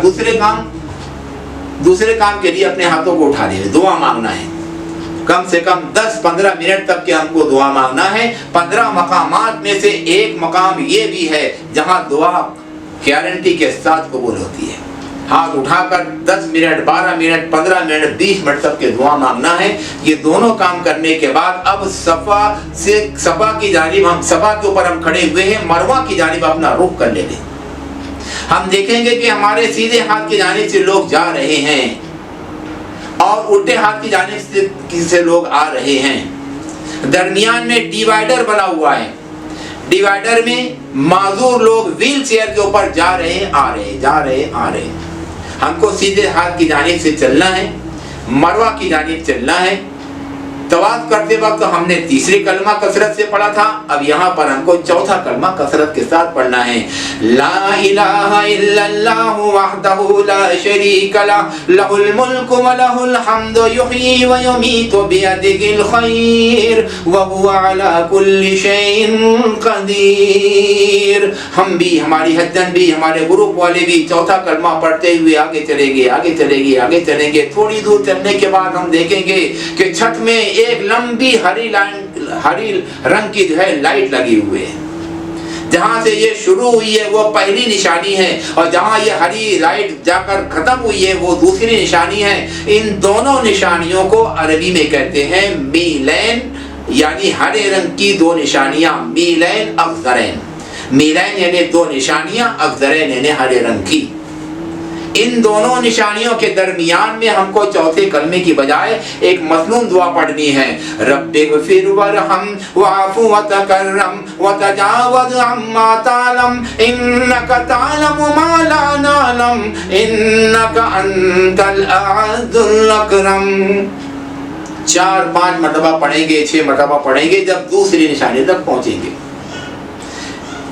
دوسرے کام کے لیے اپنے ہاتھوں کو اٹھا لیں، دعا مانگنا ہے۔ کم سے کم 10-15 منٹ تک کے ہم کو دعا مانگنا ہے۔ 15 مقامات میں سے ایک مقام یہ بھی ہے جہاں دعا گارنٹی کے ساتھ قبول ہوتی ہے۔ ہاتھ اٹھا کر 10 منٹ، 12 منٹ، 15 منٹ، 20 منٹ تک کے دعا مانگنا ہے۔ یہ دونوں کام کرنے کے بعد اب صفا کی جانب، ہم صفا کے اوپر ہم کھڑے ہوئے ہیں، مروہ کی جانب اپنا رخ کر لیں۔ ہم دیکھیں گے کہ ہمارے سیدھے ہاتھ کی جانب سے لوگ جا رہے ہیں اور الٹے ہاتھ کی جانب سے لوگ آ رہے ہیں۔ درمیان میں ڈیوائیڈر بنا ہوا ہے، ڈیوائیڈر میں معذور لوگ ویل چیئر کے اوپر جا رہے ہیں، آ رہے ہیں، جا رہے ہیں، آ رہے ہیں۔ ہم کو سیدھے ہاتھ کی جانب سے چلنا ہے، مروہ کی جانب چلنا ہے۔ طواف کرتے وقت ہم نے تیسری کلمہ کثرت سے پڑھا تھا، اب یہاں پر ہم کو چوتھا کلمہ کثرت کے ساتھ پڑھنا ہے۔ لا الہ الا اللہ وحدہ لا شریک لہ، لہ الملک ولہ الحمد یحیی ویمیت بیدہ الخیر وہو علی کل شیء قدیر۔ ہم بھی، ہماری حجن بھی، ہمارے گروپ والے بھی چوتھا کلمہ پڑھتے ہوئے آگے چلیں گے، آگے چلیں گے، آگے چلیں گے۔ تھوڑی دور چلنے کے بعد ہم دیکھیں گے کہ چھت میں ایک لمبی ہری رنگ کی جو ہے لائٹ لگی ہوئی ہے۔ جہاں سے یہ شروع ہوئی ہے وہ پہلی نشانی ہے، اور جہاں یہ ہری لائٹ جا کر ختم ہوئی ہے وہ دوسری نشانی ہے۔ ان دونوں نشانیوں کو عربی میں کہتے ہیں میلین، یعنی ہرے رنگ کی 2 نشانیاں، میلین اخضرین۔ میلین یعنی 2 نشانیاں، اخضرین یعنی ہرے رنگ کی۔ ان دونوں نشانیوں کے درمیان میں ہم کو چوتھے کلمے کی بجائے ایک مصنون دعا پڑھنی ہے۔ رب اغفر ورحم واعف وتکرم وتجاوز عما تعلم انک تعلم ما لا نعلم انک انت الاعز الاکرم۔ 4-5 مرتبہ پڑھیں گے، 6 مرتبہ پڑھیں گے جب دوسری نشانی تک پہنچیں گے۔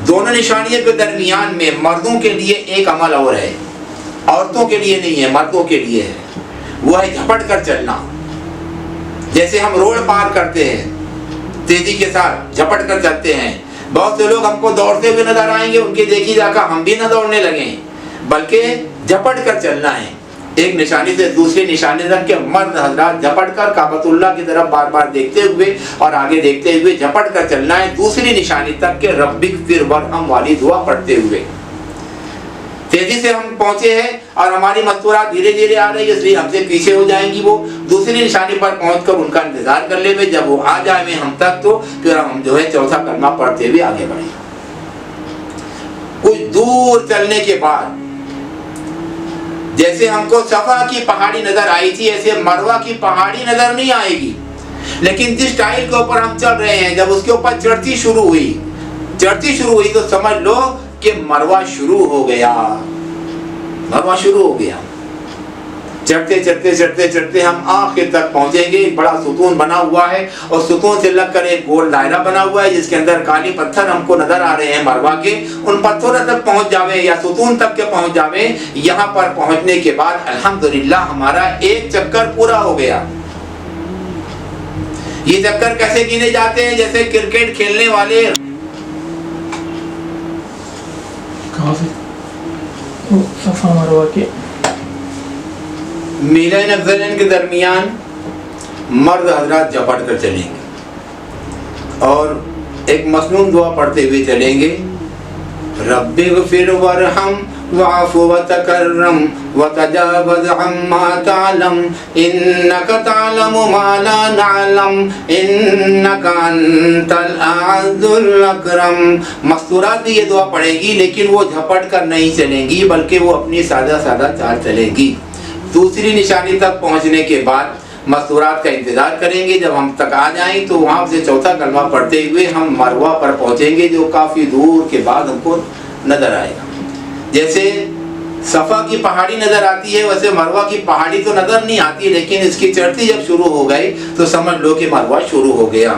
دونوں نشانیوں کے درمیان میں مردوں کے لیے ایک عمل اور ہے، عورتوں کے لیے نہیں ہے، مردوں کے لیے ہے۔ وہ ہے جھپٹ کر چلنا۔ جیسے ہم روڈ پار کرتے ہیں تیزی کے ساتھ جھپٹ کر چلتے ہیں، بہت سے لوگ ہم کو دوڑتے ہوئے نظر آئیں گے، ان کی دیکھی جا کر ہم بھی نہ دوڑنے لگیں، بلکہ جھپٹ کر چلنا ہے۔ ایک نشانی سے دوسری نشانی تک کے مرد حضرات جھپٹ کر کعبۃ کی طرف بار بار دیکھتے ہوئے اور آگے دیکھتے ہوئے جھپٹ کر چلنا ہے دوسری نشانی تک کے ربک فر ورحم والی دعا پڑھتے ہوئے۔ تیزی سے ہم پہنچے ہیں اور ہماری مستورات دھیرے دھیرے آ رہی ہے، اس لیے ہم سے پیچھے ہو جائیں گی، وہ دوسری نشانی پر پہنچ کر ان کا انتظار کر لیں گے، جب وہ آ جائیں ہم تک تو پھر ہم جو ہے چوتھا کلمہ پڑھتے ہوئے آگے بڑھیں۔ کچھ دور چلنے کے بعد جیسے ہم کو صفا کی پہاڑی نظر آئی تھی ایسے مروہ کی پہاڑی نظر نہیں آئے گی، لیکن جس ٹائل کے اوپر ہم چل رہے ہیں جب اس کے اوپر چڑھتی شروع ہوئی تو سمجھ لو کہ مروہ شروع ہو گیا، مروہ شروع ہو گیا۔ چڑھتے چڑھتے چڑھتے چڑھتے ہم آخر تک پہنچیں گے، بڑا ستون بنا ہوا ہے اور ستون سے لگ کر ایک گول دائرہ بنا ہوا ہے جس کے اندر کالی پتھر ہم کو نظر آ رہے ہیں مروہ کے، ان پتھروں تک پہنچ جاویں یا ستون تک کے پہنچ جاویں۔ یہاں پر پہنچنے کے بعد الحمدللہ ہمارا ایک چکر پورا ہو گیا۔ یہ چکر کیسے گنے جاتے ہیں؟ جیسے کرکٹ کھیلنے والے صفا مروہ کے میلین افضلین کے درمیان مرد حضرات جھپٹ کر چلیں گے اور ایک مسنون دعا پڑھتے ہوئے چلیں گے، رب اغفر ورحم واعف وتکرم وتجاوز عما تعلم انک تعلم ما لا نعلم انک انت الاعز الاکرم۔ مستورات بھی یہ دعا پڑھے گی لیکن وہ جھپٹ کر نہیں چلیں گی بلکہ وہ اپنی سادہ سادہ چال چلیں گی۔ دوسری نشانی تک پہنچنے کے بعد مستورات کا انتظار کریں گے، جب ہم تک آ جائیں تو وہاں سے چوتھا کلمہ پڑھتے ہوئے ہم مروہ پر پہنچیں گے جو کافی دور کے بعد ہم کو نظر آئے گا۔ جیسے صفا کی پہاڑی نظر آتی ہے ویسے مروہ کی پہاڑی تو نظر نہیں آتی، لیکن اس کی چڑھتی جب شروع ہو گئی تو سمجھ لو کہ مروہ شروع ہو گیا۔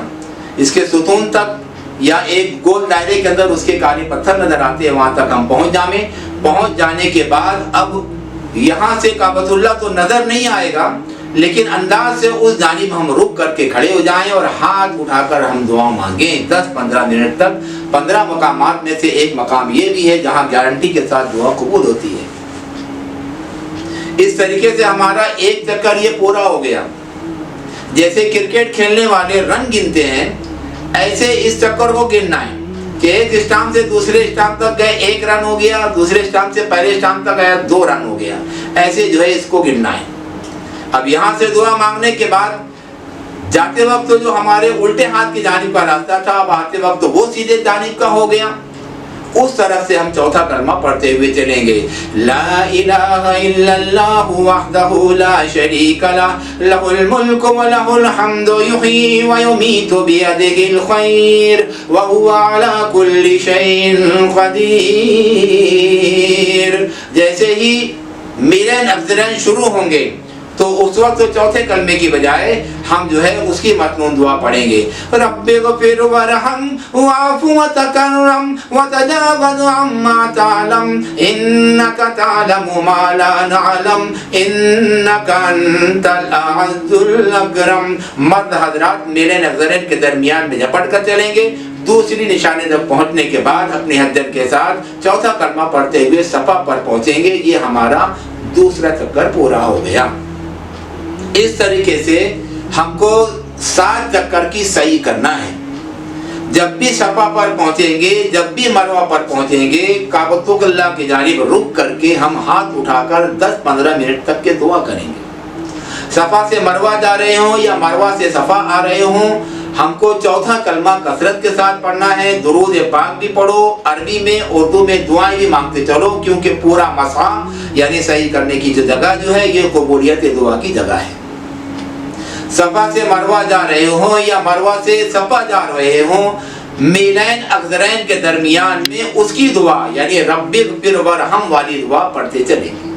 اس کے ستون تک یا ایک گول دائرے کے اندر اس کے کالے پتھر نظر آتے ہیں، وہاں تک ہم پہنچ جانے کے بعد اب یہاں سے کعبۃ اللہ تو نظر نہیں آئے گا لیکن انداز سے اس جانب ہم رک کر کے کھڑے ہو جائیں اور ہاتھ اٹھا کر ہم دعا مانگیں 10-15 منٹ تک۔ 15 مقامات میں سے ایک مقام یہ بھی ہے جہاں گارنٹی کے ساتھ دعا قبول ہوتی ہے۔ اس طریقے سے ہمارا ایک چکر یہ پورا ہو گیا۔ جیسے کرکٹ کھیلنے والے رن گنتے ہیں ایسے اس چکر کو گننا ہے کہ ایک اسٹامپ سے دوسرے اسٹامپ تک گئے 1 رن ہو گیا، دوسرے اسٹامپ سے پہلے اسٹامپ تک گیا 2 رن ہو گیا، ایسے جو ہے اس کو گننا ہے۔ اب یہاں سے دعا مانگنے کے بعد جاتے وقت تو جو ہمارے الٹے ہاتھ کی جانب کا راستہ تھا اب آتے وقت تو وہ سیدھے جانب کا ہو گیا، اس طرف سے ہم چوتھا کلمہ پڑھتے ہوئے چلیں گے، لا الہ الا اللہ وحدہ لا شریک لہ لہ الملک ولہ الحمد یحیی ویمیت بیدہ الخیر وہو علی کل شیء قدیر۔ جیسے ہی میلین افضلین شروع ہوں گے تو اس وقت چوتھے کلمے کی بجائے ہم جو ہے اس کی متنون دعا پڑھیں گے، رب اغفر ورحم واعف وتکرم وتجاوز عما تعلم انک تعلم ما لا نعلم انک انت الاعز الاکرم۔ مرد حضرات میلین افضلین کے درمیان میں جھپٹ کر چلیں گے، دوسری نشانے تک پہنچنے کے بعد اپنی حدت کے ساتھ چوتھا کلمہ پڑھتے ہوئے صفا پر پہنچیں گے۔ یہ ہمارا دوسرا چکر پورا ہو گیا۔ اس طریقے سے ہم کو 7 چکر کی سعی کرنا ہے۔ جب بھی صفا پر پہنچیں گے، جب بھی مروہ پر پہنچیں گے، کعبۃ اللہ کی جانب رک کر کے ہم ہاتھ اٹھا کر 10-15 منٹ تک کے دعا کریں گے۔ صفا سے مروہ جا رہے ہوں یا مروہ سے صفا آ رہے ہوں، ہم کو چوتھا کلمہ کثرت کے ساتھ پڑھنا ہے۔ درود پاک بھی پڑھو، عربی میں اردو میں دعائیں بھی مانگتے چلو، کیونکہ پورا مسح یعنی صحیح کرنے کی جو جگہ جو ہے یہ قبولیت دعا کی جگہ ہے۔ صفا سے مروہ جا رہے ہوں یا مروہ سے صفا جا رہے ہوں، میلین افضلین کے درمیان میں اس کی دعا یعنی رب اغفر ورحم والی دعا پڑھتے چلیں گے۔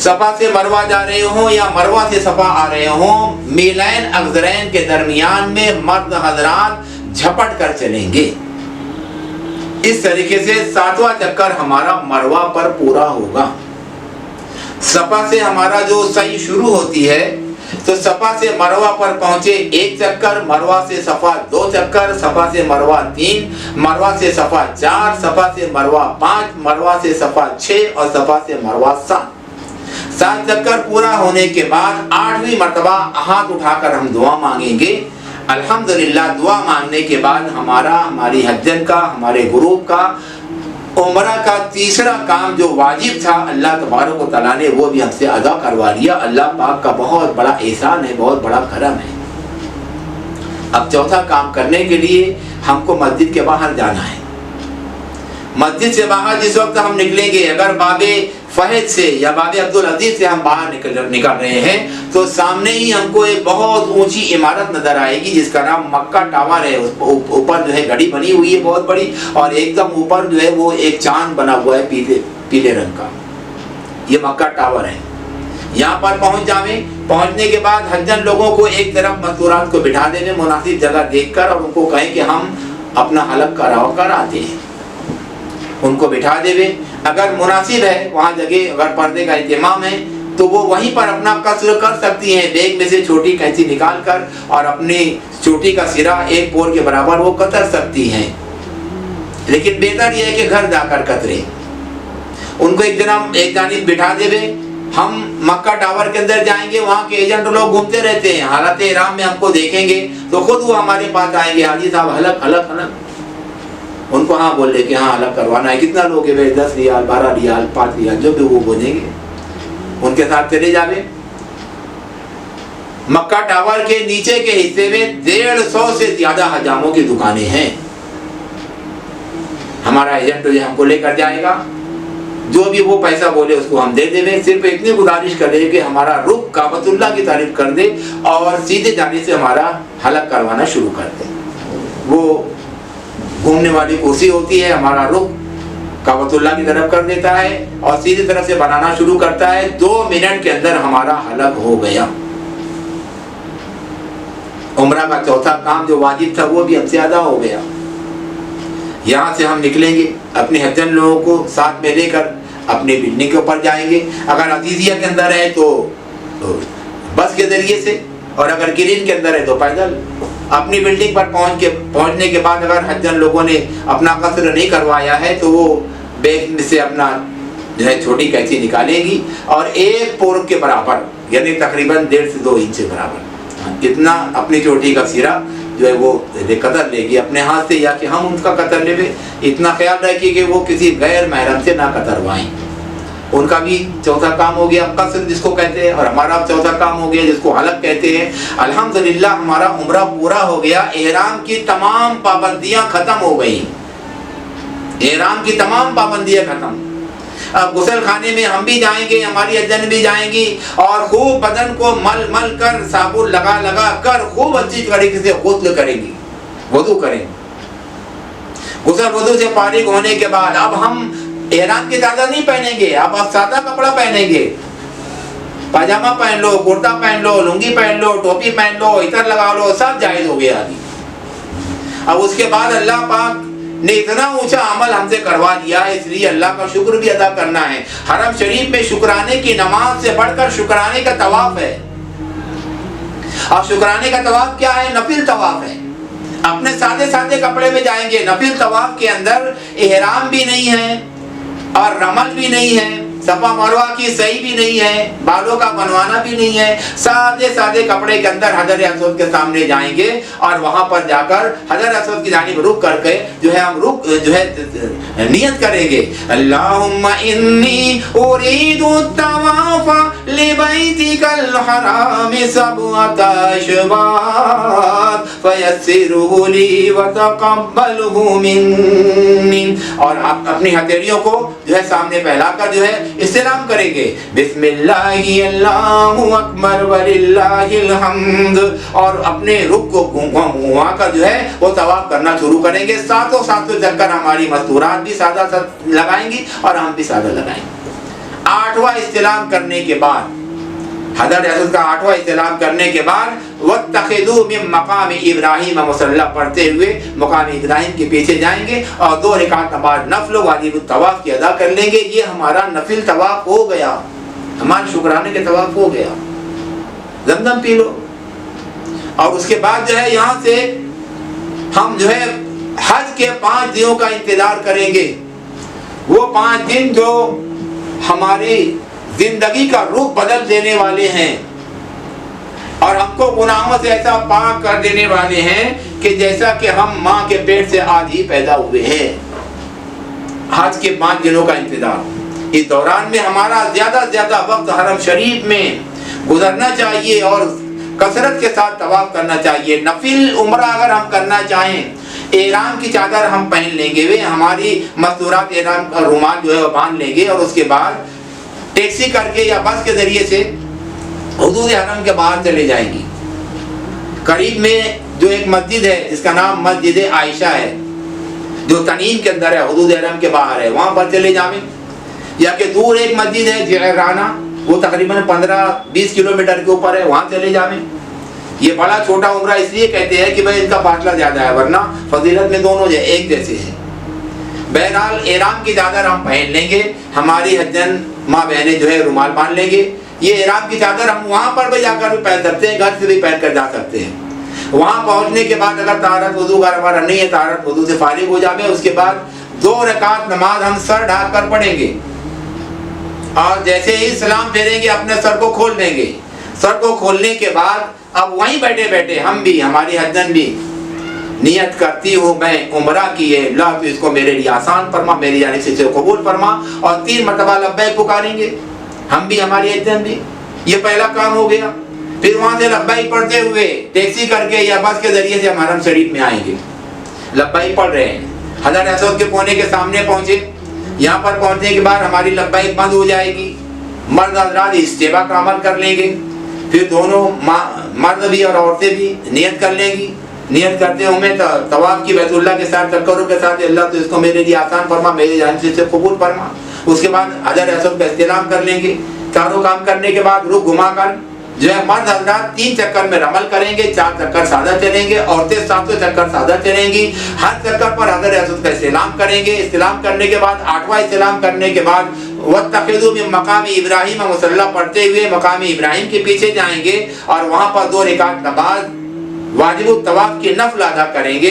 صفا سے مروہ جا رہے ہوں یا مروہ سے صفا آ رہے ہوں، میلین افضلین کے درمیان میں مرد حضرات جھپٹ کر چلیں گے۔ اس طریقے سے 7واں چکر ہمارا مروہ پر پورا ہوگا۔ صفا سے ہمارا جو سعی شروع ہوتی ہے تو صفا سے مروہ پر پہنچے 1 چکر، مروہ سے صفا 2 چکر، صفا سے مروہ 3، مروہ سے صفا 4، صفا سے مروہ 5، مروہ سے صفا 6 اور صفا سے مروہ 7۔ 7 چکر پورا ہونے کے بعد 8ویں مرتبہ ہاتھ اٹھا کر ہم دعا مانگیں گے. الحمدللہ دعا مانگنے کے بعد ہماری حجن کا، ہمارے گروپ کا، عمرہ کا تیسرا کام جو واجب تھا اللہ تبارک و تعالیٰ نے وہ بھی ہم سے ادا کروا لیا. اللہ پاک کا بہت بڑا احسان ہے، بہت بڑا کرم ہے. اب چوتھا کام کرنے کے لیے ہم کو مسجد کے باہر جانا ہے. مسجد سے باہر جس وقت ہم نکلیں گے، اگر باب فہد سے یا باب عبدالعزیز سے ہم باہر نکل رہے ہیں تو سامنے ہی ہم کو ایک بہت اونچی عمارت نظر آئے گی جس کا نام مکہ ٹاور ہے. اوپر جو ہے گھڑی بنی ہوئی ہے بہت بڑی، اور ایک دم اوپر جو ہے وہ ایک چاند بنا ہوا ہے پیلے رنگ کا. یہ مکہ ٹاور ہے. یہاں پر پہنچنے کے بعد حجن لوگوں کو ایک طرف مستورات کو بٹھا دینے، مناسب جگہ دیکھ کر، اور ان کو کہیں کہ ہم اپنا حلق کراتے ہیں. ان کو بٹھا دے. اگر مناسب ہے وہاں جگہ، اگر پردے کا اہتمام ہے تو وہ وہیں پر اپنا قصر کر سکتی ہیں. بیگ میں سے چھوٹی کینچی نکال کر اور اپنی چوٹی کا سرا ایک پور کے برابر وہ قطر سکتی ہیں. لیکن بہتر یہ ہے کہ گھر جا کر قطرے. ان کو ایک جانب بٹھا دے. ہم مکہ ٹاور کے اندر جائیں گے، وہاں کے ایجنٹ لوگ گھومتے رہتے ہیں، حالت احرام میں ہم کو دیکھیں گے تو خود وہ ہمارے پاس آئیں گے، حاجی صاحب حلق. ان کو ہاں بول لے کہ ہاں حلق کروانا ہے. کتنا لوگ ہے؟ 10 ریال، 12 ریال، 5 ریال، جو بھی وہ بولیں گے ان کے ساتھ چلے جاوے. مکہ ٹاور کے نیچے کے حصے میں 150 سے زیادہ حجاموں کی دکانیں ہیں. ہمارا ایجنٹ جو ہم کو لے کر جائے گا، جو بھی وہ پیسہ بولے اس کو ہم دے دیں. صرف اتنی گزارش کرے کہ ہمارا رخ کعبۃ اللہ کی طرف کر دے اور سیدھے جانے سے ہمارا حلق کروانا شروع کر دے. وہ گھومنے والی کرسی ہوتی ہے، ہمارا رخ کعبۃ اللہ کی طرف کر دیتا ہے اور سیدھی طرف سے بنانا شروع کرتا ہے. 2 منٹ کے اندر ہمارا حلق ہو گیا. عمرہ کا چوتھا کام جو واجب تھا وہ بھی ہم سے ادا ہو گیا. یہاں سے ہم نکلیں گے اپنے حجن لوگوں کو ساتھ میں لے کر اپنی بلڈنگ کے اوپر جائیں گے. اگر عزیزیہ کے اندر ہے تو بس کے ذریعے سے، اور اگر گرین کے اندر ہے تو پیدل. اپنی بلڈنگ پر پہنچنے کے بعد اگر حجن لوگوں نے اپنا قصر نہیں کروایا ہے تو وہ بیگ میں سے اپنا جو ہے چھوٹی کینچی نکالیں گی اور ایک پور کے برابر، یعنی تقریباً 1.5 سے 2 انچ کے برابر اتنا اپنی چوٹی کا سرا جو ہے وہ قطر لے گی اپنے ہاتھ سے، یا کہ ہم ان کا قطر لے لیں. اتنا خیال رکھیے کہ وہ کسی غیر محرم سے نہ قطروائیں. ان کا بھی چوتھا کام ہو گیا قصر جس کو کہتے ہیں، اور ہمارا چوتھا کام ہو گیا جس کو حلق کہتے ہیں. الحمدللہ ہمارا عمرہ پورا ہو گیا. احرام کی تمام پابندیاں ختم ہو گئی. احرام کی تمام پابندیاں ختم. اب غسل خانے میں ہم بھی جائیں گے، ہماری حجن بھی جائیں گی، اور خوب بدن کو مل کر صابن لگا کر خوب اچھی طریقے سے غسل کریں گی، وضو کریں. غسل وضو سے فارغ ہونے کے بعد اب ہم احرام کی چادر نہیں پہنیں گے. اب سادہ کپڑا پہنیں گے. پاجامہ پہن لو، کرتا پہن لو، لنگی پہن لو، ٹوپی پہن لو، عطر لگا لو، سب جائز ہو گیا. اب اس کے بعد اللہ پاک نے اتنا اونچا عمل ہم سے کروا دیا ہے، اس لیے اللہ کا شکر بھی ادا کرنا ہے. حرم شریف میں شکرانے کی نماز سے بڑھ کر شکرانے کا طواف ہے. اور شکرانے کا طواف کیا ہے؟ نفل طواف ہے. اپنے سادے کپڑے میں جائیں گے. نفل طواف کے اندر احرام بھی نہیں ہے اور رمل بھی نہیں ہے، صفا مروہ کی صحیح بھی نہیں ہے، بالوں کا بنوانا بھی نہیں ہے. سادے کپڑے کے اندر حجر اسود کے سامنے جائیں گے اور وہاں پر جا کر حجر اسود کی جانب رخ کر کے جو ہے ہم نیت کریں گے، اللہم انی ارید الطواف لبیتک الحرام 7 اشواط فیسرہ لی وتقبلہ منی. اور آپ اپنی ہتھیلیوں کو جو ہے سامنے پھیلا کر جو ہے استلام کریں گے، بسم اللہ اللہ اکبر وللہ الحمد، اور اپنے رخ کو گھما کر جو ہے وہ طواف کرنا شروع کریں گے. ساتوں چکر ہماری مستورات بھی سادہ لگائیں گی اور ہم بھی سادہ لگائیں گے. 8واں استلام کرنے کے بعد، حضرت اسود کا 8واں استلام کرنے کے بعد وَاتَّخِذُوا مِن مقام ابراہیم مصلی پڑھتے ہوئے مقام ابراہیم کے پیچھے جائیں گے اور 2 رکعت نماز نفل واجب الطواف کی ادا کر لیں گے. یہ ہمارا نفل طواف ہو گیا، ہمارے شکرانے کے طواف ہو گیا. زمزم پی لو. اور اس کے بعد جو ہے یہاں سے ہم جو ہے حج کے 5 دنوں کا انتظار کریں گے. وہ 5 دن جو ہماری زندگی کا رخ بدل دینے والے ہیں اور ہم کو گناہوں سے ایسا پاک کر دینے والے ہیں کہ جیسا کہ ہم ماں کے پیٹ سے آج ہی پیدا ہوئے ہیں۔ حج کے 5 دنوں کا انتظار، اس دوران میں ہمارا زیادہ سے زیادہ وقت حرم شریف میں گزرنا چاہیے اور کثرت کے ساتھ طواف کرنا چاہیے۔ نفل عمرہ اگر ہم کرنا چاہیں، احرام کی چادر ہم پہن لیں گے، ہماری مستورات احرام کا رومال جو ہے وہ باندھ لیں گے، اور اس کے بعد ٹیکسی کر کے یا بس کے ذریعے سے حدود حرم کے باہر چلے جائیں گی۔ قریب میں جو ایک مسجد ہے جس کا نام مسجد عائشہ ہے، جو تنعیم کے اندر ہے، حدود حرم کے باہر ہے، وہاں پر چلے جائیں۔ یا کہ دور ایک مسجد ہے جعرانہ، وہ تقریباً 15-20 کلومیٹر کے اوپر ہے، وہاں چلے جائیں۔ یہ بڑا چھوٹا عمرہ اس لیے کہتے ہیں کہ بھائی ان کا فاصلہ زیادہ ہے، ورنہ فضیلت میں دونوں ایک جیسے ہیں۔ بہرحال احرام کی چادر ہم پہن لیں گے، ہماری حجن ماں بہنیں جو ہے رومال باندھ لیں گے۔ یہ احرام کی چادر ہم وہاں پر بھی جا کر بھی پہن سکتے ہیں، گھر سے بھی پہن کر جا سکتے ہیں۔ وہاں پہنچنے کے بعد اگر طہارت وضو کا ہمارا نہیں ہے، طہارت وضو سے فارغ ہو جائیں، اس کے بعد 2 رکعت نماز ہم سر ڈھانپ کر پڑھیں گے، اور جیسے ہی سلام پھیریں گے اپنے سر کو کھول دیں گے۔ سر کو کھولنے کے بعد اب وہیں بیٹھے بیٹھے ہم بھی، ہماری حجن بھی نیت کرتی ہوں میں عمرہ کی ہے، اللہ تو اس کو میرے لیے آسان فرما، میری جانب سے قبول فرما، اور 3 مرتبہ لبیک پکاریں گے ہم بھی، ہماری حجن بھی۔ یہ پہلا کام ہو گیا۔ پھر وہاں سے لبیک پڑھتے ہوئے ٹیکسی کر کے یا بس کے ذریعے سے ہم حرم شریف میں آئیں گے۔ لبیک پڑھ رہے ہیں، حجر اسود کے کونے کے سامنے پہنچے، یہاں پر پہنچنے کے بعد ہماری لبیک بند ہو جائے گی، مرد حضرات استیبا کا عمل کر لیں گے، پھر دونوں مرد بھی اور عورتیں بھی نیت کر لیں گی۔ نیت کرتے ہوئے طواف کی بیت اللہ کے ساتھ چکروں کے ساتھ، اللہ تو اس کو میرے لیے آسان فرما، میری جانب سے قبول فرما۔ اس کے بعد حجر اسود کا استلام کر لیں گے۔ چاروں کام کرنے کے بعد رخ گھما کر جو ہے مرد حضرات 3 چکر میں رمل کریں گے، 4 چکر سادہ چلیں گے، عورتیں 7 چکر سادہ چلیں گی۔ ہر چکر پر حجر اسود کا استلام کریں گے۔ استلام کرنے کے بعد 8واں استلام کرنے کے بعد وَاتَّخِذُوا مِن مَقَامِ إِبْرَاهِيمَ مُصَلًّى پڑھتے ہوئے مقام ابراہیم کے پیچھے جائیں گے، اور وہاں پر 2 رکعت نماز واجب الطواف کی نفل ادا کریں گے،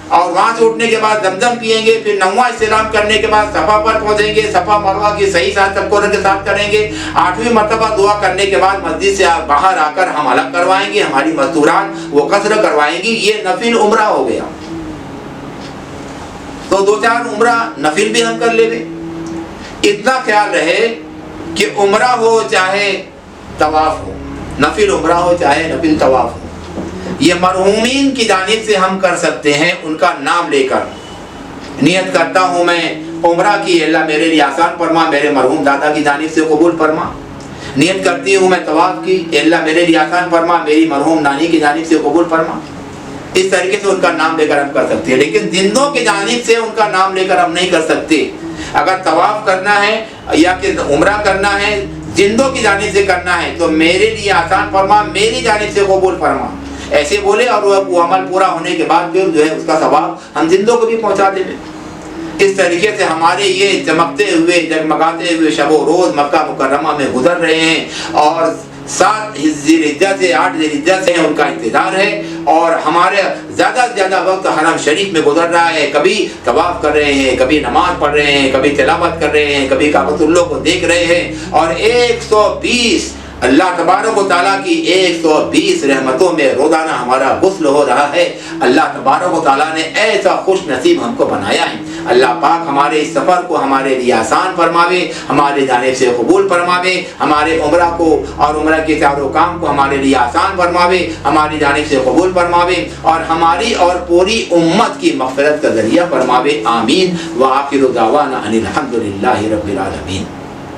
اور وہاں سے اٹھنے کے بعد زمزم پیئیں گے۔ پھر 9واں استلام کرنے کے بعد صفا پر پہنچیں گے، صفا مروہ کی صحیح ساتھ چکروں کے ساتھ کریں گے۔ 8ویں مرتبہ دعا کرنے کے بعد مسجد سے باہر آ کر ہم حلق کروائیں گے، ہماری مستورات وہ قصر کروائیں گی۔ یہ نفل عمرہ ہو گیا۔ تو 2-4 عمرہ نفل بھی ہم کر لیں گے۔ اتنا خیال رہے کہ عمرہ ہو چاہے طواف ہو، نفل عمرہ ہو چاہے نفل طواف ہو، یہ مرحومین کی جانب سے ہم کر سکتے ہیں۔ ان کا نام لے کر نیت کرتا ہوں میں عمرہ کی، اللہ میرے لیے آسان فرما، میرے مرحوم دادا کی جانب سے قبول فرما۔ نیت کرتی ہوں میں طواف کی، اللہ میرے لیے آسان فرما، میری مرحوم نانی کی جانب سے قبول فرما۔ اس طریقے سے ان کا نام لے کر ہم کر سکتے ہیں، لیکن زندوں کی جانب سے ان کا نام لے کر ہم نہیں کر سکتے۔ اگر طواف کرنا ہے یا کہ عمرہ کرنا ہے، زندوں کی جانب سے کرنا ہے، تو میرے لیے آسان فرما، میری جانب سے قبول فرما، ایسے بولے، اور وہ عمل پورا ہونے کے بعد پھر جو ہے اس کا ثواب ہم زندوں کو بھی پہنچا دیں گے۔ اس طریقے سے ہمارے یہ چمکتے ہوئے جگمگاتے ہوئے شب و روز مکہ مکرمہ میں گزر رہے ہیں، اور 7 ذی الحجہ سے 8 ذی الحجہ سے ان کا انتظار ہے، اور ہمارے زیادہ سے زیادہ وقت حرم شریف میں گزر رہا ہے۔ کبھی طواف کر رہے ہیں، کبھی نماز پڑھ رہے ہیں، کبھی تلاوت کر رہے ہیں، کبھی کعبۃ اللہ کو دیکھ رہے ہیں، اور 120 اللہ تبارک و تعالیٰ کی 120 رحمتوں میں روزانہ ہمارا غسل ہو رہا ہے۔ اللہ تبارک و تعالیٰ نے ایسا خوش نصیب ہم کو بنایا ہے۔ اللہ پاک ہمارے اس سفر کو ہمارے لیے آسان فرماوے، ہمارے جانب سے قبول فرماوے، ہمارے عمرہ کو اور عمرہ کے چاروں کام کو ہمارے لیے آسان فرماوے، ہماری جانب سے قبول فرماوے، اور ہماری اور پوری امت کی مغفرت کا ذریعہ فرماوے۔ آمین۔ وآخر دعوانا ان الحمد للہ رب العالمین۔